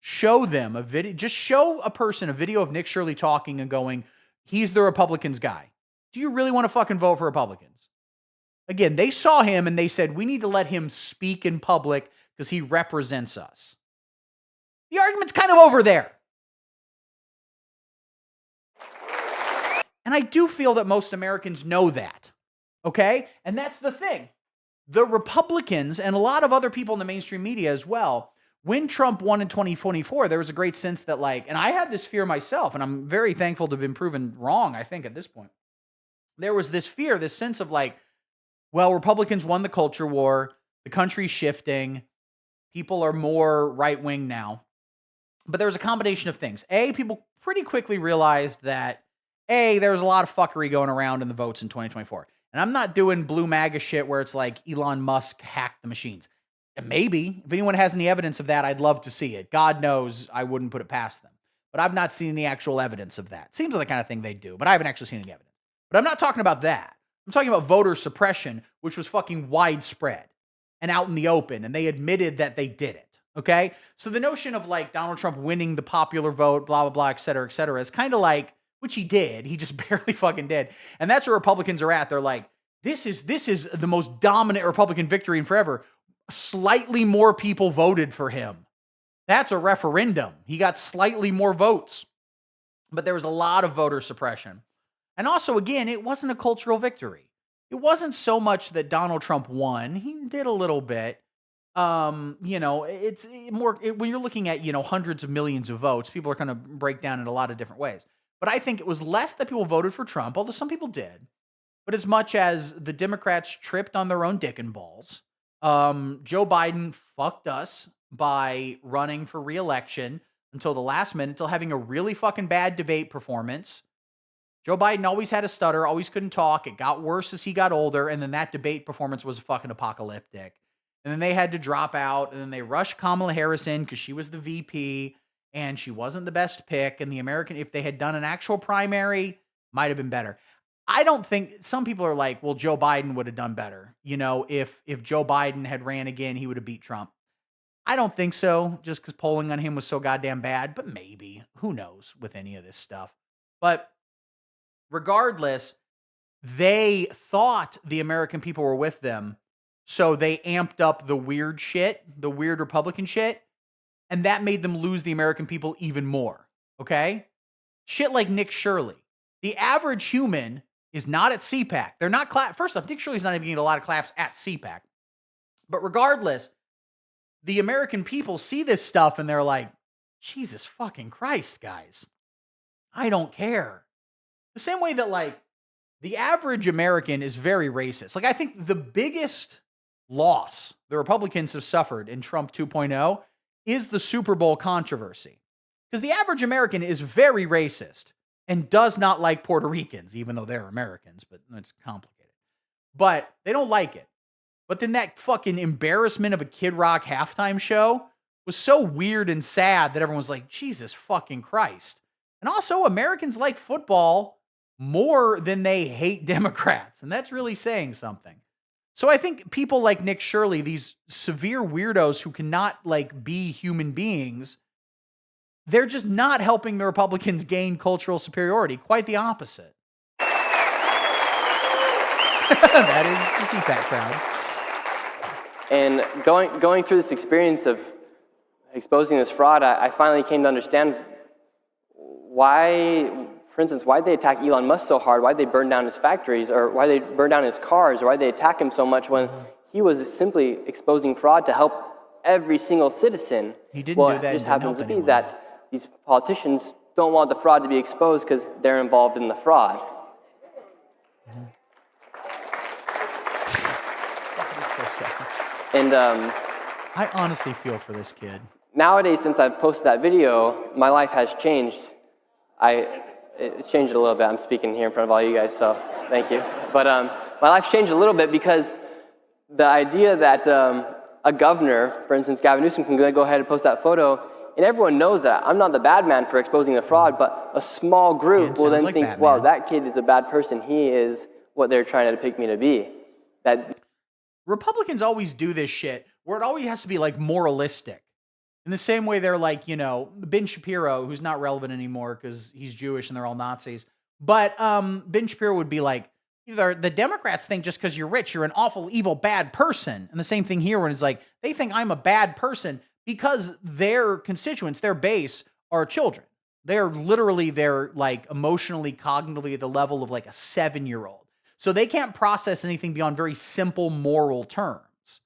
show them a video. Just show a person a video of Nick Shirley talking and going, he's the Republicans guy. Do you really want to fucking vote for Republicans? Again, they saw him and they said, we need to let him speak in public because he represents us. The argument's kind of over there. And I do feel that most Americans know that. Okay? And that's the thing. The Republicans and a lot of other people in the mainstream media as well, when Trump won in 2024, there was a great sense that and I had this fear myself, and I'm very thankful to have been proven wrong, I think, at this point. There was this fear, this sense of well, Republicans won the culture war, the country's shifting, people are more right-wing now. But there was a combination of things. A, people pretty quickly realized that, A, there was a lot of fuckery going around in the votes in 2024. And I'm not doing blue MAGA shit where it's like Elon Musk hacked the machines. And maybe, if anyone has any evidence of that, I'd love to see it. God knows I wouldn't put it past them. But I've not seen any actual evidence of that. Seems like the kind of thing they do, but I haven't actually seen any evidence. But I'm not talking about that. I'm talking about voter suppression, which was fucking widespread and out in the open, and they admitted that they did it, okay? So the notion of like Donald Trump winning the popular vote, blah, blah, blah, et cetera, is kind of like, which he did, he just barely fucking did. And that's where Republicans are at. They're like, this is the most dominant Republican victory in forever. Slightly more people voted for him. That's a referendum. He got slightly more votes. But there was a lot of voter suppression. And also, again, it wasn't a cultural victory. It wasn't so much that Donald Trump won. He did a little bit. It's more, when you're looking at, hundreds of millions of votes, people are going to break down in a lot of different ways. But I think it was less that people voted for Trump, although some people did. But as much as the Democrats tripped on their own dick and balls, Joe Biden fucked us by running for re-election until the last minute, until having a really fucking bad debate performance. Joe Biden always had a stutter, always couldn't talk. It got worse as he got older, and then that debate performance was fucking apocalyptic. And then they had to drop out, and then they rushed Kamala Harris in because she was the VP, and she wasn't the best pick. And the American, if they had done an actual primary, might have been better. I don't think, some people are like, well, Joe Biden would have done better. If Joe Biden had ran again, he would have beat Trump. I don't think so, just because polling on him was so goddamn bad, but maybe. Who knows with any of this stuff. But regardless, they thought the American people were with them, so they amped up the weird shit, the weird Republican shit, and that made them lose the American people even more, okay? Shit like Nick Shirley. The average human is not at CPAC. They're not first off, Nick Shirley's not even getting a lot of claps at CPAC. But regardless, the American people see this stuff and they're like, Jesus fucking Christ, guys. I don't care. The same way that, like, the average American is very racist. Like, I think the biggest loss the Republicans have suffered in Trump 2.0 is the Super Bowl controversy. Because the average American is very racist and does not like Puerto Ricans, even though they're Americans, but it's complicated. But they don't like it. But then that fucking embarrassment of a Kid Rock halftime show was so weird and sad that everyone was like, Jesus fucking Christ. And also, Americans like football more than they hate Democrats. And that's really saying something. So I think people like Nick Shirley, these severe weirdos who cannot, like, be human beings, they're just not helping the Republicans gain cultural superiority. Quite the opposite. That is the CPAC crowd. And going through this experience of exposing this fraud, I finally came to understand why, for instance, why'd they attack Elon Musk so hard? Why'd they burn down his factories? Or why they burn down his cars? Or why'd they attack him so much when he was simply exposing fraud to help every single citizen? He didn't do that. It just happens to be that these politicians don't want the fraud to be exposed because they're involved in the fraud. And I honestly feel for this kid. Nowadays, since I've posted that video, my life has changed. It changed a little bit. I'm speaking here in front of all you guys, so thank you. But my life's changed a little bit because the idea that a governor, for instance, Gavin Newsom, can go ahead and post that photo, and everyone knows that I'm not the bad man for exposing the fraud, but a small group will then think, Batman. Well, that kid is a bad person. He is what they're trying to depict me to be. That Republicans always do this shit where it always has to be, like, moralistic. In the same way they're like, Ben Shapiro, who's not relevant anymore because he's Jewish and they're all Nazis. But Ben Shapiro would be like, either the Democrats think just because you're rich, you're an awful, evil, bad person. And the same thing here when it's like, they think I'm a bad person because their constituents, their base, are children. They're like emotionally, cognitively at the level of like a 7-year-old. So they can't process anything beyond very simple moral terms.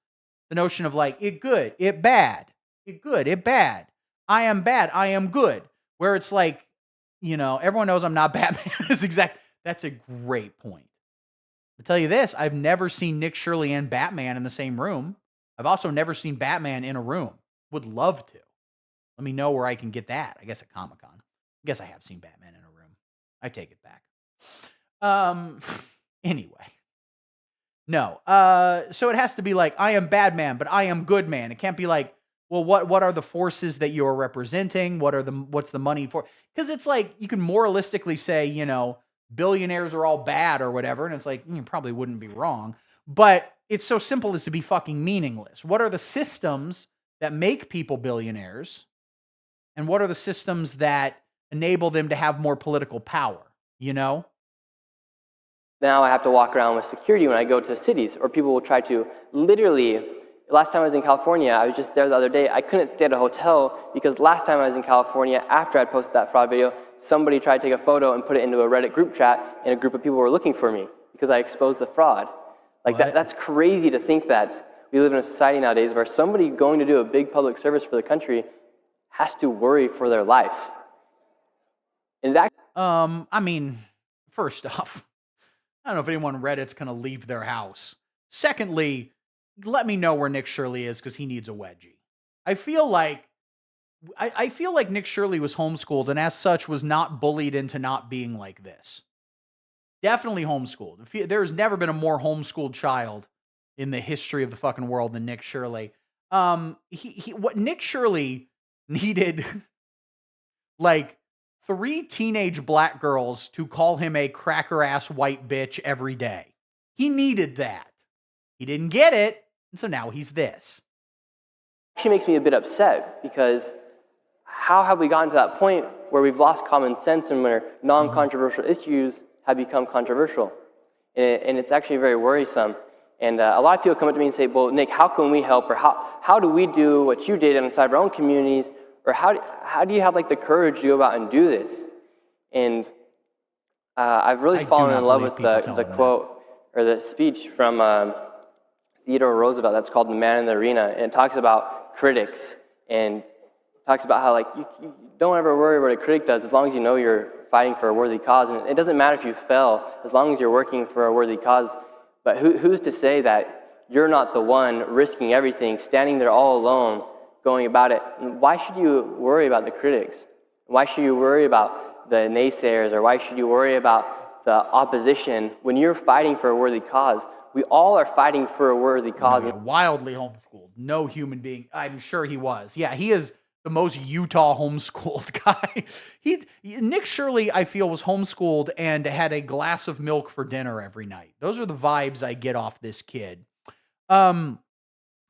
The notion of like, it good, it bad. It good, it bad. I am bad, I am good. Where it's like, everyone knows I'm not Batman. That's a great point. I'll tell you this, I've never seen Nick Shirley and Batman in the same room. I've also never seen Batman in a room. Would love to. Let me know where I can get that. I guess at Comic-Con. I guess I have seen Batman in a room. I take it back. Anyway. No. So it has to be like, I am bad man, but I am good man. It can't be like, well, what are the forces that you're representing? What's the money for? Because it's like, you can moralistically say, you know, billionaires are all bad or whatever. And it's like, you probably wouldn't be wrong. But it's so simple as to be fucking meaningless. What are the systems that make people billionaires? And what are the systems that enable them to have more political power? You know? Now I have to walk around with security when I go to cities, or people will try to literally. Last time I was in California, I was just there the other day. I couldn't stay at a hotel because last time I was in California, after I posted that fraud video, somebody tried to take a photo and put it into a Reddit group chat, and a group of people were looking for me because I exposed the fraud. Like that's crazy to think that we live in a society nowadays where somebody going to do a big public service for the country has to worry for their life. And that. I mean, first off, I don't know if anyone on Reddit's going to leave their house. Secondly, let me know where Nick Shirley is because he needs a wedgie. I feel like Nick Shirley was homeschooled and as such was not bullied into not being like this. Definitely homeschooled. There's never been a more homeschooled child in the history of the fucking world than Nick Shirley. What Nick Shirley needed, like 3 teenage black girls to call him a cracker-ass white bitch every day. He needed that. He didn't get it, and so now he's this. Actually makes me a bit upset because how have we gotten to that point where we've lost common sense and where non-controversial issues have become controversial? And it's actually very worrisome. And a lot of people come up to me and say, well, Nick, how can we help? Or how do we do what you did inside our own communities? Or how do you have like the courage to go out and do this? And I've really fallen in love with the quote or the speech from Theodore Roosevelt that's called The Man in the Arena. And it talks about critics and talks about how like you don't ever worry what a critic does as long as you know you're fighting for a worthy cause. And it doesn't matter if you fail as long as you're working for a worthy cause. But who's to say that you're not the one risking everything, standing there all alone, going about it? And why should you worry about the critics? Why should you worry about the naysayers? Or why should you worry about the opposition when you're fighting for a worthy cause? We all are fighting for a worthy cause. Wildly homeschooled. No human being. I'm sure he was. Yeah, he is the most Utah homeschooled guy. Nick Shirley, I feel, was homeschooled and had a glass of milk for dinner every night. Those are the vibes I get off this kid.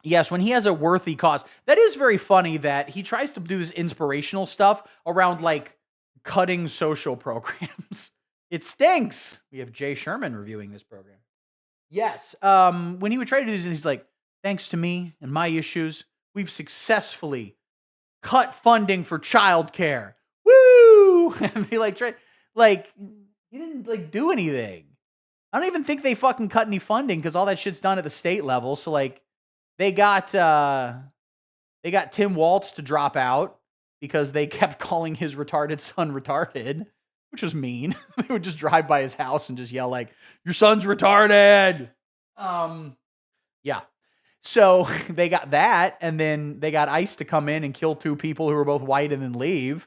Yes, when he has a worthy cause. That is very funny that he tries to do this inspirational stuff around like cutting social programs. It stinks. We have Jay Sherman reviewing this program. Yes, when he would try to do this, he's like, thanks to me and my issues, we've successfully cut funding for childcare. Woo! And they like try, like, he didn't like do anything. I don't even think they fucking cut any funding because all that shit's done at the state level. So like, they got Tim Waltz to drop out because they kept calling his retarded son retarded, which was mean. They would just drive by his house and just yell like, your son's retarded. Yeah. So they got that, and then they got ICE to come in and kill 2 people who were both white and then leave.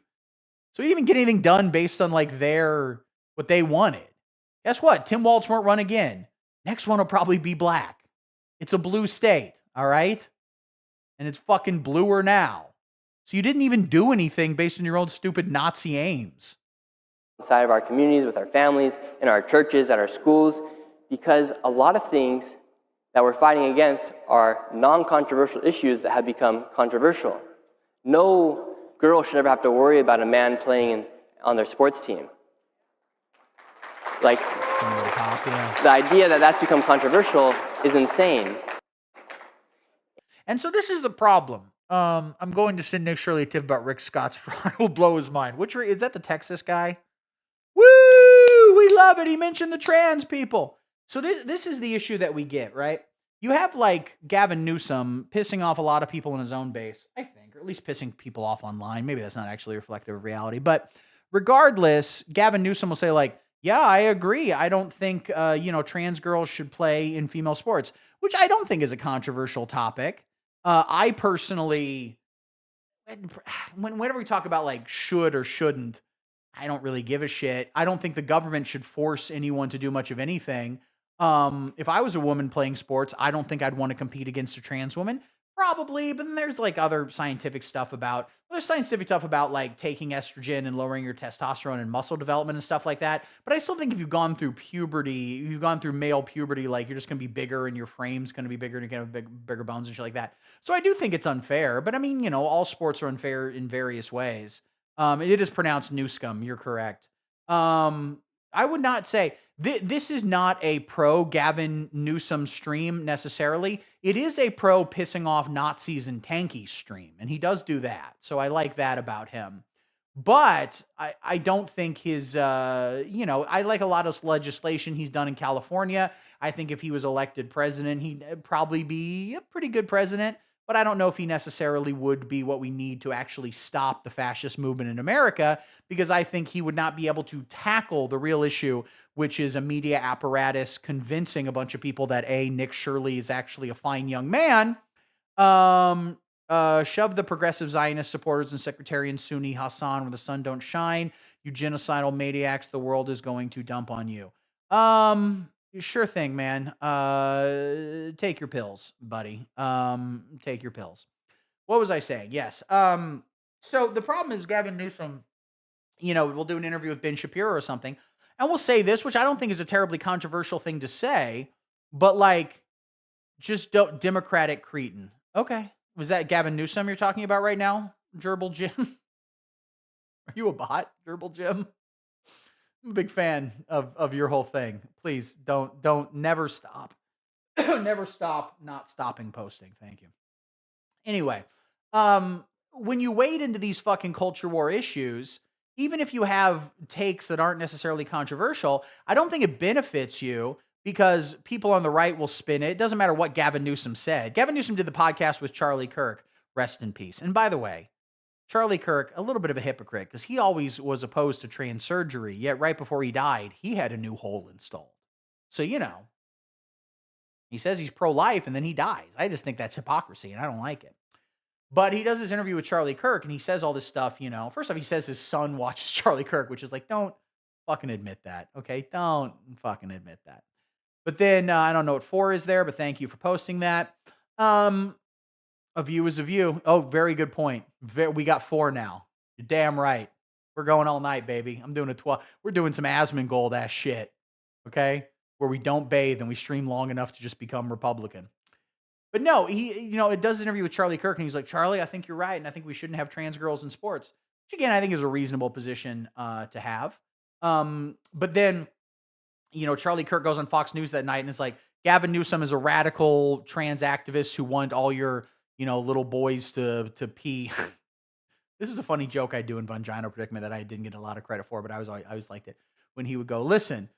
So he didn't even get anything done based on like what they wanted. Guess what? Tim Waltz won't run again. Next one will probably be black. It's a blue state, all right? And it's fucking bluer now. So you didn't even do anything based on your own stupid Nazi aims. Inside of our communities, with our families, in our churches, at our schools, because a lot of things that we're fighting against are non-controversial issues that have become controversial. No girl should ever have to worry about a man playing on their sports team. Like, the idea that that's become controversial is insane. And so this is the problem. I'm going to send Nick Shirley a tip about Rick Scott's fraud. It will blow his mind. Is that the Texas guy? Woo! We love it. He mentioned the trans people. So this is the issue that we get, right? You have like Gavin Newsom pissing off a lot of people in his own base, I think, or at least pissing people off online. Maybe that's not actually reflective of reality. But regardless, Gavin Newsom will say like, yeah, I agree. I don't think, trans girls should play in female sports, which I don't think is a controversial topic. I personally whenever we talk about like should or shouldn't, I don't really give a shit. I don't think the government should force anyone to do much of anything. If I was a woman playing sports, I don't think I'd want to compete against a trans woman. Probably, but then there's like other scientific stuff about like taking estrogen and lowering your testosterone and muscle development and stuff like that. But I still think if you've gone through puberty, if you've gone through male puberty, like you're just gonna be bigger and your frame's gonna be bigger and you're gonna have bigger bones and shit like that. So I do think it's unfair. But I mean, all sports are unfair in various ways. It is pronounced Newscomb. You're correct. I would not say this is not a pro Gavin Newsom stream necessarily. It is a pro pissing off Nazis and tanky stream, and he does do that. So I like that about him. But I don't think his, I like a lot of legislation he's done in California. I think if he was elected president, he'd probably be a pretty good president. But I don't know if he necessarily would be what we need to actually stop the fascist movement in America, because I think he would not be able to tackle the real issue, which is a media apparatus convincing a bunch of people that Nick Shirley is actually a fine young man. Shove the progressive Zionist supporters and Secretarian Sunni Hassan where the sun don't shine. You genocidal maniacs, the world is going to dump on you. Sure thing, man. Take your pills, buddy. Take your pills. What was I saying? Yes. So the problem is Gavin Newsom, we'll do an interview with Ben Shapiro or something, and we'll say this, which I don't think is a terribly controversial thing to say, but like, just don't Democratic cretin. Okay. Was that Gavin Newsom you're talking about right now? Gerbil Jim? Are you a bot, Gerbil Jim? I'm a big fan of your whole thing. Please never stop. Never stop not stopping posting. Thank you. Anyway, when you wade into these fucking culture war issues, even if you have takes that aren't necessarily controversial, I don't think it benefits you, because people on the right will spin it. It doesn't matter what Gavin Newsom said. Gavin Newsom did the podcast with Charlie Kirk. Rest in peace. And by the way, Charlie Kirk, a little bit of a hypocrite, because he always was opposed to trans surgery, yet right before he died, he had a new hole installed. So, he says he's pro-life and then he dies. I just think that's hypocrisy and I don't like it. But he does this interview with Charlie Kirk and he says all this stuff, First off, he says his son watches Charlie Kirk, which is like, don't fucking admit that, okay? Don't fucking admit that. But then, I don't know what 4 is there, but thank you for posting that. A view is a view. Oh, very good point. We got 4 now. You're damn right. We're going all night, baby. I'm doing a 12. We're doing some Asmongold ass shit, okay? Where we don't bathe and we stream long enough to just become Republican. But no, he, it does an interview with Charlie Kirk, and he's like, Charlie, I think you're right, and I think we shouldn't have trans girls in sports. Which, again, I think is a reasonable position to have. But then, Charlie Kirk goes on Fox News that night and is like, Gavin Newsom is a radical trans activist who want all your, little boys to pee. This is a funny joke I do in Vagina Predicament that I didn't get a lot of credit for, but I always liked it. When he would go, listen,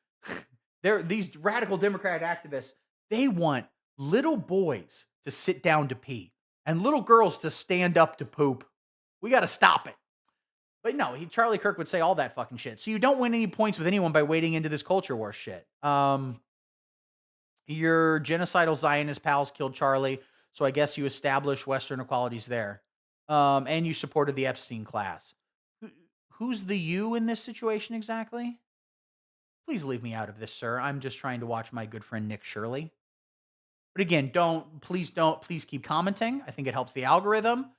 these radical Democrat activists, they want little boys to sit down to pee and little girls to stand up to poop. We got to stop it. But no, Charlie Kirk would say all that fucking shit. So you don't win any points with anyone by wading into this culture war shit. Your genocidal Zionist pals killed Charlie, so I guess you established Western equalities there. And you supported the Epstein class. Who's the you in this situation exactly? Please leave me out of this, sir. I'm just trying to watch my good friend Nick Shirley. But again, please keep commenting. I think it helps the algorithm.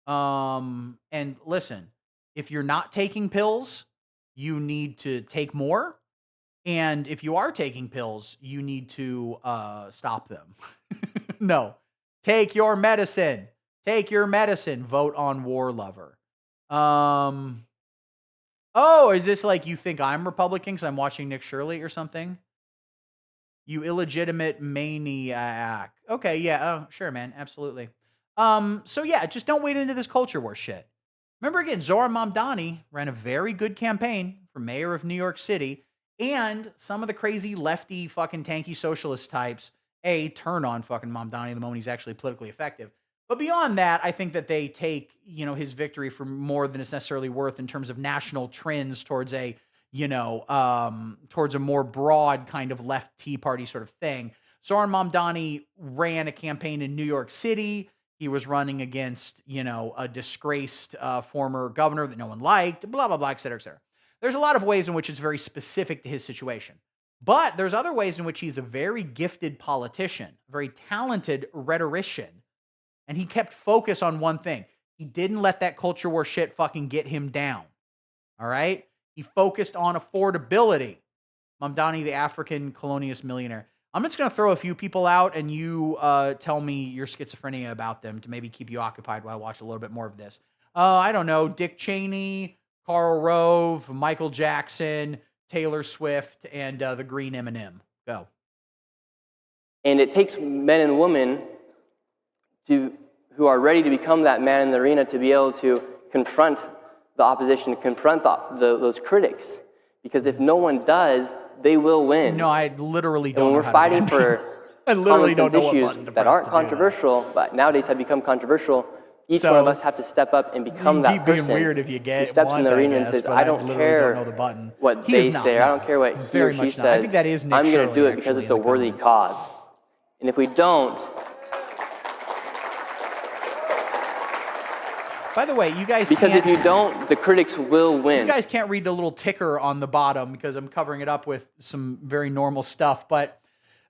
And listen, if you're not taking pills, you need to take more. And if you are taking pills, you need to stop them. No. Take your medicine. Take your medicine. Vote on War Lover. Oh, is this like you think I'm Republican because I'm watching Nick Shirley or something? You illegitimate maniac. Okay, yeah. Oh, sure, man. Absolutely. So yeah, just don't wade into this culture war shit. Remember again, Zohran Mamdani ran a very good campaign for mayor of New York City, and some of the crazy lefty fucking tanky socialist types, turn on fucking Mamdani the moment he's actually politically effective. But beyond that, I think that they take, his victory for more than it's necessarily worth in terms of national trends towards a more broad kind of left Tea Party sort of thing. Zohran Mamdani ran a campaign in New York City. He was running against, a disgraced former governor that no one liked, blah, blah, blah, et cetera, et cetera. There's a lot of ways in which it's very specific to his situation. But there's other ways in which he's a very gifted politician, a very talented rhetorician. And he kept focus on one thing. He didn't let that culture war shit fucking get him down. All right? He focused on affordability. Mamdani, the African colonialist millionaire. I'm just going to throw a few people out, and you tell me your schizophrenia about them to maybe keep you occupied while I watch a little bit more of this. I don't know, Dick Cheney, Karl Rove, Michael Jackson, Taylor Swift, and the Green M&M. Go. And it takes men and women who are ready to become that man in the arena to be able to confront the opposition, to confront those critics. Because if no one does, they will win. No, I literally don't know. And when we're fighting for I literally don't know issues that aren't controversial, but nowadays have become controversial, each one of us have to step up and become that person. Being weird if you get who steps in the arena and says, I don't care what they say, or I don't care what he or she says. I think that is Nick I'm going to Shirley, do it because it's a worthy cause. And if we don't... By the way, you guys Because if you don't, the critics will win. You guys can't read the little ticker on the bottom because I'm covering it up with some very normal stuff, but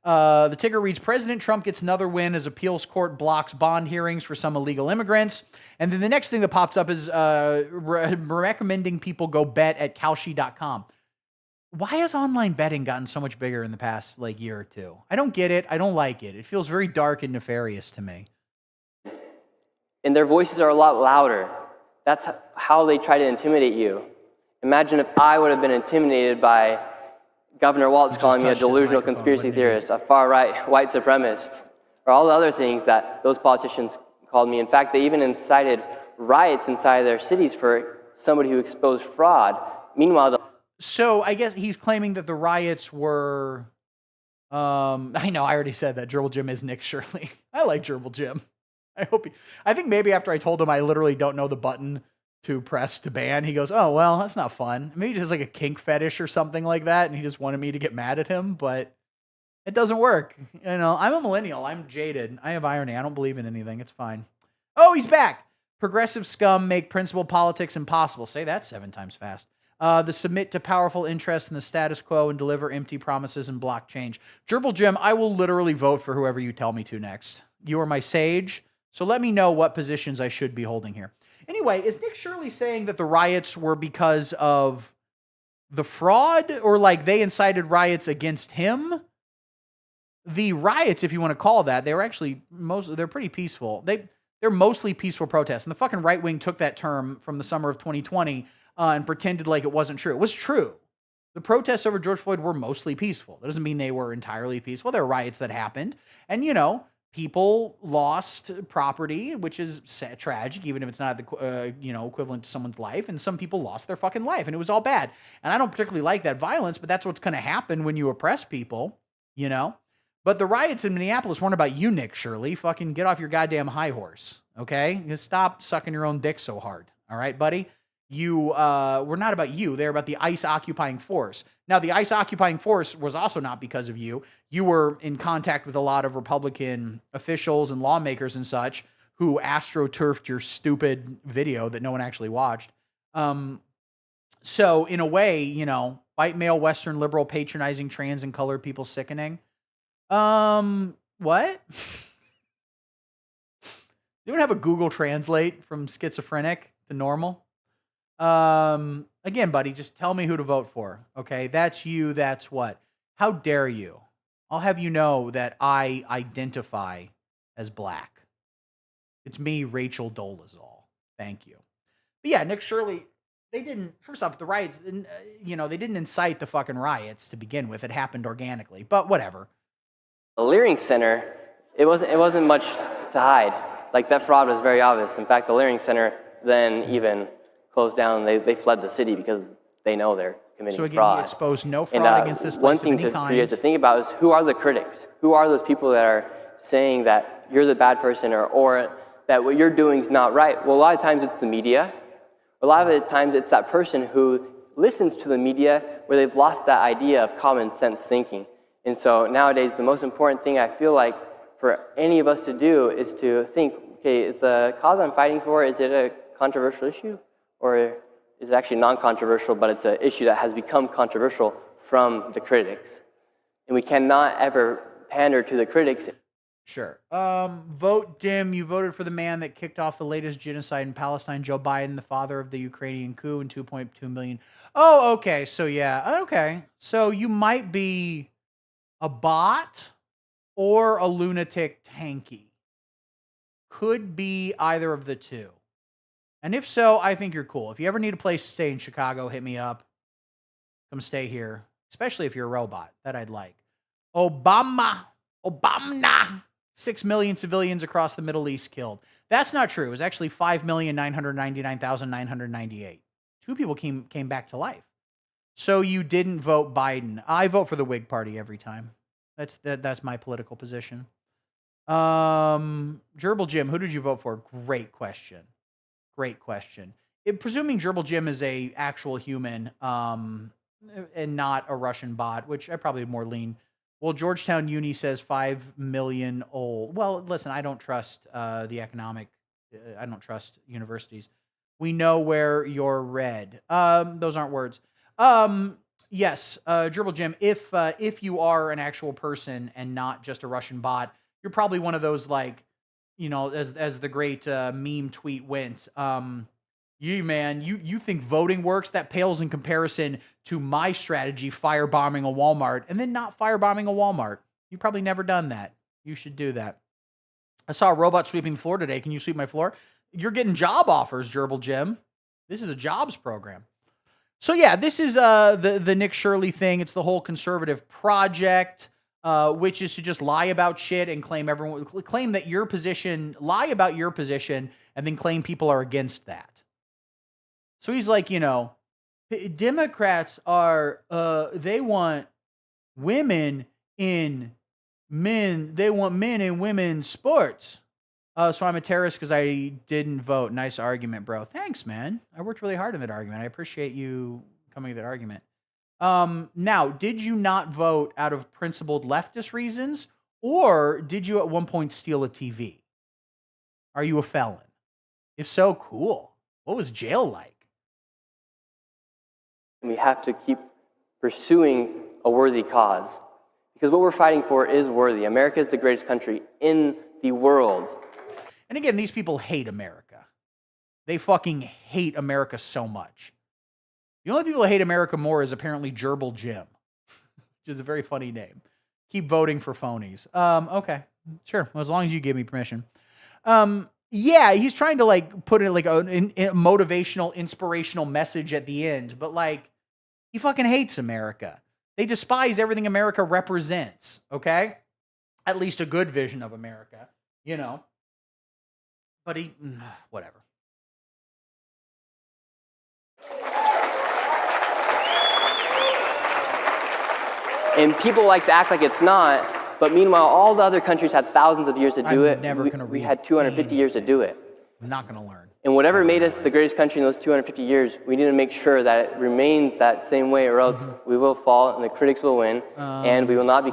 the ticker reads, President Trump gets another win as appeals court blocks bond hearings for some illegal immigrants. And then the next thing that pops up is recommending people go bet at Kalshi.com. Why has online betting gotten so much bigger in the past year or two? I don't get it. I don't like it. It feels very dark and nefarious to me. And their voices are a lot louder. That's how they try to intimidate you. Imagine if I would have been intimidated by Governor Walz calling me a delusional conspiracy theorist, a far-right white supremacist, or all the other things that those politicians called me. In fact, they even incited riots inside their cities for somebody who exposed fraud. Meanwhile, so I guess he's claiming that the riots were... I know, I already said that. Gerbil Jim is Nick Shirley. I like Gerbil Jim. I think maybe after I told him I literally don't know the button to press to ban, he goes, oh, well, that's not fun. Maybe just like a kink fetish or something like that, and he just wanted me to get mad at him, but it doesn't work. I'm a millennial. I'm jaded. I have irony. I don't believe in anything. It's fine. Oh, he's back. Progressive scum make principled politics impossible. Say that 7 times fast. The submit to powerful interests in the status quo and deliver empty promises and block change. Gerbil Jim, I will literally vote for whoever you tell me to next. You are my sage. So let me know what positions I should be holding here. Anyway, is Nick Shirley saying that the riots were because of the fraud or they incited riots against him? The riots, if you want to call that, they were actually they're pretty peaceful. They're mostly peaceful protests. And the fucking right wing took that term from the summer of 2020 and pretended like it wasn't true. It was true. The protests over George Floyd were mostly peaceful. That doesn't mean they were entirely peaceful. There were riots that happened. And, people lost property, which is tragic, even if it's not the equivalent to someone's life. And some people lost their fucking life, and it was all bad. And I don't particularly like that violence, but that's what's going to happen when you oppress people, But the riots in Minneapolis weren't about you, Nick Shirley. Fucking get off your goddamn high horse, okay? Just stop sucking your own dick so hard, all right, buddy? Were not about you. They're about the ICE occupying force. Now, the ICE occupying force was also not because of you. You were in contact with a lot of Republican officials and lawmakers and such who astroturfed your stupid video that no one actually watched. So, in a way, white male, Western liberal, patronizing trans and colored people sickening. What? Anyone have a Google Translate from schizophrenic to normal? Again, buddy, just tell me who to vote for. Okay, that's you. That's what. How dare you? I'll have you know that I identify as black. It's me, Rachel Dolezal. Thank you. But yeah, Nick Shirley, they didn't, first off, the riots, they didn't incite the fucking riots to begin with. It happened organically, but whatever. The Leering Center, it wasn't much to hide. That fraud was very obvious. In fact, the Leering Center then even closed down. They fled the city because they know they're committing fraud. So again, he exposed no fraud against this place one thing for you guys to think about is who are the critics? Who are those people that are saying that you're the bad person or that what you're doing is not right? Well, a lot of times it's the media. A lot of the times it's that person who listens to the media where they've lost that idea of common sense thinking. And so nowadays, the most important thing I feel like for any of us to do is to think okay, is the cause I'm fighting for, is it a controversial issue? Or is it actually non-controversial, but it's an issue that has become controversial from the critics? And we cannot ever pander to the critics. Sure. Vote dim. You voted for the man that kicked off the latest genocide in Palestine, Joe Biden, the father of the Ukrainian coup, and 2.2 million. Oh, okay. So, yeah. Okay. So you might be a bot or a lunatic tanky. Could be either of the two. And if so, I think you're cool. If you ever need a place to stay in Chicago, hit me up. Come stay here. Especially if you're a robot. That I'd like. Obama. 6 million civilians across the Middle East killed. That's not true. It was actually 5,999,998. 2 people came back to life. So you didn't vote Biden. I vote for the Whig Party every time. That's my political position. Gerbil Jim, who did you vote for? Great question. Great question. Presuming Gerbil Jim is a actual human, and not a Russian bot, which I probably more lean. Well, Georgetown Uni says 5 million old. Well, listen, I don't trust the economic. I don't trust universities. We know where you're red. Those aren't words. Yes, Gerbil Jim. If you are an actual person and not just a Russian bot, you're probably one of those, like, you know, as the great meme tweet went. You think voting works? That pales in comparison to my strategy, firebombing a Walmart, and then not firebombing a Walmart. You've probably never done that. You should do that. I saw a robot sweeping the floor today. Can you sweep my floor? You're getting job offers, Gerbil Jim. This is a jobs program. So yeah, this is the Nick Shirley thing. It's the whole conservative project, which is to just lie about shit and claim that your position, lie about your position, and then claim people are against that. So he's like, you know, Democrats are, they want women in men, they want men in women's sports. So I'm a terrorist because I didn't vote. Nice argument, bro. Thanks, man. I worked really hard on that argument. I appreciate you coming to that argument. Now, did you not vote out of principled leftist reasons, or did you at one point steal a TV? Are you a felon? If so, cool. What was jail like? We have to keep pursuing a worthy cause, because what we're fighting for is worthy. America is the greatest country in the world. And again, these people hate America. They fucking hate America so much. The only people that hate America more is apparently Gerbil Jim, which is a very funny name. Keep voting for phonies. Okay, sure. Well, as long as you give me permission. Yeah, he's trying to like put in like a motivational, inspirational message at the end, but like he fucking hates America. They despise everything America represents. Okay, at least a good vision of America, you know. But he, whatever. And people like to act like it's not. But meanwhile, all the other countries had thousands of years to do it. We had 250 years to do it. I'm not going to learn. And whatever made us the greatest country in those 250 years, we need to make sure that it remains that same way, or else we will fall and the critics will win, and we will not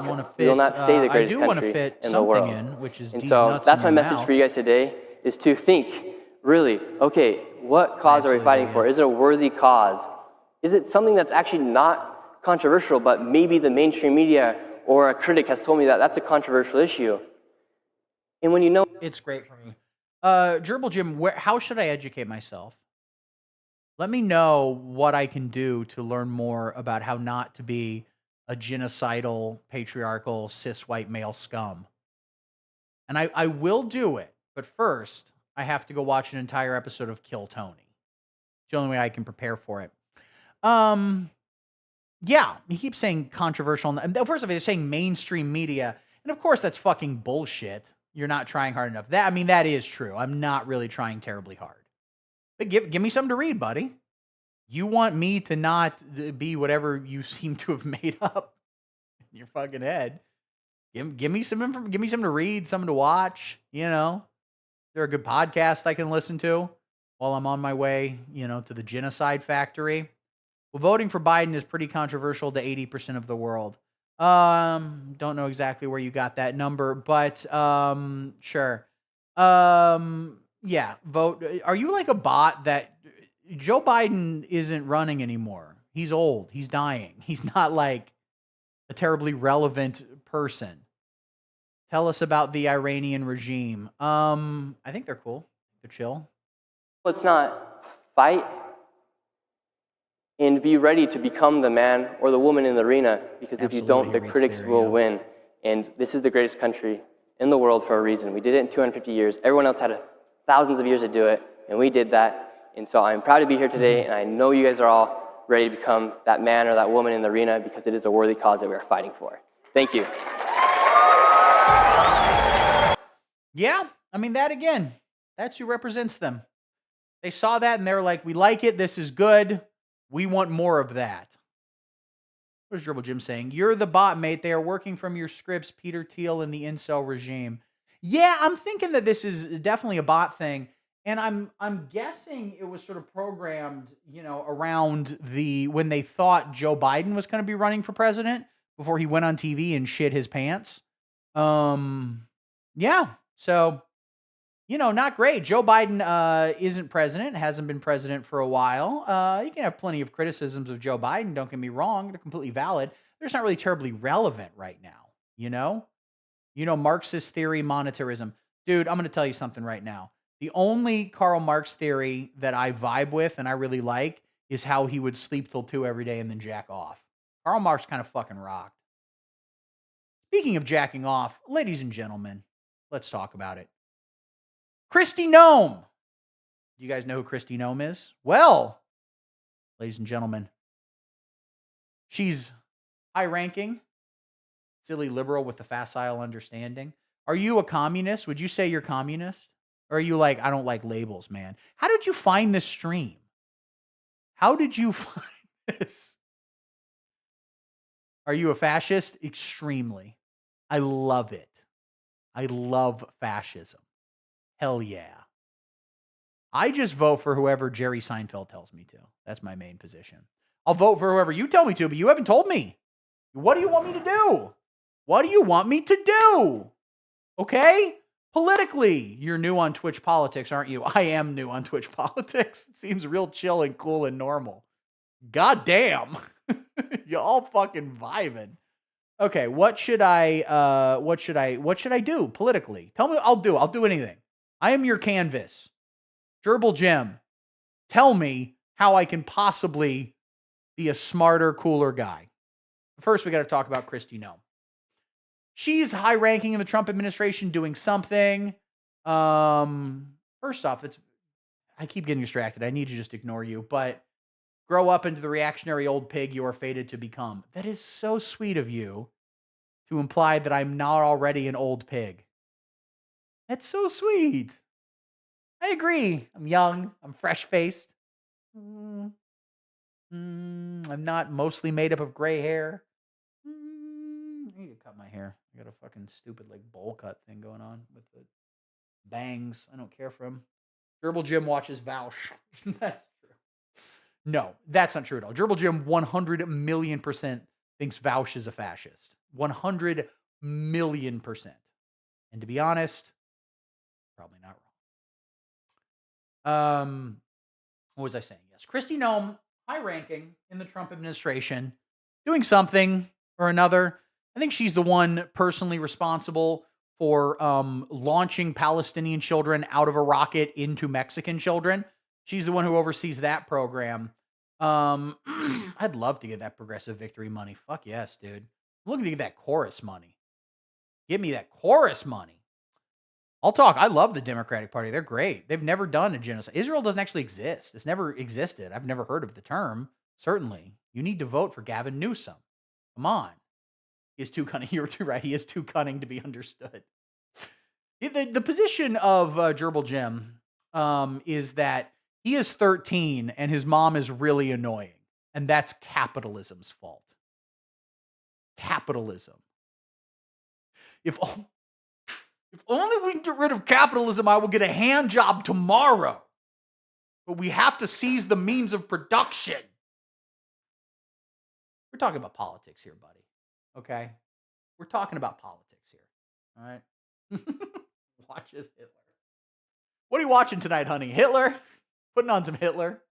stay the greatest country in the world. And so that's my message for you guys today, is to think, really, okay, what cause are we fighting for? Is it a worthy cause? Is it something that's actually not controversial, but maybe the mainstream media or a critic has told me that that's a controversial issue? And when you know... It's great for me. Gerbil Jim, how should I educate myself? Let me know what I can do to learn more about how not to be a genocidal, patriarchal, cis white male scum. And I will do it, but first, I have to go watch an entire episode of Kill Tony. It's the only way I can prepare for it. Yeah, he keeps saying controversial. First of all, they're saying mainstream media. And of course, that's fucking bullshit. You're not trying hard enough. That is true. I'm not really trying terribly hard. But give me something to read, buddy. You want me to not be whatever you seem to have made up in your fucking head. Give me some information. Give me something to read, something to watch. You know, is there a good podcast I can listen to while I'm on my way, you know, to the genocide factory? Well, voting for Biden is pretty controversial to 80% of the world. Don't know exactly where you got that number, but sure. Yeah, vote. Are you like a bot that Joe Biden isn't running anymore? He's old. He's dying. He's not like a terribly relevant person. Tell us about the Iranian regime. I think they're cool. They're chill. Let's not fight and be ready to become the man or the woman in the arena, because if you don't, the critics will win. And this is the greatest country in the world for a reason. We did it in 250 years. Everyone else had thousands of years to do it, and we did that. And so I'm proud to be here today, and I know you guys are all ready to become that man or that woman in the arena, because it is a worthy cause that we are fighting for. Thank you. Yeah, I mean, that again, that's who represents them. They saw that and they're like, we like it, this is good, we want more of that. What is Dribble Jim saying? You're the bot, mate. They are working from your scripts, Peter Thiel and the incel regime. Yeah, I'm thinking that this is definitely a bot thing. And I'm guessing it was sort of programmed, around when they thought Joe Biden was going to be running for president before he went on TV and shit his pants. Yeah. So, not great. Joe Biden isn't president, hasn't been president for a while. You can have plenty of criticisms of Joe Biden, don't get me wrong. They're completely valid. They're just not really terribly relevant right now, Marxist theory, monetarism. Dude, I'm going to tell you something right now. The only Karl Marx theory that I vibe with and I really like is how he would sleep till 2 every day and then jack off. Karl Marx kind of fucking rocked. Speaking of jacking off, ladies and gentlemen, let's talk about it. Kristi Noem. Do you guys know who Kristi Noem is? Well, ladies and gentlemen, she's high-ranking, silly liberal with a facile understanding. Are you a communist? Would you say you're communist? Or are you like, I don't like labels, man? How did you find this stream? How did you find this? Are you a fascist? Extremely. I love it. I love fascism. Hell yeah. I just vote for whoever Jerry Seinfeld tells me to. That's my main position. I'll vote for whoever you tell me to, but you haven't told me. What do you want me to do? What do you want me to do? Okay? Politically, you're new on Twitch politics, aren't you? I am new on Twitch politics. It seems real chill and cool and normal. God damn. You all fucking vibing. Okay, what should I do politically? Tell me. I'll do anything. I am your canvas. Gerbil Jim, tell me how I can possibly be a smarter, cooler guy. First, we got to talk about Kristi Noem. She's high-ranking in the Trump administration doing something. First off, I keep getting distracted. I need to just ignore you. But grow up into the reactionary old pig you are fated to become. That is so sweet of you to imply that I'm not already an old pig. That's so sweet. I agree. I'm young. I'm fresh-faced. I'm not mostly made up of gray hair. I need to cut my hair. I got a fucking stupid bowl cut thing going on with the bangs. I don't care for them. Gerbil Jim watches Vouch. That's true. No, that's not true at all. Gerbil Jim 100,000,000% thinks Vouch is a fascist. 100,000,000%. And to be honest, probably not wrong. What was I saying? Yes, Kristi Noem, high-ranking in the Trump administration, doing something or another. I think she's the one personally responsible for launching Palestinian children out of a rocket into Mexican children. She's the one who oversees that program. I'd love to get that progressive victory money. Fuck yes, dude. I'm looking to get that chorus money. Give me that chorus money. I'll talk. I love the Democratic Party. They're great. They've never done a genocide. Israel doesn't actually exist. It's never existed. I've never heard of the term. Certainly. You need to vote for Gavin Newsom. Come on. He is too cunning. You're too right. He is too cunning to be understood. The position of Gerbil Jim is that he is 13 and his mom is really annoying. And that's capitalism's fault. Capitalism. If only we can get rid of capitalism, I will get a hand job tomorrow. But we have to seize the means of production. We're talking about politics here, buddy. Okay? We're talking about politics here. All right? Watch as Hitler. What are you watching tonight, honey? Hitler? Putting on some Hitler.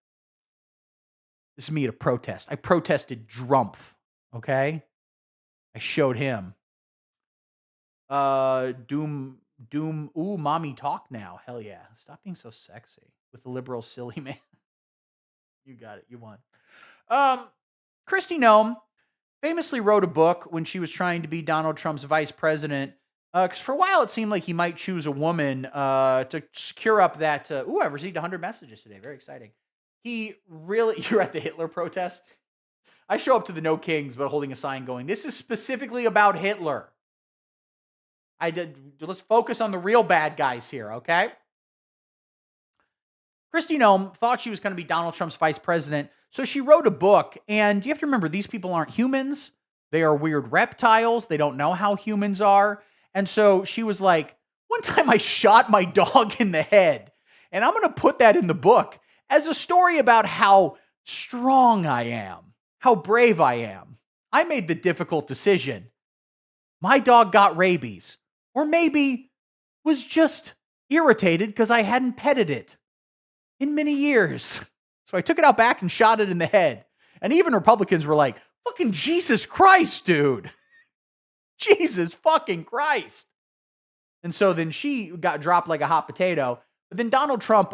This is me at a protest. I protested Drumpf, okay? I showed him. Doom, ooh, mommy talk now. Hell yeah. Stop being so sexy with the liberal silly man. You got it. You won. Kristi Noem famously wrote a book when she was trying to be Donald Trump's vice president. Because for a while it seemed like he might choose a woman to secure up that. I've received 100 messages today. Very exciting. He really. You're at the Hitler protest? I show up to the No Kings, but holding a sign going, this is specifically about Hitler. Let's focus on the real bad guys here, okay? Kristi Noem thought she was going to be Donald Trump's vice president, so she wrote a book, and you have to remember, these people aren't humans. They are weird reptiles. They don't know how humans are. And so she was like, one time I shot my dog in the head, and I'm going to put that in the book as a story about how strong I am, how brave I am. I made the difficult decision. My dog got rabies, or maybe was just irritated because I hadn't petted it in many years. So I took it out back and shot it in the head. And even Republicans were like, fucking Jesus Christ, dude. Jesus fucking Christ. And so then she got dropped like a hot potato. But then Donald Trump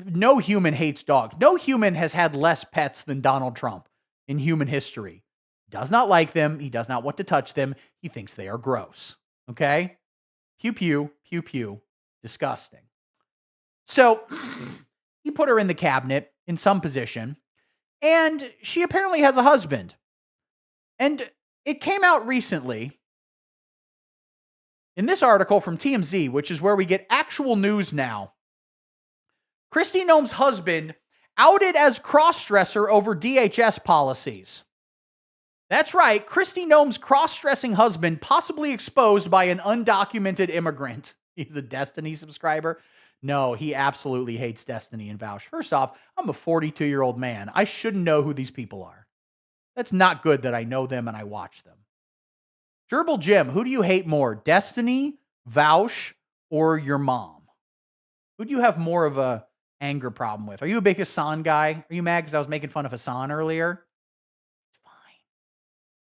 no human hates dogs. No human has had less pets than Donald Trump in human history. He does not like them. He does not want to touch them. He thinks they are gross. Okay? Pew, pew, pew, pew. Disgusting. So he put her in the cabinet in some position, and she apparently has a husband. And it came out recently in this article from TMZ, which is where we get actual news now. Kristi Noem's husband outed as cross-dresser over DHS policies. That's right, Kristi Noem's cross-dressing husband possibly exposed by an undocumented immigrant. He's a Destiny subscriber. No, he absolutely hates Destiny and Vouch. First off, I'm a 42-year-old man. I shouldn't know who these people are. That's not good that I know them and I watch them. Gerbil Jim, who do you hate more, Destiny, Vouch, or your mom? Who do you have more of a anger problem with? Are you a big Hassan guy? Are you mad because I was making fun of Hassan earlier? It's fine.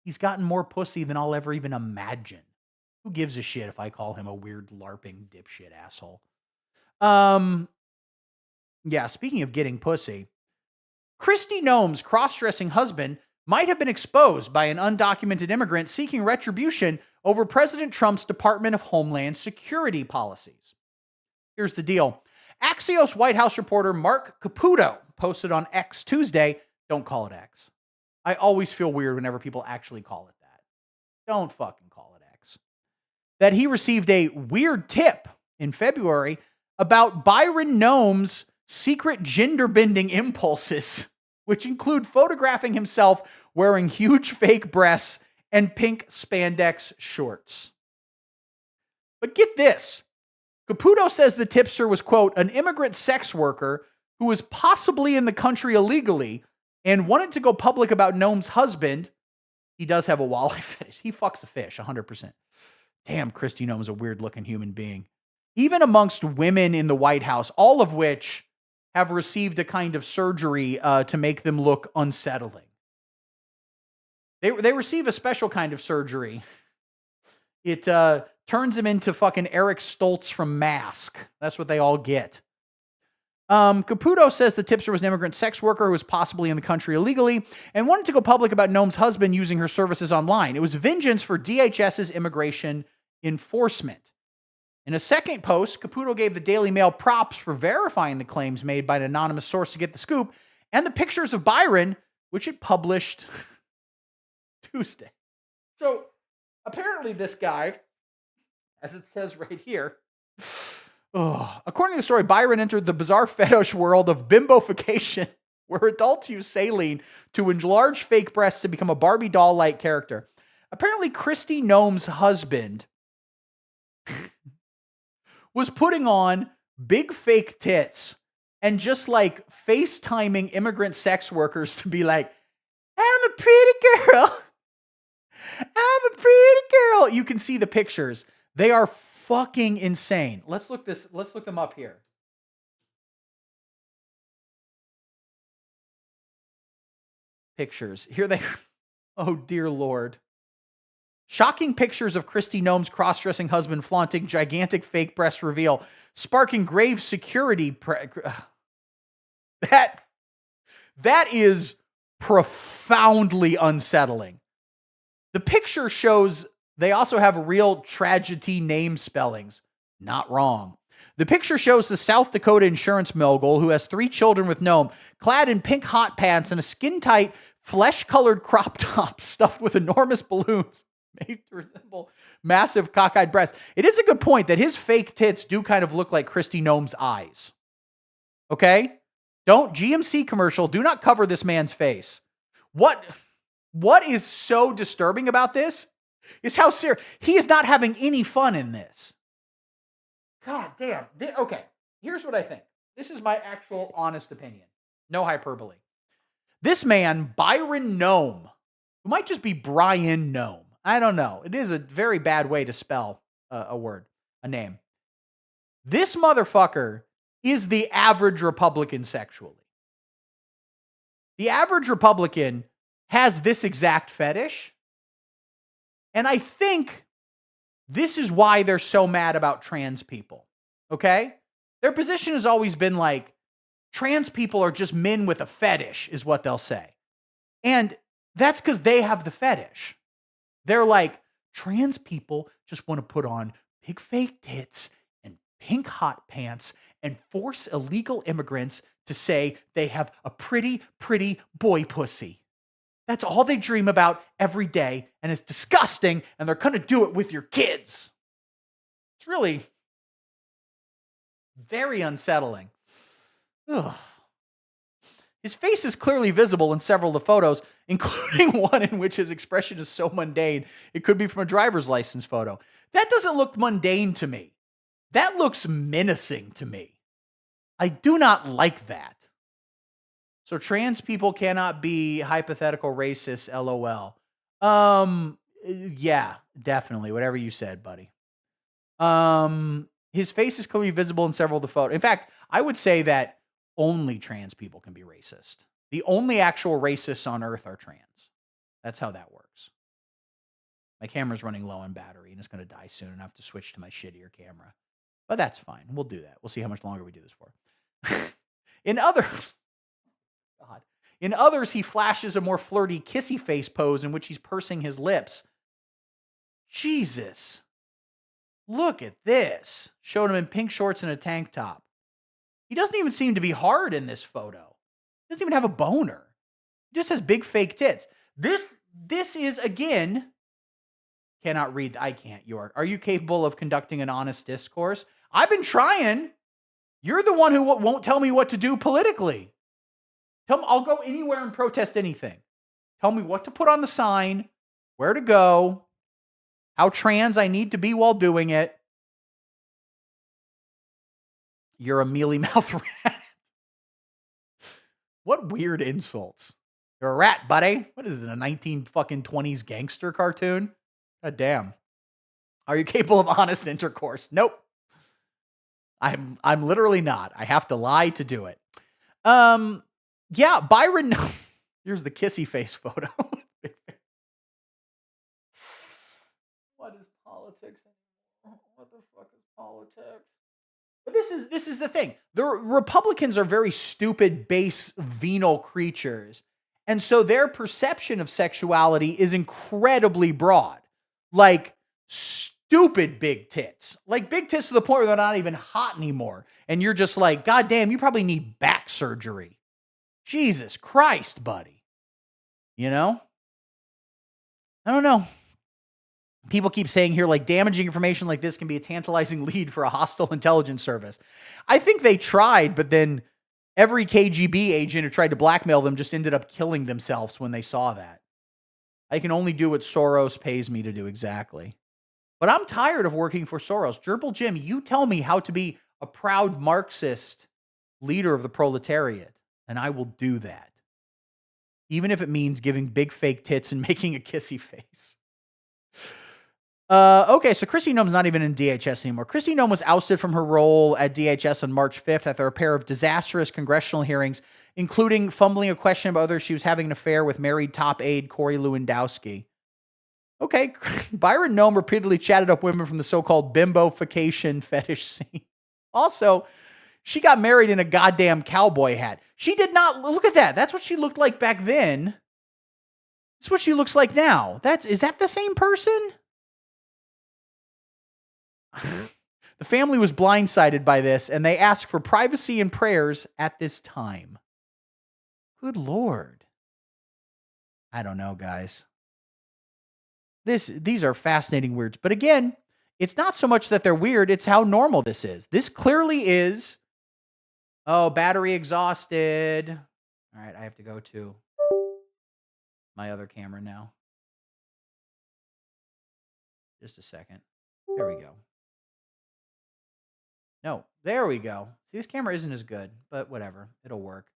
He's gotten more pussy than I'll ever even imagine. Who gives a shit if I call him a weird LARPing dipshit asshole? Yeah, speaking of getting pussy, Kristi Noem's cross-dressing husband might have been exposed by an undocumented immigrant seeking retribution over President Trump's Department of Homeland Security policies. Here's the deal. Axios White House reporter Mark Caputo posted on X Tuesday, don't call it X. I always feel weird whenever people actually call it that. Don't fucking call it X. That he received a weird tip in February about Byron Noem's secret gender-bending impulses, which include photographing himself wearing huge fake breasts and pink spandex shorts. But get this. Caputo says the tipster was, quote, an immigrant sex worker who was possibly in the country illegally and wanted to go public about Noem's husband. He does have a walleye fetish. He fucks a fish, 100%. Damn, Kristi Noem is a weird-looking human being. Even amongst women in the White House, all of which have received a kind of surgery to make them look unsettling. They receive a special kind of surgery. It turns them into fucking Eric Stoltz from Mask. That's what they all get. Caputo says the tipster was an immigrant sex worker who was possibly in the country illegally and wanted to go public about Noem's husband using her services online. It was vengeance for DHS's immigration enforcement. In a second post, Caputo gave the Daily Mail props for verifying the claims made by an anonymous source to get the scoop and the pictures of Byron, which it published Tuesday. So apparently this guy, as it says right here, according to the story, Byron entered the bizarre fetish world of bimbofication, where adults use saline to enlarge fake breasts to become a Barbie doll-like character. Apparently, Kristi Noem's husband was putting on big fake tits and just like FaceTiming immigrant sex workers to be like, I'm a pretty girl. I'm a pretty girl. You can see the pictures. They are fucking insane. Let's look them up here. Pictures. Here they are. Oh, dear Lord. Shocking pictures of Kristi Noem's cross-dressing husband flaunting gigantic fake breast reveal, sparking grave security. That is profoundly unsettling. The picture shows they also have real tragedy name spellings. Not wrong. The picture shows the South Dakota insurance mogul who has 3 children with Noem, clad in pink hot pants and a skin-tight, flesh-colored crop top stuffed with enormous balloons made to resemble massive cockeyed breasts. It is a good point that his fake tits do kind of look like Kristi Noem's eyes. Okay? Don't, GMC commercial, do not cover this man's face. What is so disturbing about this is how serious, he is not having any fun in this. God damn. Okay, here's what I think. This is my actual honest opinion. No hyperbole. This man, Byron Noem, who might just be Brian Noem. I don't know. It is a very bad way to spell a word, a name. This motherfucker is the average Republican sexually. The average Republican has this exact fetish. And I think this is why they're so mad about trans people. Okay? Their position has always been like, trans people are just men with a fetish, is what they'll say. And that's because they have the fetish. They're like, trans people just want to put on big fake tits and pink hot pants and force illegal immigrants to say they have a pretty, pretty boy pussy. That's all they dream about every day, and it's disgusting, and they're going to do it with your kids. It's really very unsettling. Ugh. His face is clearly visible in several of the photos, including one in which his expression is so mundane, it could be from a driver's license photo. That doesn't look mundane to me. That looks menacing to me. I do not like that. So trans people cannot be hypothetical racist, LOL. Yeah, definitely. Whatever you said, buddy. His face is clearly visible in several of the photos. In fact, I would say that only trans people can be racist. The only actual racists on earth are trans. That's how that works. My camera's running low on battery and it's going to die soon and I have to switch to my shittier camera. But that's fine. We'll do that. We'll see how much longer we do this for. In others, he flashes a more flirty kissy face pose in which he's pursing his lips. Jesus. Look at this. Showed him in pink shorts and a tank top. He doesn't even seem to be hard in this photo. He doesn't even have a boner. He just has big fake tits. This is, again, cannot read. I can't, York. Are you capable of conducting an honest discourse? I've been trying. You're the one who won't tell me what to do politically. Tell me, I'll go anywhere and protest anything. Tell me what to put on the sign, where to go, how trans I need to be while doing it. You're a mealy mouth rat. What weird insults. You're a rat, buddy. What is it, a 1920s gangster cartoon? God damn. Are you capable of honest intercourse? Nope. I'm literally not. I have to lie to do it. Yeah, Byron. Here's the kissy face photo. What is politics? What the fuck is politics? But this is the thing. The Republicans are very stupid, base, venal creatures. And so their perception of sexuality is incredibly broad. Like stupid big tits. Like big tits to the point where they're not even hot anymore. And you're just like, God damn, you probably need back surgery. Jesus Christ, buddy. You know? I don't know. People keep saying here, like, damaging information like this can be a tantalizing lead for a hostile intelligence service. I think they tried, but then every KGB agent who tried to blackmail them just ended up killing themselves when they saw that. I can only do what Soros pays me to do exactly. But I'm tired of working for Soros. Gerbil Jim, you tell me how to be a proud Marxist leader of the proletariat, and I will do that. Even if it means giving big fake tits and making a kissy face. Okay, so Kristi Noem's not even in DHS anymore. Kristi Noem was ousted from her role at DHS on March 5th after a pair of disastrous congressional hearings, including fumbling a question about whether she was having an affair with married top aide Corey Lewandowski. Okay, Byron Noem repeatedly chatted up women from the so-called bimbofication fetish scene. Also, she got married in a goddamn cowboy hat. She did not, look at that. That's what she looked like back then. That's what she looks like now. Is that the same person? The family was blindsided by this, and they asked for privacy and prayers at this time. Good Lord. I don't know, guys. These are fascinating words. But again, it's not so much that they're weird, it's how normal this is. This clearly is, oh, battery exhausted. All right, I have to go to my other camera now. Just a second. There we go. No, there we go. See, this camera isn't as good, but whatever. It'll work.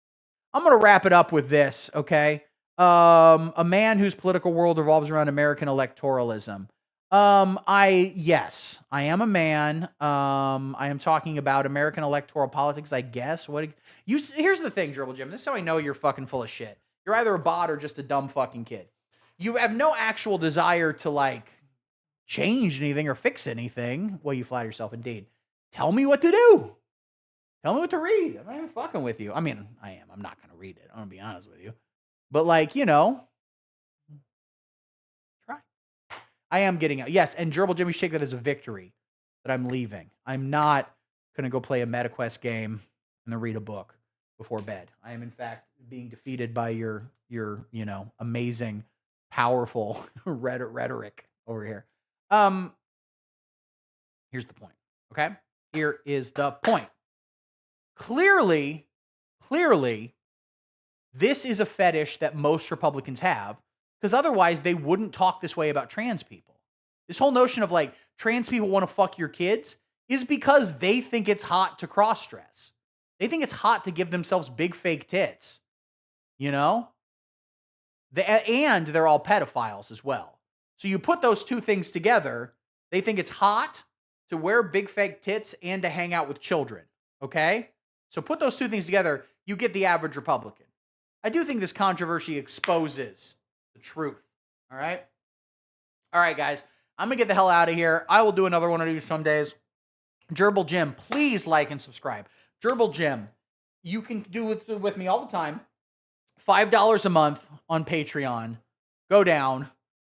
I'm going to wrap it up with this, okay? A man whose political world revolves around American electoralism. Yes, I am a man. I am talking about American electoral politics, I guess. Here's the thing, Dribble Jim. This is how I know you're fucking full of shit. You're either a bot or just a dumb fucking kid. You have no actual desire to, like, change anything or fix anything. Well, you flatter yourself, indeed. Tell me what to do. Tell me what to read. I'm not even fucking with you. I mean, I am. I'm not going to read it. I'm going to be honest with you. But, like, you know, try. I am getting out. Yes, and Gerbil Jimmy, take that as a victory that I'm leaving. I'm not going to go play a MetaQuest game and then read a book before bed. I am, in fact, being defeated by your you know, amazing, powerful rhetoric over here. Here's the point, okay? Here is the point. Clearly, this is a fetish that most Republicans have, because otherwise they wouldn't talk this way about trans people. This whole notion of, like, trans people want to fuck your kids is because they think it's hot to cross-dress. They think it's hot to give themselves big fake tits, you know? And they're all pedophiles as well. So you put those two things together, they think it's hot to wear big fake tits and to hang out with children, okay? So put those two things together, you get the average Republican. I do think this controversy exposes the truth, all right? All right, guys, I'm going to get the hell out of here. I will do another one of these some days. Gerbil Jim, please like and subscribe. Gerbil Jim, you can do it with me all the time. $5 a month on Patreon. Go down.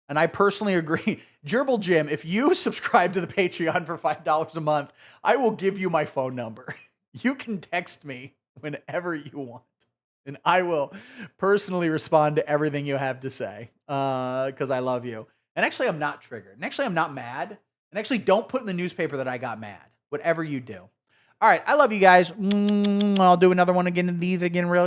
And I personally agree. Gerbil Jim, if you subscribe to the Patreon for $5 a month, I will give you my phone number. You can text me whenever you want. And I will personally respond to everything you have to say. Because I love you. And actually, I'm not triggered. And actually, I'm not mad. And actually, don't put in the newspaper that I got mad. Whatever you do. All right. I love you guys. I'll do another one again. These again, really.